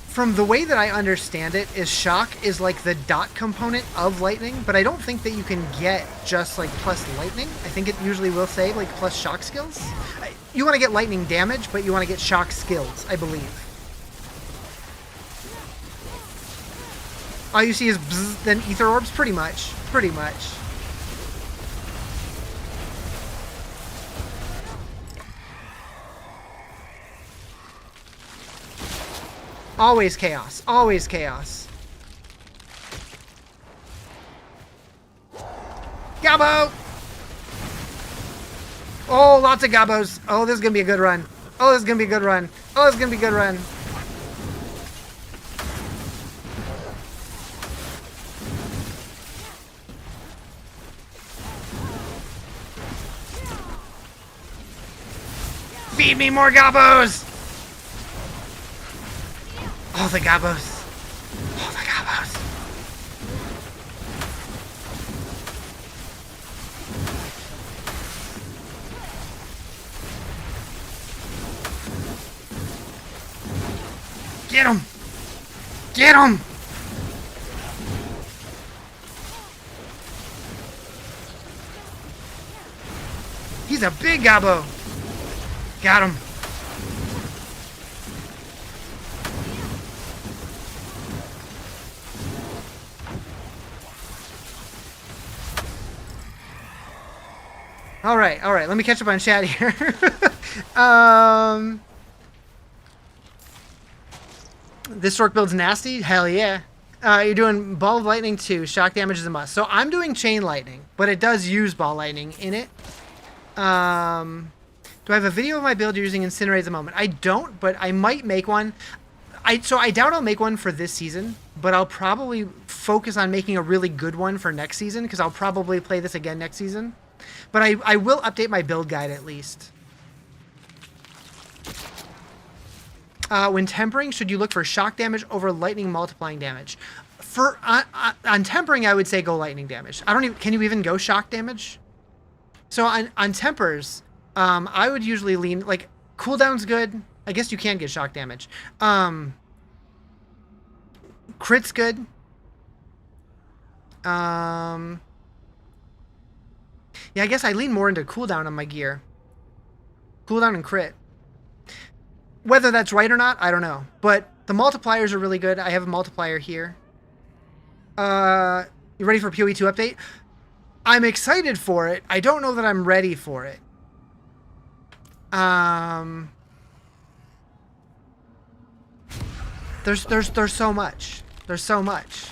[SPEAKER 1] from the way that I understand it, is shock is like the dot component of lightning, but I don't think that you can get just like plus lightning. I think it usually will say like plus shock skills. You want to get lightning damage, but you want to get shock skills, I believe. All you see is bzz, then ether orbs, pretty much. Pretty much. Always chaos. Always chaos. Gobbo! Oh, lots of gobbos. Oh, this is going to be a good run. Oh, this is going to be a good run. Oh, this is going to be a good run. Feed me more gobbos! Oh, the gobbos. Oh, the gobbos. Get him! Get him! He's a big gobbo. Got him. All right. Let me catch up on chat here. This Sorc build's nasty? Hell yeah. You're doing Ball of Lightning too. Shock damage is a must. So I'm doing Chain Lightning, but it does use Ball Lightning in it. Do I have a video of my build using Incinerate at the moment? I don't, but I might make one. So I doubt I'll make one for this season, but I'll probably focus on making a really good one for next season, because I'll probably play this again next season. But I will update my build guide at least. When tempering, should you look for shock damage over lightning multiplying damage? For on tempering, I would say go lightning damage. I don't even. Can you even go shock damage? So on tempers, I would usually lean like cooldown's good. I guess you can get shock damage. Crit's good. Yeah, I guess I lean more into cooldown on my gear. Cooldown and crit. Whether that's right or not, I don't know. But the multipliers are really good. I have a multiplier here. You ready for PoE 2 update? I'm excited for it. I don't know that I'm ready for it. There's so much. There's so much.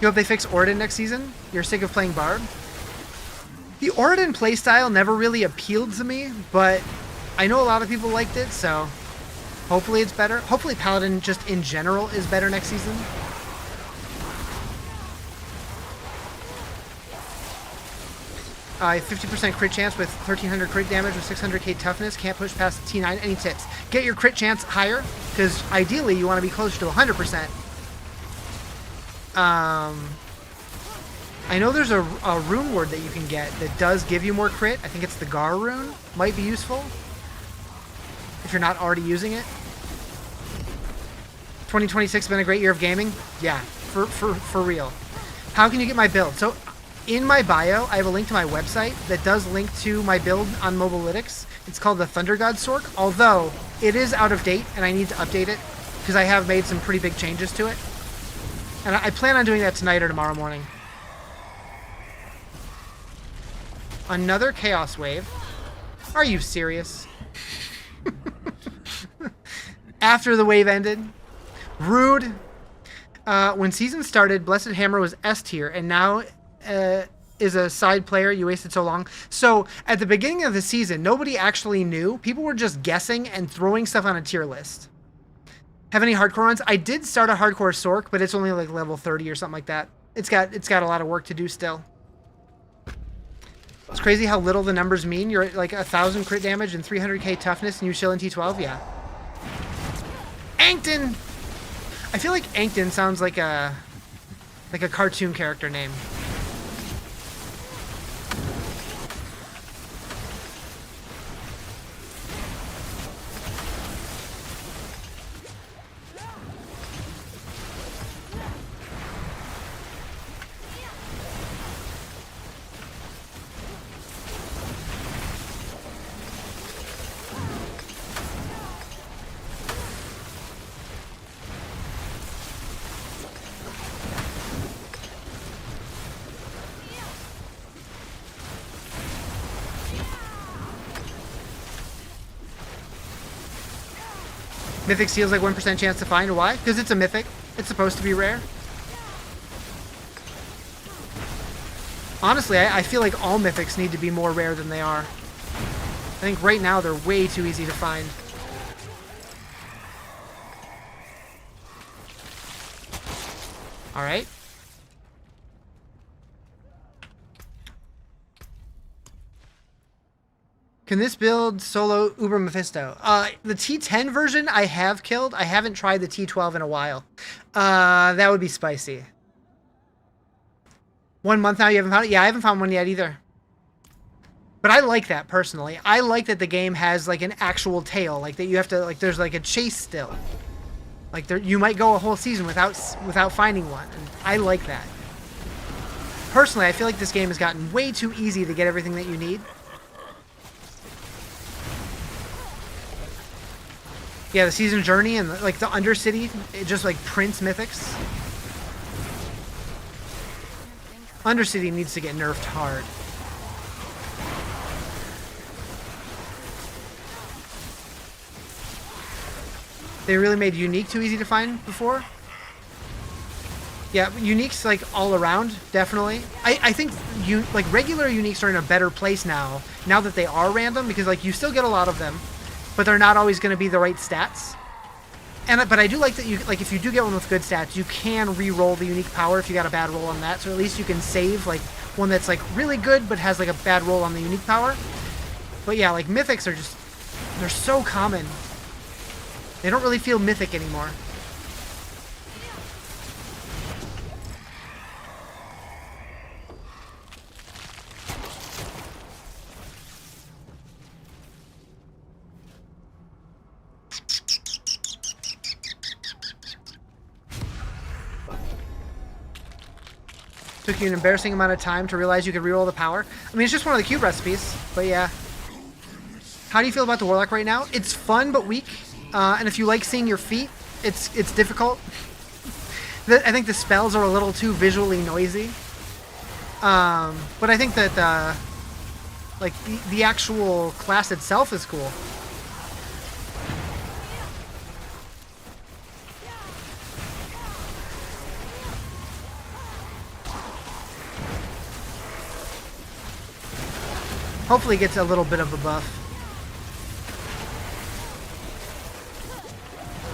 [SPEAKER 1] You hope they fix Ordan next season? You're sick of playing Barb? The Ordan playstyle never really appealed to me, but I know a lot of people liked it, so hopefully it's better. Hopefully Paladin just in general is better next season. A 50% crit chance with 1300 crit damage with 600k toughness. Can't push past T9. Any tips? Get your crit chance higher, because ideally you want to be closer to 100%. I know there's a rune word that you can get that does give you more crit. I think it's the Gar rune. Might be useful if you're not already using it. 2026 has been a great year of gaming. Yeah, for real. How can you get my build? So in my bio, I have a link to my website that does link to my build on Mobalytics. It's called the Thunder God Sorc, although it is out of date and I need to update it because I have made some pretty big changes to it. And I plan on doing that tonight or tomorrow morning. Another Chaos Wave. Are you serious? After the wave ended. Rude. When season started, Blessed Hammer was S tier, and now is a side player. You wasted so long. So at the beginning of the season, nobody actually knew. People were just guessing and throwing stuff on a tier list. Have any hardcore runs? I did start a hardcore Sorc, but it's only like level 30 or something like that. It's got a lot of work to do still. It's crazy how little the numbers mean. You're at like 1,000 crit damage and 300k toughness, and you chill in T12. Yeah. Ankton. I feel like Ankton sounds like a cartoon character name. Mythic Seal's like 1% chance to find. Why? Because it's a mythic. It's supposed to be rare. Honestly, I feel like all mythics need to be more rare than they are. I think right now they're way too easy to find. Alright. Can this build solo Uber Mephisto? The T10 version I have killed. I haven't tried the T12 in a while. That would be spicy. 1 month now, you haven't found it? Yeah, I haven't found one yet either. But I like that personally. I like that the game has like an actual tail, like that you have to like. There's like a chase still. Like there, you might go a whole season without finding one, and I like that. Personally, I feel like this game has gotten way too easy to get everything that you need. Yeah, the season journey and like the Undercity, it just like prints mythics. Undercity needs to get nerfed hard. They really made unique too easy to find before. Yeah, uniques like all around, definitely. I think like regular uniques are in a better place now that they are random, because like you still get a lot of them, but they're not always going to be the right stats. But I do like that you like if you do get one with good stats, you can re-roll the unique power if you got a bad roll on that. So at least you can save like one that's like really good but has like a bad roll on the unique power. But yeah, like mythics are just they're so common. They don't really feel mythic anymore. Took you an embarrassing amount of time to realize you could reroll the power. I mean, it's just one of the cube recipes, but yeah. How do you feel about the Warlock right now? It's fun but weak, and if you like seeing your feet, it's difficult. I think the spells are a little too visually noisy, but I think that like the actual class itself is cool. Hopefully it gets a little bit of a buff.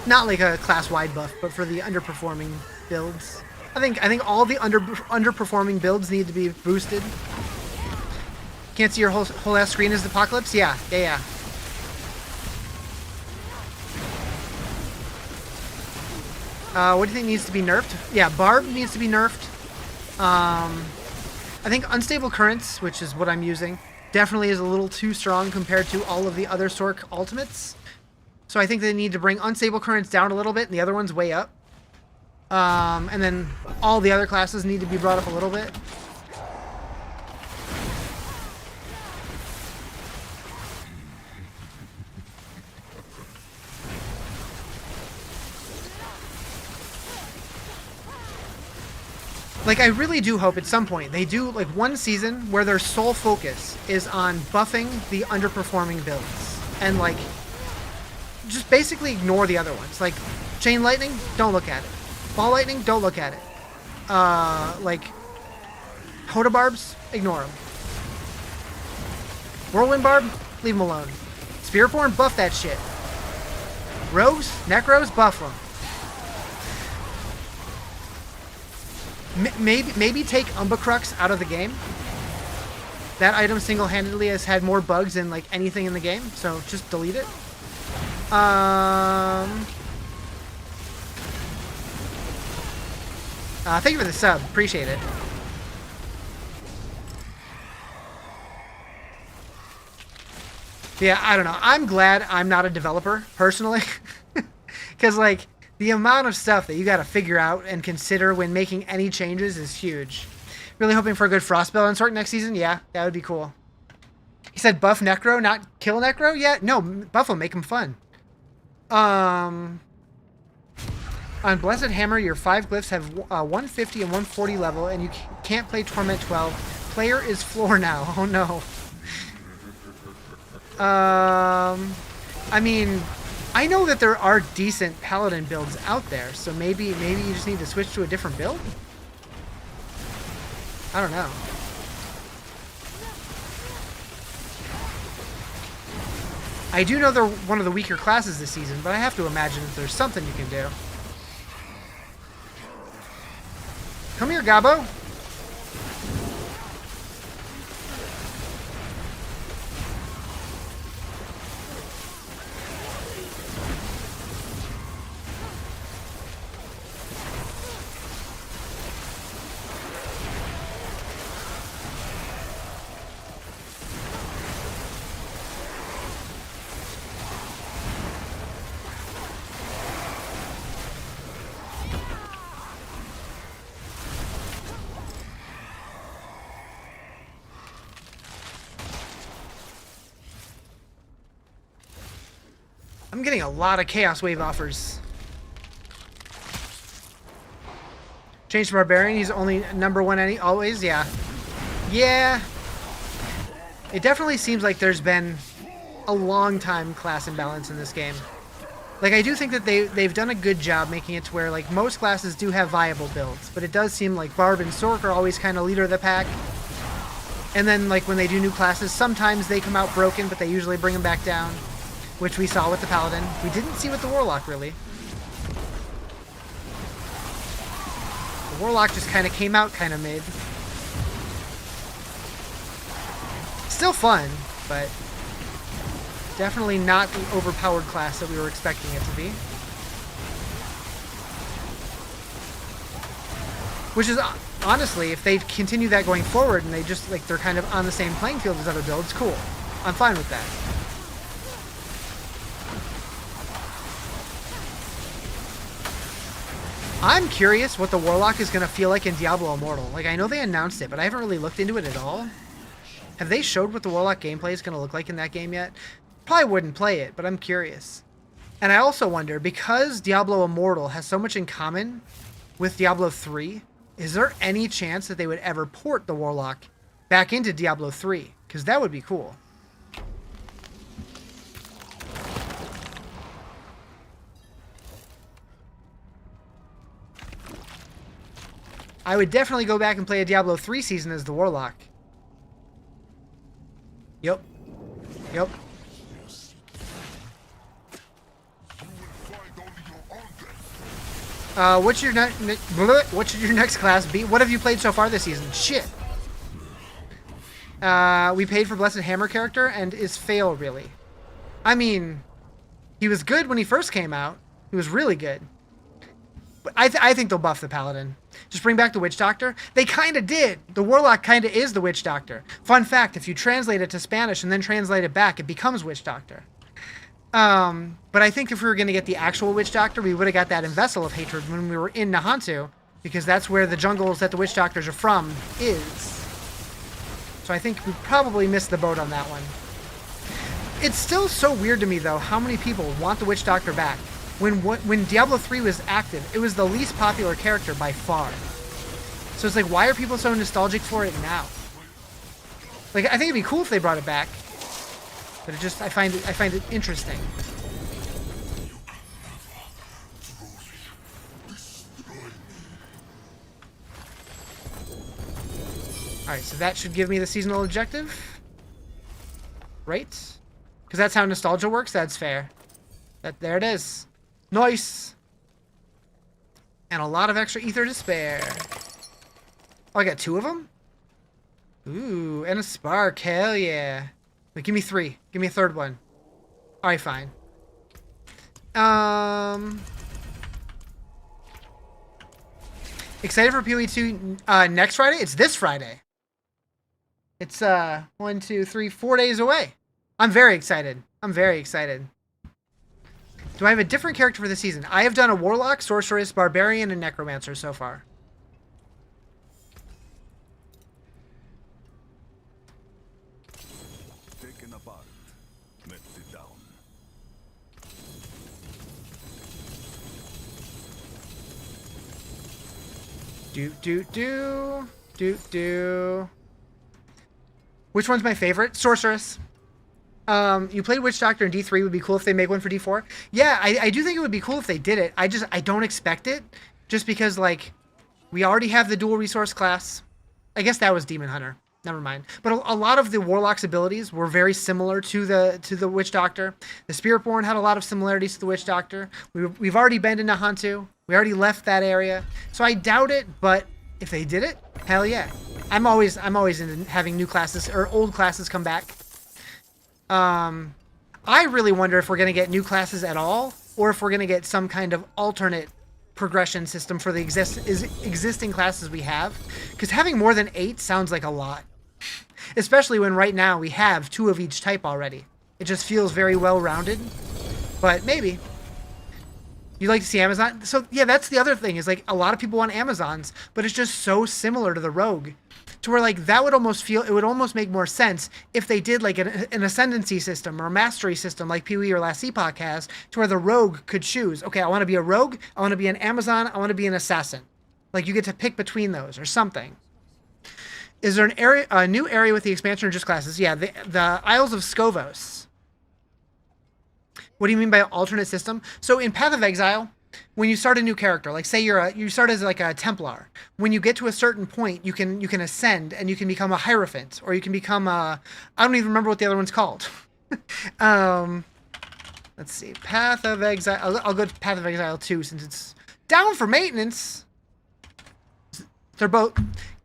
[SPEAKER 1] Not like a class-wide buff, but for the underperforming builds. I think all the underperforming builds need to be boosted. Can't see your whole ass screen as the Apocalypse? Yeah. What do you think needs to be nerfed? Yeah, Barb needs to be nerfed. I think Unstable Currents, which is what I'm using, definitely is a little too strong compared to all of the other Sorc ultimates. So I think they need to bring Unstable Currents down a little bit and the other ones way up. And then all the other classes need to be brought up a little bit. Like, I really do hope at some point they do, like, one season where their sole focus is on buffing the underperforming builds. And, like, just basically ignore the other ones. Like, Chain Lightning, don't look at it. Ball Lightning, don't look at it. Like, Hoda Barbs, ignore them. Whirlwind Barb, leave them alone. Spearborn, buff that shit. Rogues, Necros, buff them. Maybe take Umbacrux out of the game. That item single-handedly has had more bugs than like anything in the game, so just delete it. Thank you for the sub. Appreciate it. Yeah, I don't know. I'm glad I'm not a developer, personally. Because, like, the amount of stuff that you got to figure out and consider when making any changes is huge. Really hoping for a good Frostbell on Sorc next season? Yeah, that would be cool. He said buff Necro, not kill Necro? Yeah, no, buff him, make him fun. On Blessed Hammer, your 5 glyphs have 150 and 140 level, and you can't play Torment 12. Player is floor now. Oh, no. I mean, I know that there are decent Paladin builds out there, so maybe you just need to switch to a different build? I don't know. I do know they're one of the weaker classes this season, but I have to imagine that there's something you can do. Come here, Gabo. I'm getting a lot of Chaos Wave offers. Change to Barbarian, he's only number 1 any always, yeah. Yeah. It definitely seems like there's been a long time class imbalance in this game. Like, I do think that they've done a good job making it to where, like, most classes do have viable builds, but it does seem like Barb and Sorc are always kind of leader of the pack. And then, like, when they do new classes, sometimes they come out broken, but they usually bring them back down. Which we saw with the Paladin. We didn't see with the Warlock, really. The Warlock just kind of came out kind of mid. Still fun, but... Definitely not the overpowered class that we were expecting it to be. Which is, honestly, if they continue that going forward and they just, like, they're kind of on the same playing field as other builds, cool. I'm fine with that. I'm curious what the Warlock is going to feel like in Diablo Immortal. Like, I know they announced it, but I haven't really looked into it at all. Have they showed what the Warlock gameplay is going to look like in that game yet? Probably wouldn't play it, but I'm curious. And I also wonder, because Diablo Immortal has so much in common with Diablo 3, is there any chance that they would ever port the Warlock back into Diablo 3? Because that would be cool. I would definitely go back and play a Diablo 3 season as the Warlock. Yep. Yep. What should your next class be? What have you played so far this season? Shit. We paid for Blessed Hammer character, and is fail really? I mean, he was good when he first came out. He was really good. But I think they'll buff the Paladin. Just bring back the Witch Doctor. They kind of did. The Warlock kind of is the Witch Doctor. Fun fact, if you translate it to Spanish and then translate it back, it becomes Witch Doctor. But I think if we were going to get the actual Witch Doctor, we would have got that in Vessel of Hatred when we were in Nahantu, because that's where the jungles that the Witch Doctors are from is. So I think we probably missed the boat on that one. It's still so weird to me, though, how many people want the Witch Doctor back. When Diablo 3 was active, it was the least popular character by far. So it's like, why are people so nostalgic for it now? Like, I think it'd be cool if they brought it back. But it just, I find it interesting. Alright, so that should give me the seasonal objective. Right? Because that's how nostalgia works, that's fair. There it is. Nice! And a lot of extra ether to spare. Oh, I got 2 of them? Ooh, and a spark, hell yeah. Wait, give me 3. Give me a third one. Alright, fine. Excited for PoE 2 next Friday? It's this Friday. It's 1, 2, 3, 4 days away. I'm very excited. I'm very excited. Do I have a different character for the season? I have done a Warlock, Sorceress, Barbarian, and Necromancer so far.
[SPEAKER 4] Taken apart. Left it down.
[SPEAKER 1] Do. Which one's my favorite? Sorceress. You played Witch Doctor in D3. Would be cool if they make one for D4. Yeah, I do think it would be cool if they did it. I don't expect it, just because, like, we already have the dual resource class. I guess that was Demon Hunter. Never mind. But a lot of the Warlock's abilities were very similar to the Witch Doctor. The Spiritborn had a lot of similarities to the Witch Doctor. We've already been in Nahantu. We already left that area. So I doubt it, but if they did it, hell yeah. I'm always into having new classes or old classes come back. I really wonder if we're going to get new classes at all, or if we're going to get some kind of alternate progression system for the existing classes we have. Because having more than 8 sounds like a lot. Especially when right now we have 2 of each type already. It just feels very well-rounded. But maybe. You'd like to see Amazon? So, yeah, that's the other thing, is, like, a lot of people want Amazons, but it's just so similar to the Rogue. To where, like, that would almost make more sense if they did, like, an ascendancy system or a mastery system like PoE or Last Epoch has, to where the Rogue could choose, okay, I want to be a Rogue, I want to be an Amazon, I want to be an Assassin. Like, you get to pick between those or something. Is there a new area with the expansion or just classes? Yeah, the Isles of Scovos. What do you mean by alternate system? So in Path of Exile, when you start a new character, like say you start as like a Templar, when you get to a certain point, you can ascend and you can become a Hierophant, or you can become a, I don't even remember what the other one's called. Let's see, Path of Exile. I'll go to Path of Exile 2 since it's down for maintenance. They're both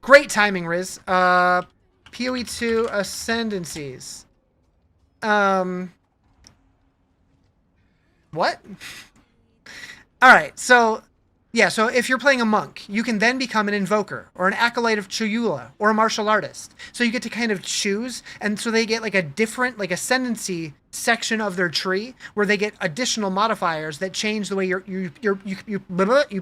[SPEAKER 1] great timing, Riz. PoE 2 Ascendancies. What? All right, so yeah, so if you're playing a monk, you can then become an invoker or an acolyte of Chuyula or a martial artist. So you get to kind of choose, and so they get like a different, like ascendancy section of their tree where they get additional modifiers that change the way you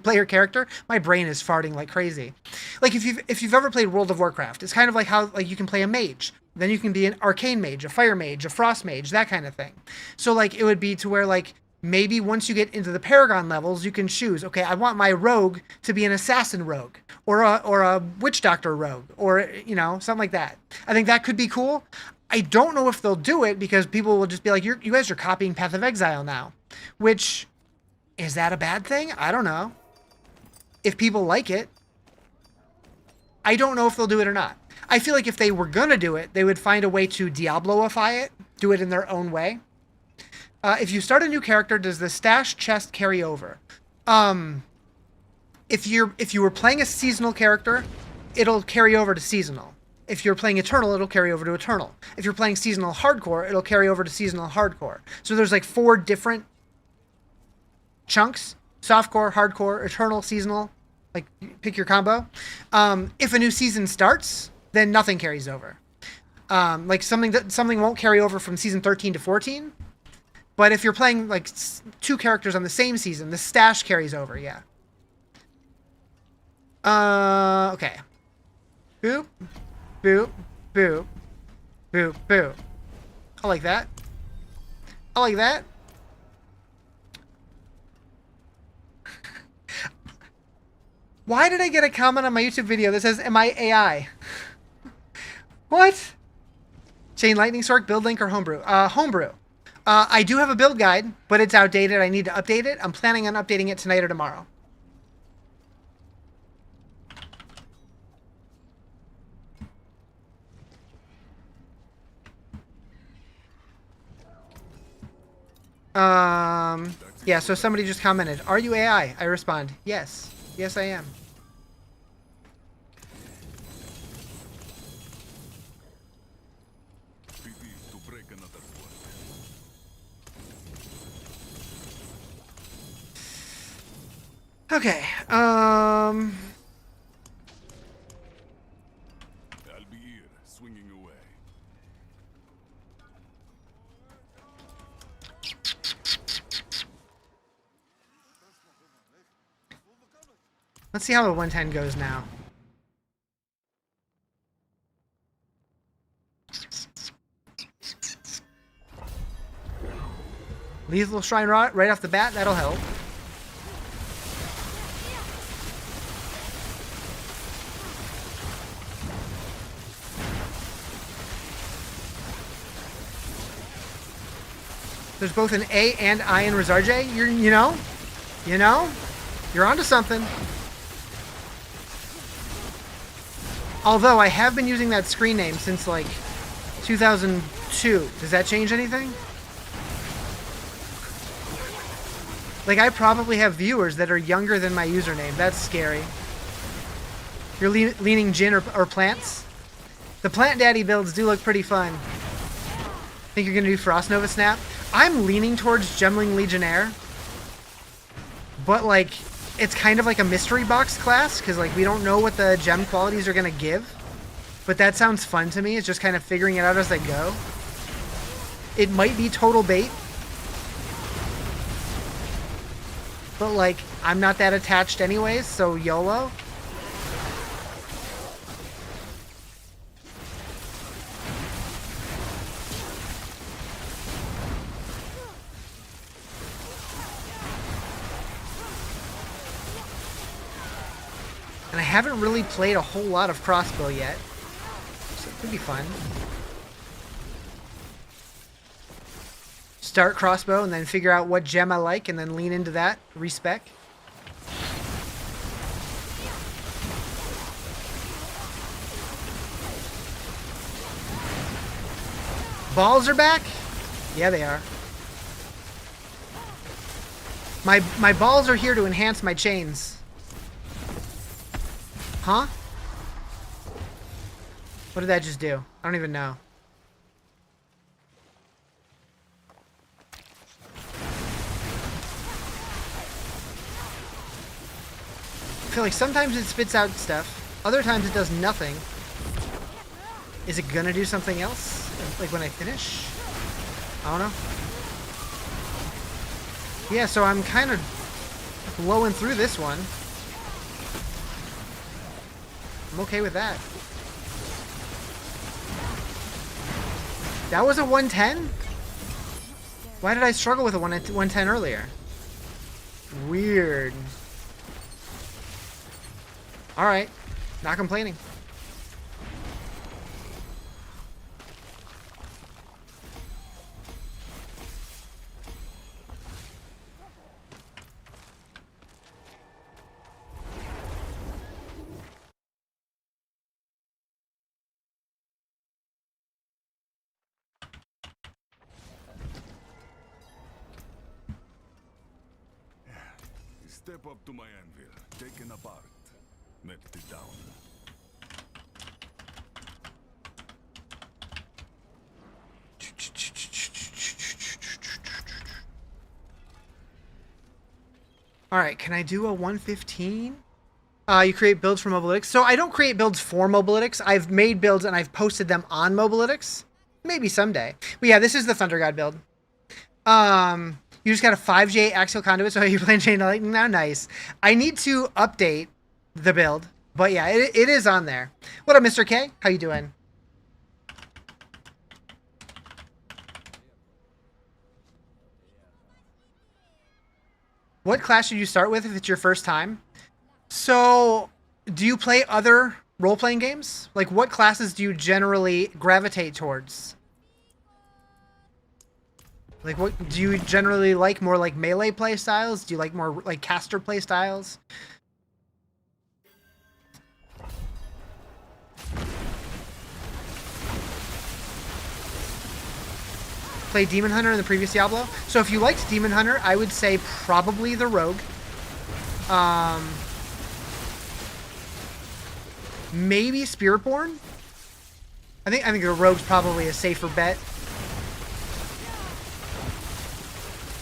[SPEAKER 1] play your character. My brain is farting like crazy. Like if you've ever played World of Warcraft, it's kind of like how like you can play a mage. Then you can be an arcane mage, a fire mage, a frost mage, that kind of thing. So like it would be to where like maybe once you get into the Paragon levels, you can choose, okay, I want my rogue to be an assassin rogue or a witch doctor rogue or, you know, something like that. I think that could be cool. I don't know if they'll do it because people will just be like, you guys are copying Path of Exile now, which, is that a bad thing? I don't know. If people like it, I don't know if they'll do it or not. I feel like if they were going to do it, they would find a way to Diabloify it, do it in their own way. If you start a new character, does the stash chest carry over? If you were playing a seasonal character, it'll carry over to seasonal. If you're playing Eternal, it'll carry over to Eternal. If you're playing seasonal hardcore, it'll carry over to seasonal hardcore. So there's like 4 different chunks: softcore, hardcore, Eternal, seasonal. Like pick your combo. If a new season starts, then nothing carries over. Like something won't carry over from season 13 to 14. But if you're playing like 2 characters on the same season, the stash carries over, yeah. Okay. Boop, boop, boop, boop, boop. I like that. I like that. Why did I get a comment on my YouTube video that says, am I AI? What? Chain Lightning, Sorc, Build Link, or Homebrew? Homebrew. I do have a build guide, but it's outdated. I need to update it. I'm planning on updating it tonight or tomorrow. Yeah, so somebody just commented, are you AI? I respond, yes. Yes, I am.
[SPEAKER 4] To break another one.
[SPEAKER 1] Okay,
[SPEAKER 4] I'll be here, swinging away.
[SPEAKER 1] let's see how the 110 goes now. Lethal Shrine Rot right off the bat, that'll help. There's both an A and I in Rizarjay. You know, you're onto something. Although I have been using that screen name since like 2002. Does that change anything? Like I probably have viewers that are younger than my username. That's scary. You're leaning Jin or plants? The Plant Daddy builds do look pretty fun. Think you're gonna do Frost Nova Snap? I'm leaning towards Gemling Legionnaire, but like it's kind of like a mystery box class because like we don't know what the gem qualities are gonna give. But that sounds fun to me. It's just kind of figuring it out as I go. It might be total bait, but like I'm not that attached anyways, so YOLO. And I haven't really played a whole lot of crossbow yet, so it could be fun. Start crossbow and then figure out what gem I like and then lean into that, respec. Balls are back? Yeah, they are. My balls are here to enhance my chains. Huh? What did that just do? I don't even know. feel like sometimes it spits out stuff. Other times it does nothing. Is it gonna do something else? Like when I finish? I don't know. Yeah, so I'm kind of blowing through this one. I'm okay with that. That was a 110? Why did I struggle with a 110 earlier? Weird. Alright. Not complaining.
[SPEAKER 4] Step up to my anvil, taken apart, melted down.
[SPEAKER 1] Alright, can I do a 115? You create builds for Mobalytics. So I don't create builds for Mobalytics. I've made builds and I've posted them on Mobalytics. Maybe someday. But yeah, this is the Thunder God build. You just got a 5J axial conduit, so you're playing Chain of Lightning now? Nice. I need to update the build. But yeah, it is on there. What up, Mr. K? How you doing? What class should you start with if it's your first time? So, do you play other role-playing games? Like, what classes do you generally gravitate towards? Like, what do you generally like? More like melee play styles? Do you like more like caster play styles? Play Demon Hunter in the previous Diablo. So if you liked Demon Hunter, I would say probably the Rogue. Maybe Spiritborn. I think the Rogue's probably a safer bet.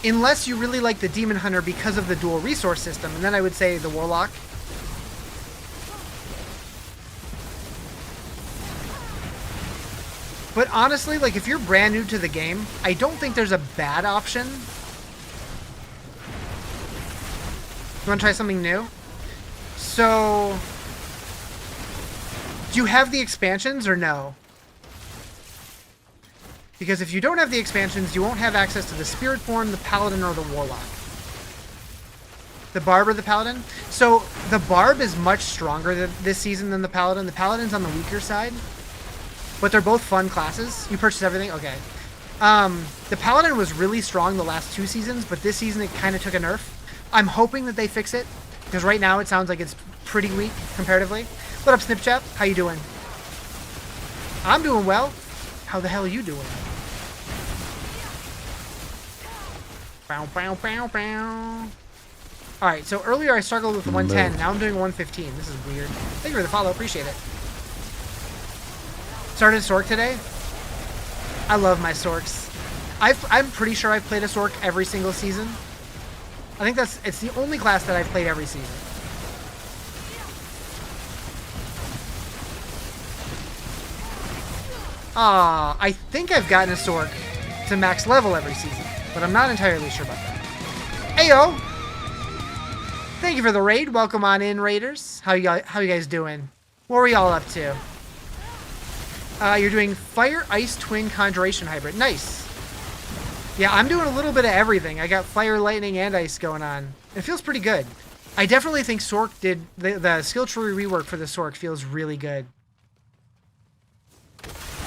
[SPEAKER 1] Unless you really like the Demon Hunter because of the dual resource system, and then I would say the Warlock. But honestly, like, if you're brand new to the game, I don't think there's a bad option. You want to try something new? So, do you have the expansions or no? Because if you don't have the expansions, you won't have access to the Spiritborn, the Paladin, or the Warlock. The Barb or the Paladin? So, the Barb is much stronger this season than the Paladin. The Paladin's on the weaker side. But they're both fun classes. You purchase everything? Okay. The Paladin was really strong the last 2 seasons, but this season it kind of took a nerf. I'm hoping that they fix it, because right now it sounds like it's pretty weak, comparatively. What up, Snipchat? How you doing? I'm doing well. How the hell are you doing? Bow, bow, bow, bow. Alright, so earlier I struggled with 110, now I'm doing 115. This is weird. Thank you for the follow, appreciate it. Started Sorc today. I love my Sorcs. I'm pretty sure I've played a Sorc every single season. I think it's the only class that I've played every season. I think I've gotten a Sorc to max level every season, but I'm not entirely sure about that. Ayo! Thank you for the raid. Welcome on in, Raiders. How you guys doing? What were y'all up to? You're doing Fire, Ice, Twin, Conjuration Hybrid. Nice. Yeah, I'm doing a little bit of everything. I got Fire, Lightning, and Ice going on. It feels pretty good. I definitely think Sorc did... The skill tree rework for the Sorc feels really good.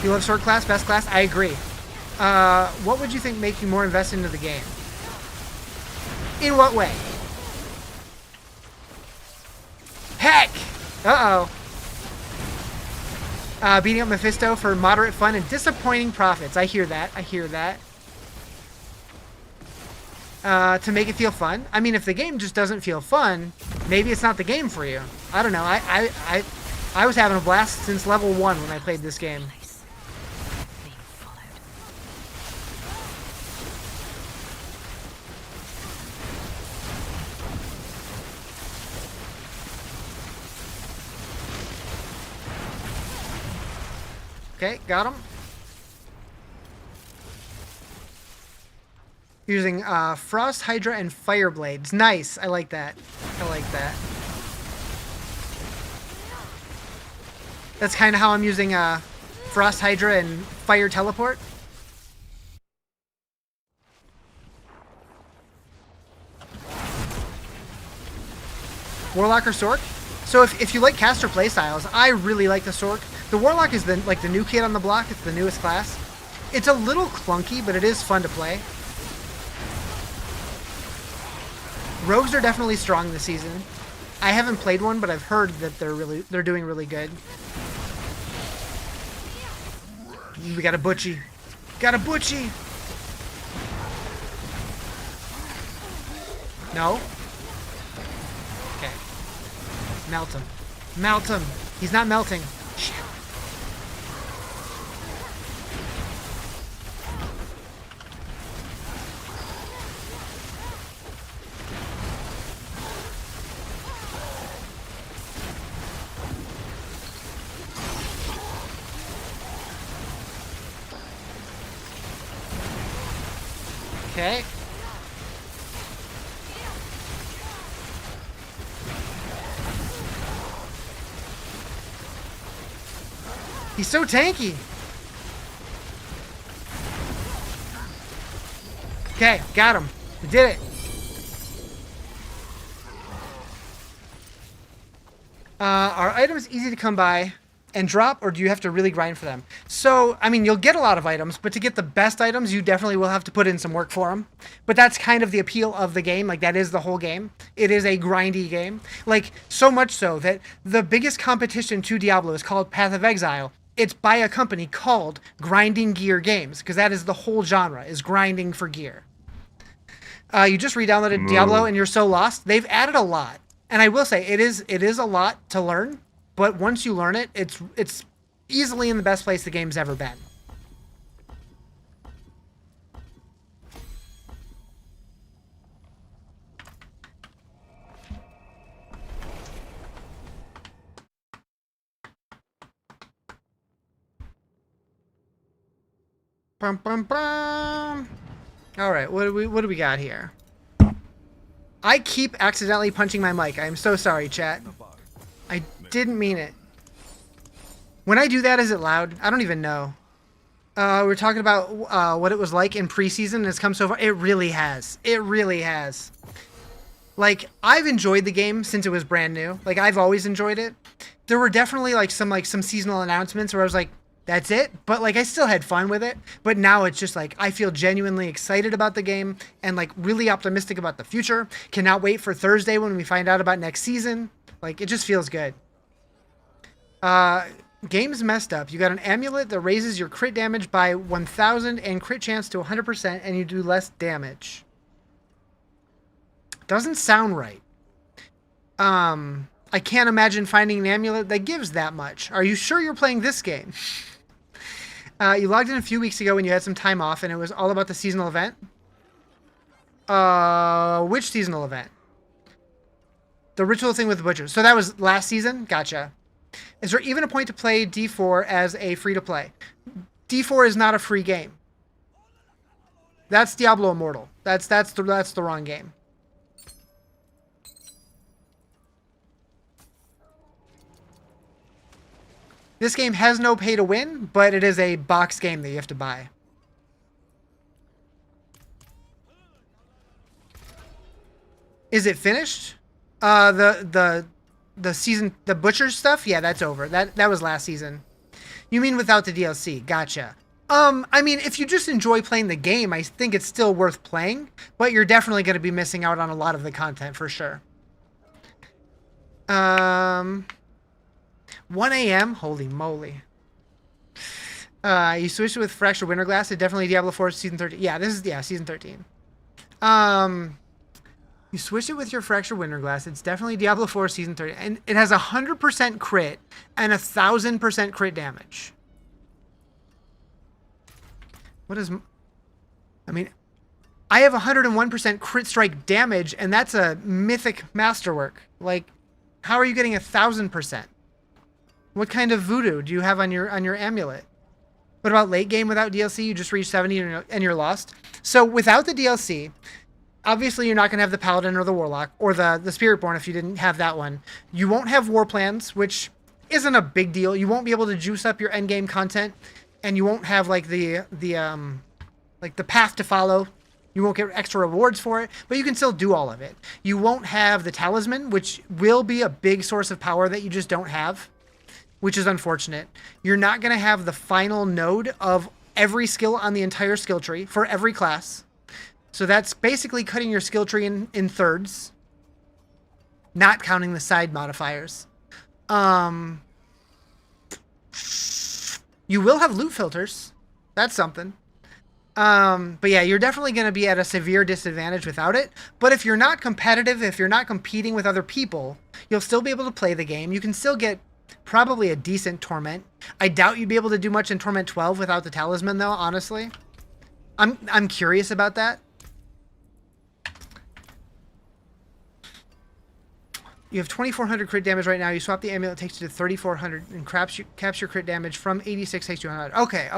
[SPEAKER 1] You love Sorc class? Best class? I agree. What would you think make you more invested into the game? In what way? Heck! Uh-oh. Beating up Mephisto for moderate fun and disappointing profits. I hear that. I hear that. To make it feel fun. I mean, if the game just doesn't feel fun, maybe it's not the game for you. I don't know. I was having a blast since level 1 when I played this game. Okay, got him. Using Frost, Hydra, and Fire Blades. Nice. I like that. I like that. That's kind of how I'm using Frost, Hydra, and Fire Teleport. Warlock or Sorc? So if you like caster playstyles, I really like the Sorc. The Warlock is the new kid on the block. It's the newest class. It's a little clunky, but it is fun to play. Rogues are definitely strong this season. I haven't played one, but I've heard that they're doing really good. We got a Butchie. Got a Butchie! No? Okay. Melt him. Melt him! He's not melting. Shit. Okay. He's so tanky. Okay, got him. We did it. Are items easy to come by and drop, or do you have to really grind for them? So, I mean, you'll get a lot of items, but to get the best items, you definitely will have to put in some work for them. But that's kind of the appeal of the game. Like, that is the whole game. It is a grindy game. Like, so much so that the biggest competition to Diablo is called Path of Exile. It's by a company called Grinding Gear Games, because that is the whole genre, is grinding for gear. You just re-downloaded Diablo and you're so lost. They've added a lot. And I will say, it is a lot to learn. But once you learn it, it's easily in the best place the game's ever been. Bum, bum, bum. All right, what do we got here? I keep accidentally punching my mic. I am so sorry, chat. I didn't mean it. When I do that, is it loud? I don't even know. We're talking about what it was like in preseason, and it's come so far. It really has. It really has. Like, I've enjoyed the game since it was brand new. Like, I've always enjoyed it. There were definitely some seasonal announcements where I was like, that's it. But like, I still had fun with it. But now it's just like, I feel genuinely excited about the game and like really optimistic about the future. Cannot wait for Thursday when we find out about next season. Like, it just feels good. Game's messed up. You got an amulet that raises your crit damage by 1,000 and crit chance to 100%, and you do less damage. Doesn't sound right. I can't imagine finding an amulet that gives that much. Are you sure you're playing this game? You logged in a few weeks ago when you had some time off, and it was all about the seasonal event. Which seasonal event? The ritual thing with the butchers. So that was last season? Gotcha. Is there even a point to play D4 as a free-to-play? D4 is not a free game. That's Diablo Immortal. That's the wrong game. This game has no pay to win, but it is a box game that you have to buy. Is it finished? The season, the Butcher stuff? Yeah, that's over. That was last season. You mean without the DLC? Gotcha. I mean, if you just enjoy playing the game, I think it's still worth playing, but you're definitely going to be missing out on a lot of the content for sure. 1 a.m.? Holy moly. You switched it with Fractured Winterglass. It definitely Diablo 4 Season 13. Yeah, this is, Season 13. You switched it with your Fractured Winterglass. It's definitely Diablo 4 Season 13. And it has 100% crit and 1,000% crit damage. What is... I mean, I have 101% crit strike damage, and that's a mythic masterwork. Like, how are you getting 1,000%? What kind of voodoo do you have on your amulet? What about late game without DLC? You just reach 70 and you're lost. So without the DLC, obviously you're not going to have the Paladin or the Warlock or the Spiritborn if you didn't have that one. You won't have War Plans, which isn't a big deal. You won't be able to juice up your endgame content, and you won't have like the path to follow. You won't get extra rewards for it, but you can still do all of it. You won't have the Talisman, which will be a big source of power that you just don't have, which is unfortunate. You're not going to have the final node of every skill on the entire skill tree for every class. So that's basically cutting your skill tree in thirds, not counting the side modifiers. You will have loot filters. That's something. But yeah, you're definitely going to be at a severe disadvantage without it. But if you're not competitive, if you're not competing with other people, you'll still be able to play the game. You can still get probably a decent Torment. I doubt you'd be able to do much in Torment 12 without the Talisman, though, honestly. I'm curious about that. You have 2,400 crit damage right now. You swap the amulet, takes you to 3,400, and caps your crit damage from 86 takes you 100. Okay.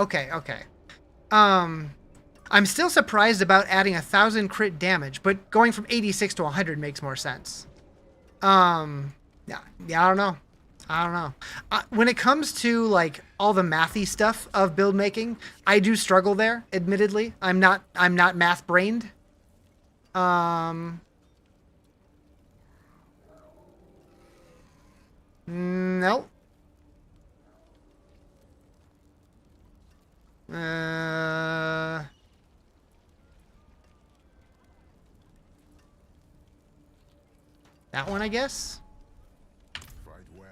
[SPEAKER 1] I'm still surprised about adding 1,000 crit damage, but going from 86 to 100 makes more sense. Yeah, I don't know. When it comes to like all the mathy stuff of build making, I do struggle there. Admittedly, I'm not math brained. No. That one, I guess.
[SPEAKER 4] Fight well,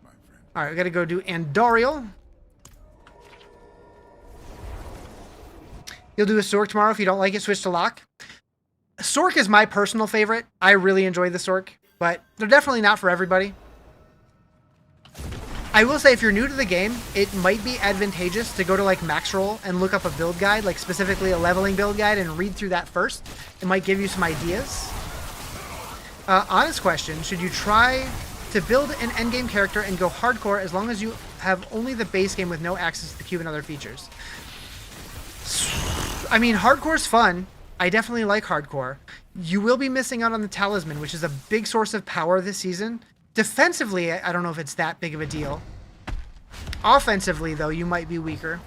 [SPEAKER 4] my friend.
[SPEAKER 1] All right, we got to go do Andorial. You'll do a Sorc tomorrow. If you don't like it, switch to Lock. Sorc is my personal favorite. I really enjoy the Sorc, but they're definitely not for everybody. I will say if you're new to the game, it might be advantageous to go to like Maxroll and look up a build guide, like specifically a leveling build guide, and read through that first. It might give you some ideas. Honest question, should you try to build an endgame character and go hardcore as long as you have only the base game with no access to the cube and other features? I mean, hardcore's fun. I definitely like hardcore. You will be missing out on the Talisman, which is a big source of power this season. Defensively, I don't know if it's that big of a deal. Offensively, though, you might be weaker.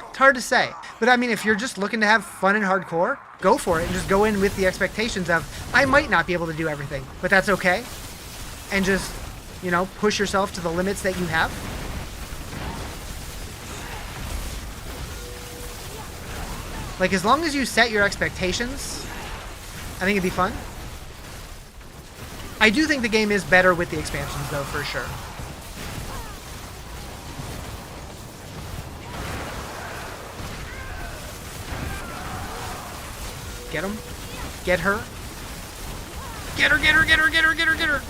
[SPEAKER 1] It's hard to say. But I mean, if you're just looking to have fun and hardcore, go for it and just go in with the expectations of, I might not be able to do everything, but that's okay. And just, you know, push yourself to the limits that you have. Like, as long as you set your expectations, I think it'd be fun. I do think the game is better with the expansions, though, for sure. Get him. Get her. Get her, get her, get her, get her, get her, get her.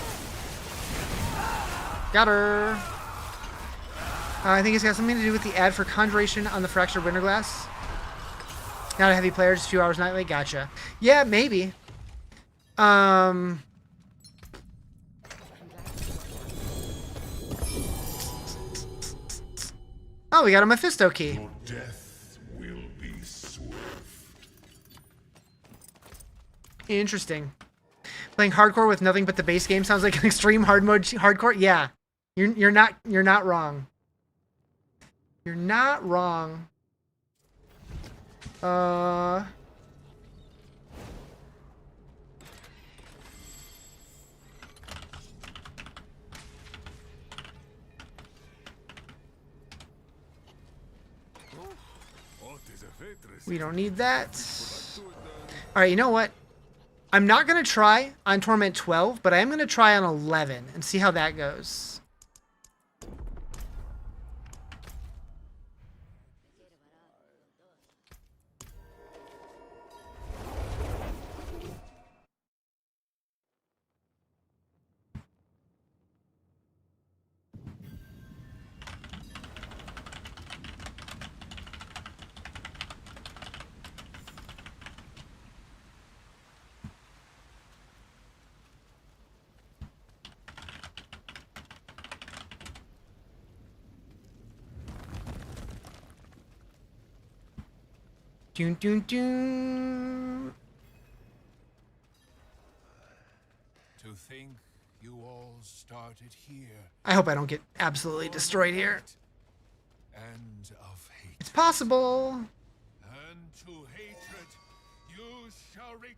[SPEAKER 1] Got her. I think it's got something to do with the ad for Conjuration on the Fractured Winterglass. Not a heavy player, just a few hours nightly. Gotcha. Yeah, maybe. Oh, we got a Mephisto key.
[SPEAKER 5] Your death will be swift.
[SPEAKER 1] Interesting. Playing hardcore with nothing but the base game sounds like an extreme hard mode hardcore. Yeah, you're not wrong. You're not wrong. We don't need that. All right, you know what? I'm not going to try on Torment 12, but I am going to try on 11 and see how that goes. Dun, dun, dun.
[SPEAKER 8] To think you all started here.
[SPEAKER 1] I hope I don't get absolutely destroyed here.
[SPEAKER 8] And of hate.
[SPEAKER 1] It's possible.
[SPEAKER 8] And to hatred you shall return.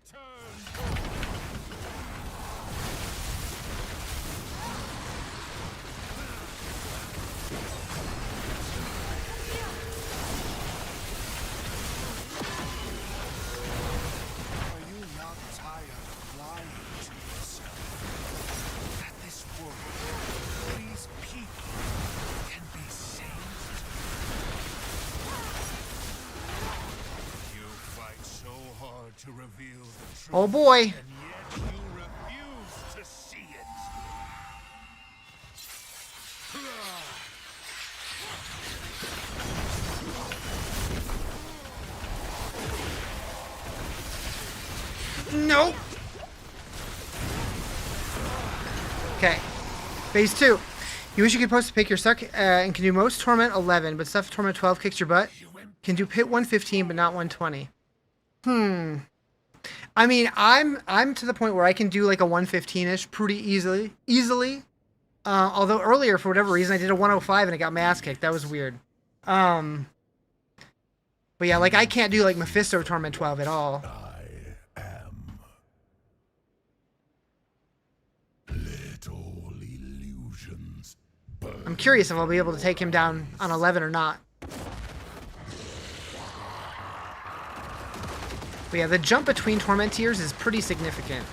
[SPEAKER 8] Are you not tired of lying to yourself? That this world, these people, can be saved? You fight so hard to reveal the truth.
[SPEAKER 1] Oh boy.
[SPEAKER 8] And yet you refuse to see it.
[SPEAKER 1] Nope. Okay. Phase 2. You wish you could post to pick your suck and can do most Torment 11, but stuff Torment 12 kicks your butt. Can do Pit 115, but not 120. I mean, I'm to the point where I can do like a 115-ish pretty easily. Although earlier, for whatever reason, I did a 105 and it got my ass kicked. That was weird. But yeah, like I can't do like Mephisto Torment 12 at all.
[SPEAKER 5] I am little illusions.
[SPEAKER 1] I'm curious if I'll be able to take him down on 11 or not. But yeah, the jump between Torment tiers is pretty significant.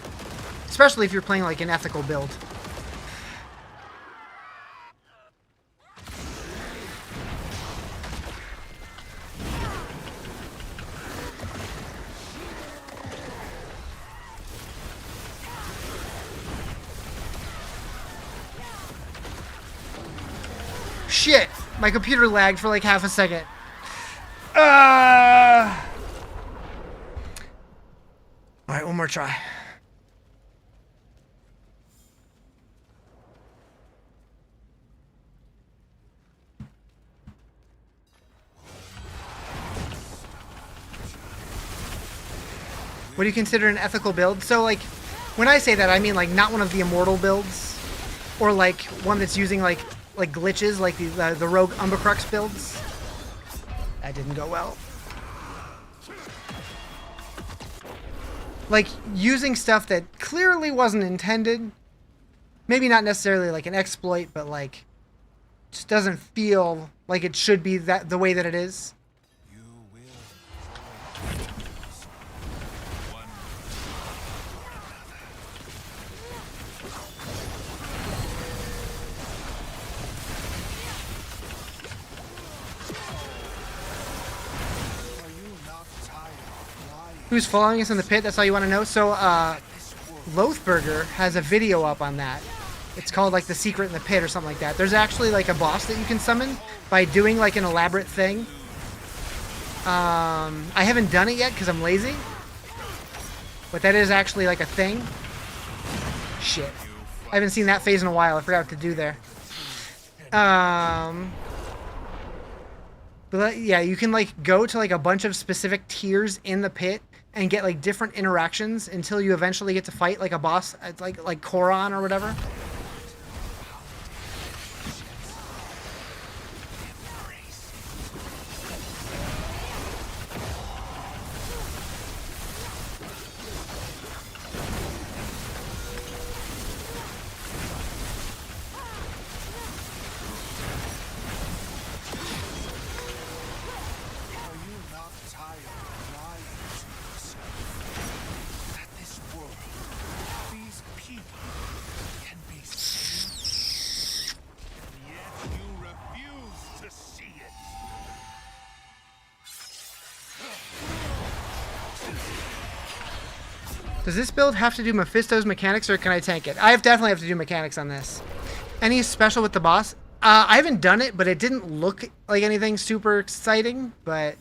[SPEAKER 1] Especially if you're playing like an ethical build. Shit! My computer lagged for like half a second. Alright, one more try. What do you consider an ethical build? So, like, when I say that, I mean, like, not one of the immortal builds. Or, like, one that's using, like glitches, like the rogue Umbacrux builds. That didn't go well. Like, using stuff that clearly wasn't intended. Maybe not necessarily like an exploit, but like just doesn't feel like it should be that the way that it is.
[SPEAKER 8] You will one Are you not tired of lying?
[SPEAKER 1] Who's following us in the pit? That's all you want to know? So, Loathburger has a video up on that. It's called like The Secret in the Pit or something like that. There's actually like a boss that you can summon by doing like an elaborate thing. I haven't done it yet because I'm lazy. But that is actually like a thing. Shit. I haven't seen that phase in a while. I forgot what to do there. But yeah, you can like go to like a bunch of specific tiers in the pit and get like different interactions until you eventually get to fight like a boss, like Koron or whatever.
[SPEAKER 8] Are you not tired of lying to yourself? That this world, these people, can be saved? And yet you refuse to see it.
[SPEAKER 1] Does this build have to do Mephisto's mechanics or can I tank it? I definitely have to do mechanics on this. Any special with the boss? I haven't done it, but it didn't look like anything super exciting, but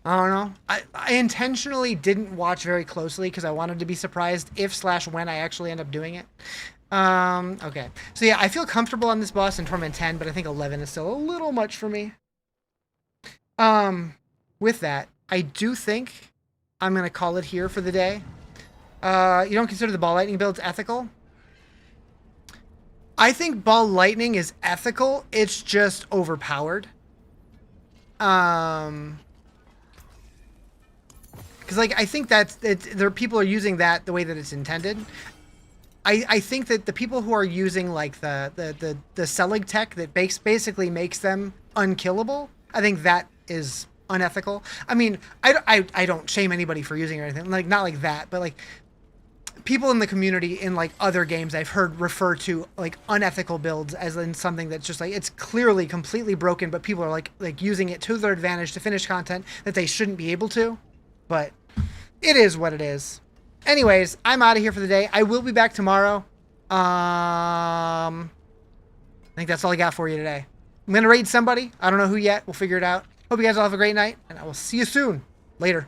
[SPEAKER 1] I don't know. I intentionally didn't watch very closely because I wanted to be surprised if/when I actually end up doing it. Okay. So yeah, I feel comfortable on this boss in Torment 10, but I think 11 is still a little much for me. With that, I do think I'm going to call it here for the day. You don't consider the ball lightning builds ethical? I think ball lightning is ethical. It's just overpowered. Because like I think that there people are using that the way that it's intended. I think that the people who are using like the selling tech that basically makes them unkillable, I think that is unethical. I mean, I don't shame anybody for using it or anything, like not like that, but like people in the community in like other games I've heard refer to like unethical builds as in something that's just like it's clearly completely broken, but people are like using it to their advantage to finish content that they shouldn't be able to. But it is what it is. Anyways, I'm out of here for the day. I will be back tomorrow. I think that's all I got for you today. I'm gonna raid somebody. I don't know who yet. We'll figure it out. Hope you guys all have a great night, and I will see you soon. Later.